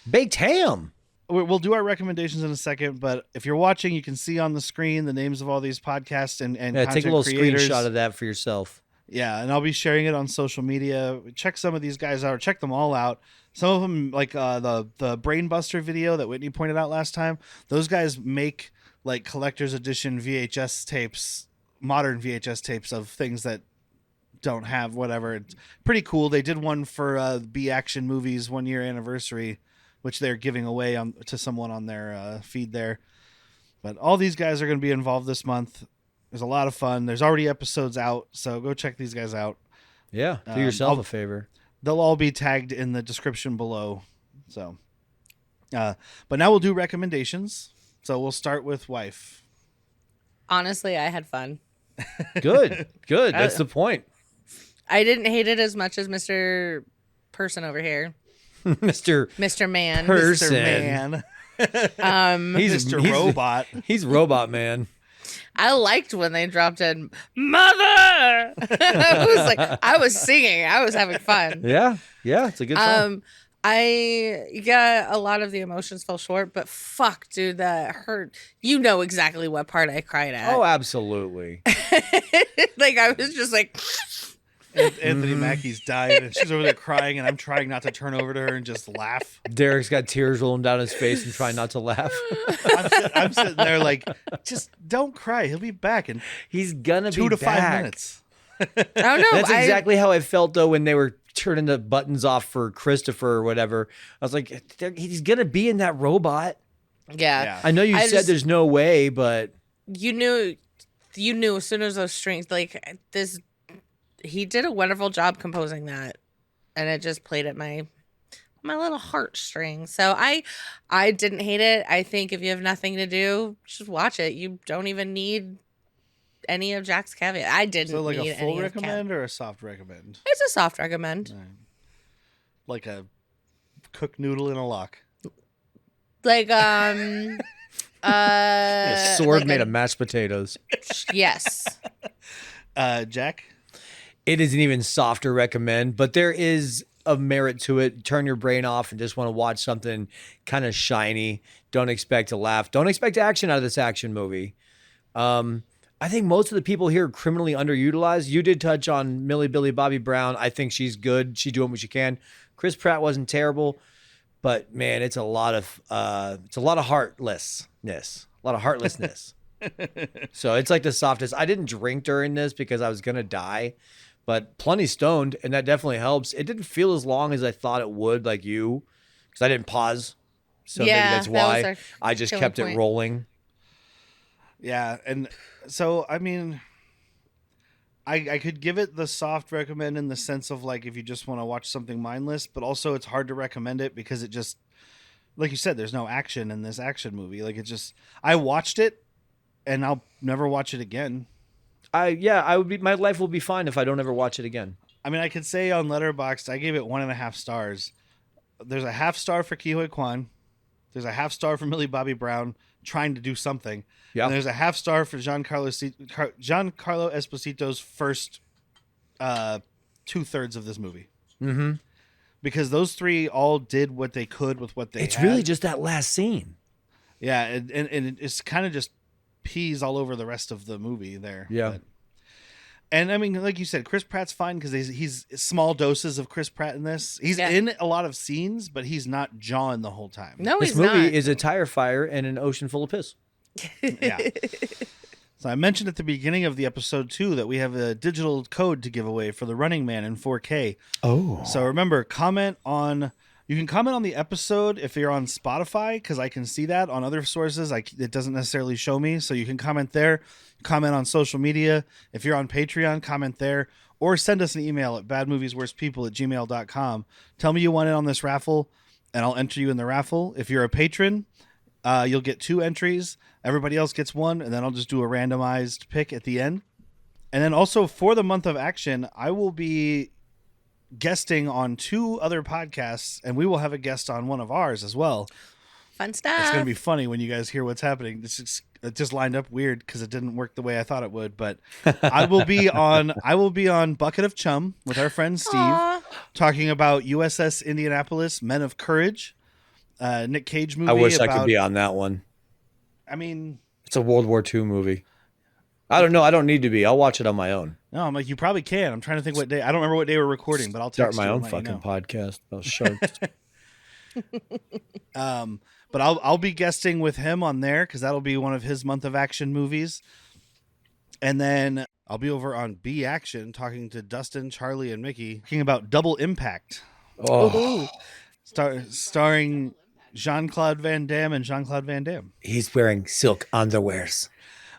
Baked ham. We'll do our recommendations in a second, but if you're watching, you can see on the screen the names of all these podcasts and Yeah, take a content little creators. screenshot of that for yourself. Yeah, and I'll be sharing it on social media. Check some of these guys out. Check them all out. Some of them, like the Brainbuster video that Whitney pointed out last time, those guys make like collector's edition VHS tapes, modern VHS tapes of things that don't have whatever. It's pretty cool. They did one for B Action Movies 1 year anniversary, which they're giving away to someone on their feed there. But all these guys are going to be involved this month. There's a lot of fun. There's already episodes out, so go check these guys out. Yeah, do yourself a favor. They'll all be tagged in the description below. So, but now we'll do recommendations. So we'll start with wife. Honestly, I had fun. Good. That's the point. I didn't hate it as much as Mr. Person over here. Mr. Man. Person. Mr. Man. He's Mr. Robot. He's Robot Man. I liked when they dropped in Mother. I was singing. I was having fun. Yeah, it's a good song. A lot of the emotions fell short, but fuck, dude, that hurt. You know exactly what part I cried at. Oh, absolutely. Like I was just like, Anthony Mackie's dying, and she's over there crying, and I'm trying not to turn over to her and just laugh. Derek's got tears rolling down his face and trying not to laugh. I'm sitting there like, just don't cry. He'll be back in He's gonna be 2 to 5 back. minutes. I don't know. That's exactly how I felt though when they were turning the buttons off for Christopher or whatever. I was like, he's gonna be in that robot. Yeah. I know you I said just- there's no way, but You knew as soon as those strings, like this, he did a wonderful job composing that, and it just played at my little heartstring. So I didn't hate it. I think if you have nothing to do, just watch it. You don't even need any of Jack's caveat. I didn't. So like need a full any of recommend or a soft recommend? It's a soft recommend. Like a cooked noodle in a lock. Like a sword like made of mashed potatoes. Yes. Jack? It is an even softer recommend, but there is a merit to it. Turn your brain off and just want to watch something kind of shiny. Don't expect to laugh. Don't expect action out of this action movie. I think most of the people here are criminally underutilized. You did touch on Millie Bobby Brown. I think she's good. She's doing what she can. Chris Pratt wasn't terrible, but man, it's a lot of heartlessness. A lot of heartlessness. So it's like the softest. I didn't drink during this because I was gonna die, but plenty stoned, and that definitely helps. It didn't feel as long as I thought it would, like you, because I didn't pause. So maybe that's that was why our I just killing kept point. it rolling. Yeah, and so I mean, I could give it the soft recommend in the sense of like if you just want to watch something mindless, but also it's hard to recommend it because it just, like you said, there's no action in this action movie. Like it just, I watched it and I'll never watch it again. I would be. My life will be fine if I don't ever watch it again. I mean, I could say on Letterboxd, I gave it 1.5 stars. There's a half star for Huy Quan. There's a half star for Millie Bobby Brown trying to do something. Yeah. And there's a half star for Giancarlo Esposito's first 2/3 of this movie. Mm-hmm. Because those three all did what they could with what they It's had. really just that last scene. Yeah, and it's kind of just peas all over the rest of the movie there. Yeah. And I mean, like you said, Chris Pratt's fine because he's small doses of Chris Pratt in this. He's Yeah. in a lot of scenes, but he's not jawing the whole time. No, This he's movie not. is a tire fire and an ocean full of piss. Yeah. So I mentioned at the beginning of the episode too that we have a digital code to give away for the Running Man in 4K. Oh. So remember, you can comment on the episode if you're on Spotify, because I can see that. On other sources, it doesn't necessarily show me. So you can comment there, comment on social media. If you're on Patreon, comment there, or send us an email at badmoviesworstpeople@gmail.com. Tell me you want in on this raffle, and I'll enter you in the raffle. If you're a patron, you'll get 2 entries. Everybody else gets 1, and then I'll just do a randomized pick at the end. And then also for the month of action, I will be guesting on 2 other podcasts, and we will have a guest on one of ours as well. Fun stuff. It's going to be funny when you guys hear what's happening. It just lined up weird because it didn't work the way I thought it would. But I will be on Bucket of Chum with our friend Steve, Aw. talking about USS Indianapolis, Men of Courage, Nick Cage movie. I wish I about, could be on that one. I mean, It's a World War II movie. I don't know. I don't need to be. I'll watch it on my own. no, I'm like, you probably can. I'm trying to think what day. I don't remember what day we're recording, but I'll Start text my you own and let you fucking know. podcast about sharks. But I'll be guesting with him on there because that'll be one of his month of action movies. And then I'll be over on B Action talking to Dustin, Charlie, and Mickey, talking about Double Impact, Oh, starring Jean-Claude Van Damme and Jean-Claude Van Damme. he's wearing silk underwears.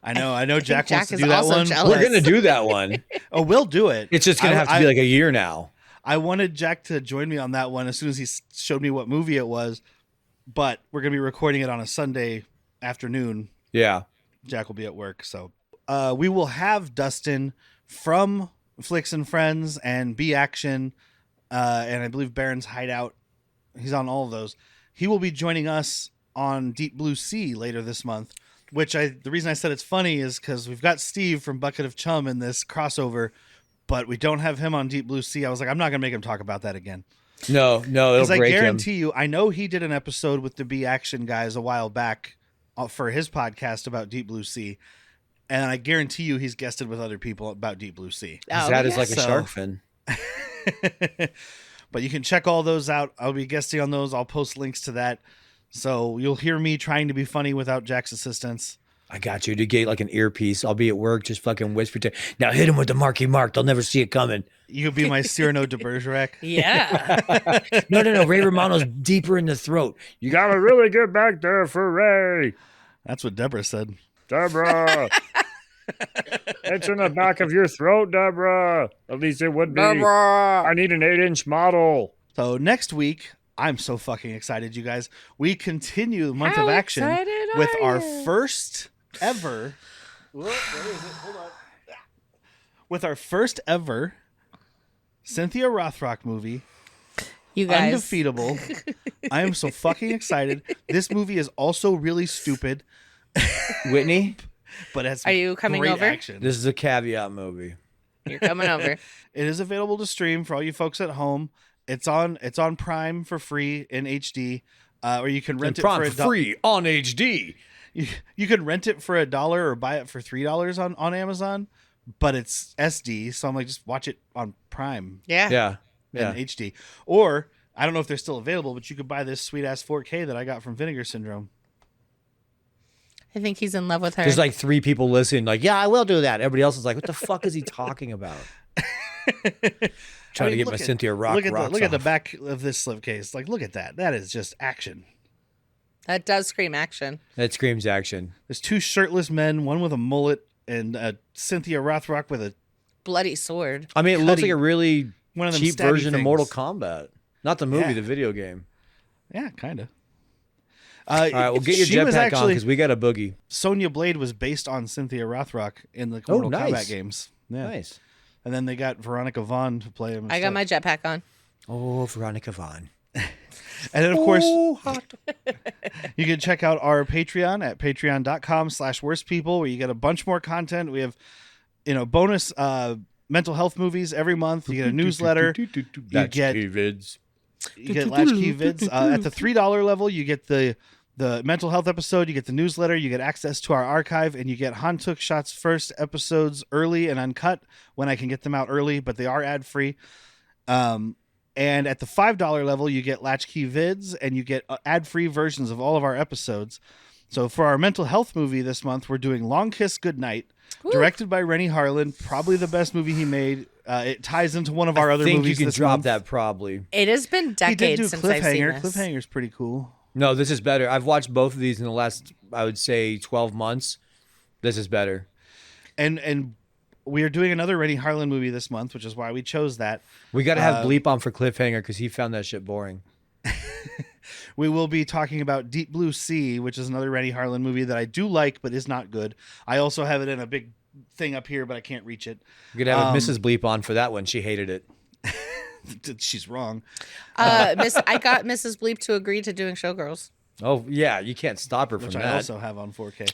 I know Jack wants to is do that also one. jealous. We're gonna do that one. Oh, we'll do it. It's just gonna have to be like a year now. I wanted Jack to join me on that one as soon as he showed me what movie it was, but we're going to be recording it on a Sunday afternoon. Yeah. Jack will be at work, so we will have Dustin from Flicks and Friends and B Action, and I believe Baron's Hideout. He's on all of those. He will be joining us on Deep Blue Sea later this month, which the reason I said it's funny is because we've got Steve from Bucket of Chum in this crossover, but we don't have him on Deep Blue Sea. I was like, I'm not going to make him talk about that again. No, it'll Because I break him. guarantee you, I know he did an episode with the B Action guys a while back for his podcast about Deep Blue Sea. And I guarantee you he's guested with other people about Deep Blue Sea. His Oh, dad is yeah. like a So- shark fin. But you can check all those out. I'll be guesting on those. I'll post links to that. So you'll hear me trying to be funny without Jack's assistance. I got you to get like an earpiece. I'll be at work, just fucking whisper to now hit him with the Marky Mark. They'll never see it coming. You could be my Cyrano de Bergerac. Yeah. No. Ray Romano's deeper in the throat. You gotta really get back there for Ray. That's what Deborah said. Deborah. It's in the back of your throat, Deborah. At least it would be. Deborah. I need an 8-inch model. So next week, I'm so fucking excited, you guys. We continue the month How of action excited with are our you? first ever. Where is it? Hold on. With our first ever Cynthia Rothrock movie, You guys. Undefeatable. I am so fucking excited. This movie is also really stupid, Whitney, but has Are you coming great over? action. this is a caveat movie. You're coming over. It is available to stream for all you folks at home. It's on Prime for free in HD, or you can rent it for free on HD. You can rent it for $1 or buy it for $3 on Amazon, but it's SD, so I'm like, just watch it on Prime Yeah. Yeah. in HD. Or I don't know if they're still available, but you could buy this sweet ass 4K that I got from Vinegar Syndrome. I think he's in love with her. There's like 3 people listening, like, yeah, I will do that. Everybody else is like, what the fuck is he talking about? Trying to get my Cynthia Rock rocks look at the off. back of this slipcase. Like, look at that. That is just action. That does scream action. That screams action. There's 2 shirtless men, one with a mullet, and Cynthia Rothrock with a Bloody sword. I mean, it looks Cutty. like a really One of them cheap stabby version of things. Mortal Kombat. Not the movie, Yeah. the video game. yeah, kind of. All right, well, get your jetpack on because we got a boogie. Sonya Blade was based on Cynthia Rothrock in the Oh, Mortal nice. Kombat games. Yeah. Nice. And then they got Veronica Vaughn to play him. I got my jetpack on. Oh, Veronica Vaughn. And then, of course, hot. you can check out our Patreon at patreon.com/worstpeople, where you get a bunch more content. We have, bonus mental health movies every month. You get a newsletter. You get vids. Latchkey Vids. At the $3 level, you get the mental health episode, you get the newsletter, you get access to our archive, and you get Hantuk Shot's first episodes early and uncut when I can get them out early, but they are ad-free. And at the $5 level, you get Latchkey Vids, and you get ad-free versions of all of our episodes. So for our mental health movie this month, we're doing Long Kiss Goodnight, directed by Rennie Harlan, probably the best movie he made. It ties into one of our other I think movies you can this drop month. that probably. It has been He did do decades since I've seen Cliffhanger. this. Cliffhanger's pretty cool. No, this is better. I've watched both of these in the last, I would say, 12 months. This is better. And we are doing another Rennie Harlan movie this month, which is why we chose that. We got to have Bleep on for Cliffhanger because he found that shit boring. We will be talking about Deep Blue Sea, which is another Rennie Harlan movie that I do like, but is not good. I also have it in a big thing up here, but I can't reach it. We could have Mrs. Bleep on for that one. She hated it. She's wrong. I got Mrs. Bleep to agree to doing Showgirls. Oh, yeah. You can't stop her from Which that. I also have on 4K.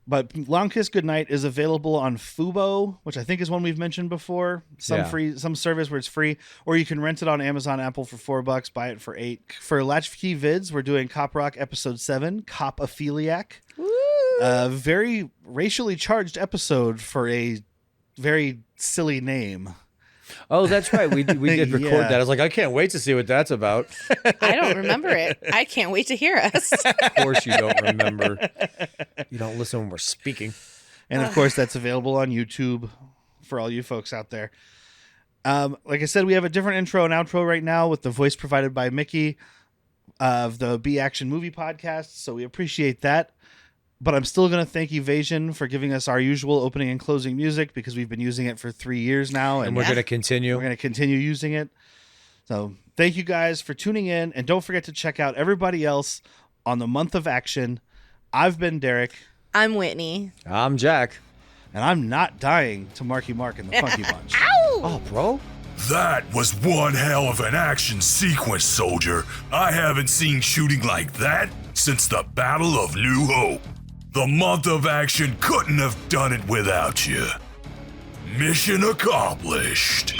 But Long Kiss Goodnight is available on Fubo, which I think is one we've mentioned before. Some service where it's free, or you can rent it on Amazon Apple for $4, buy it for $8. For Latchkey Vids, we're doing Cop Rock Episode 7, Cop-Ophiliac. Very racially charged episode for a very silly name. Oh, that's right. We did record Yeah. that. I was like, I can't wait to see what that's about. I don't remember it. I can't wait to hear us. Of course you don't remember. You don't listen when we're speaking. And of course, that's available on YouTube for all you folks out there. Like I said, we have a different intro and outro right now with the voice provided by Mickey of the B Action Movie Podcast. So we appreciate that. But I'm still going to thank Evasion for giving us our usual opening and closing music because we've been using it for 3 years now. And we're going to continue. We're going to continue using it. So thank you guys for tuning in. And don't forget to check out everybody else on the month of action. I've been Derek. I'm Whitney. I'm Jack. And I'm not dying to Marky Mark and the Funky Bunch. Oh, bro. That was one hell of an action sequence, soldier. I haven't seen shooting like that since the Battle of New Hope. The month of action couldn't have done it without you. Mission accomplished.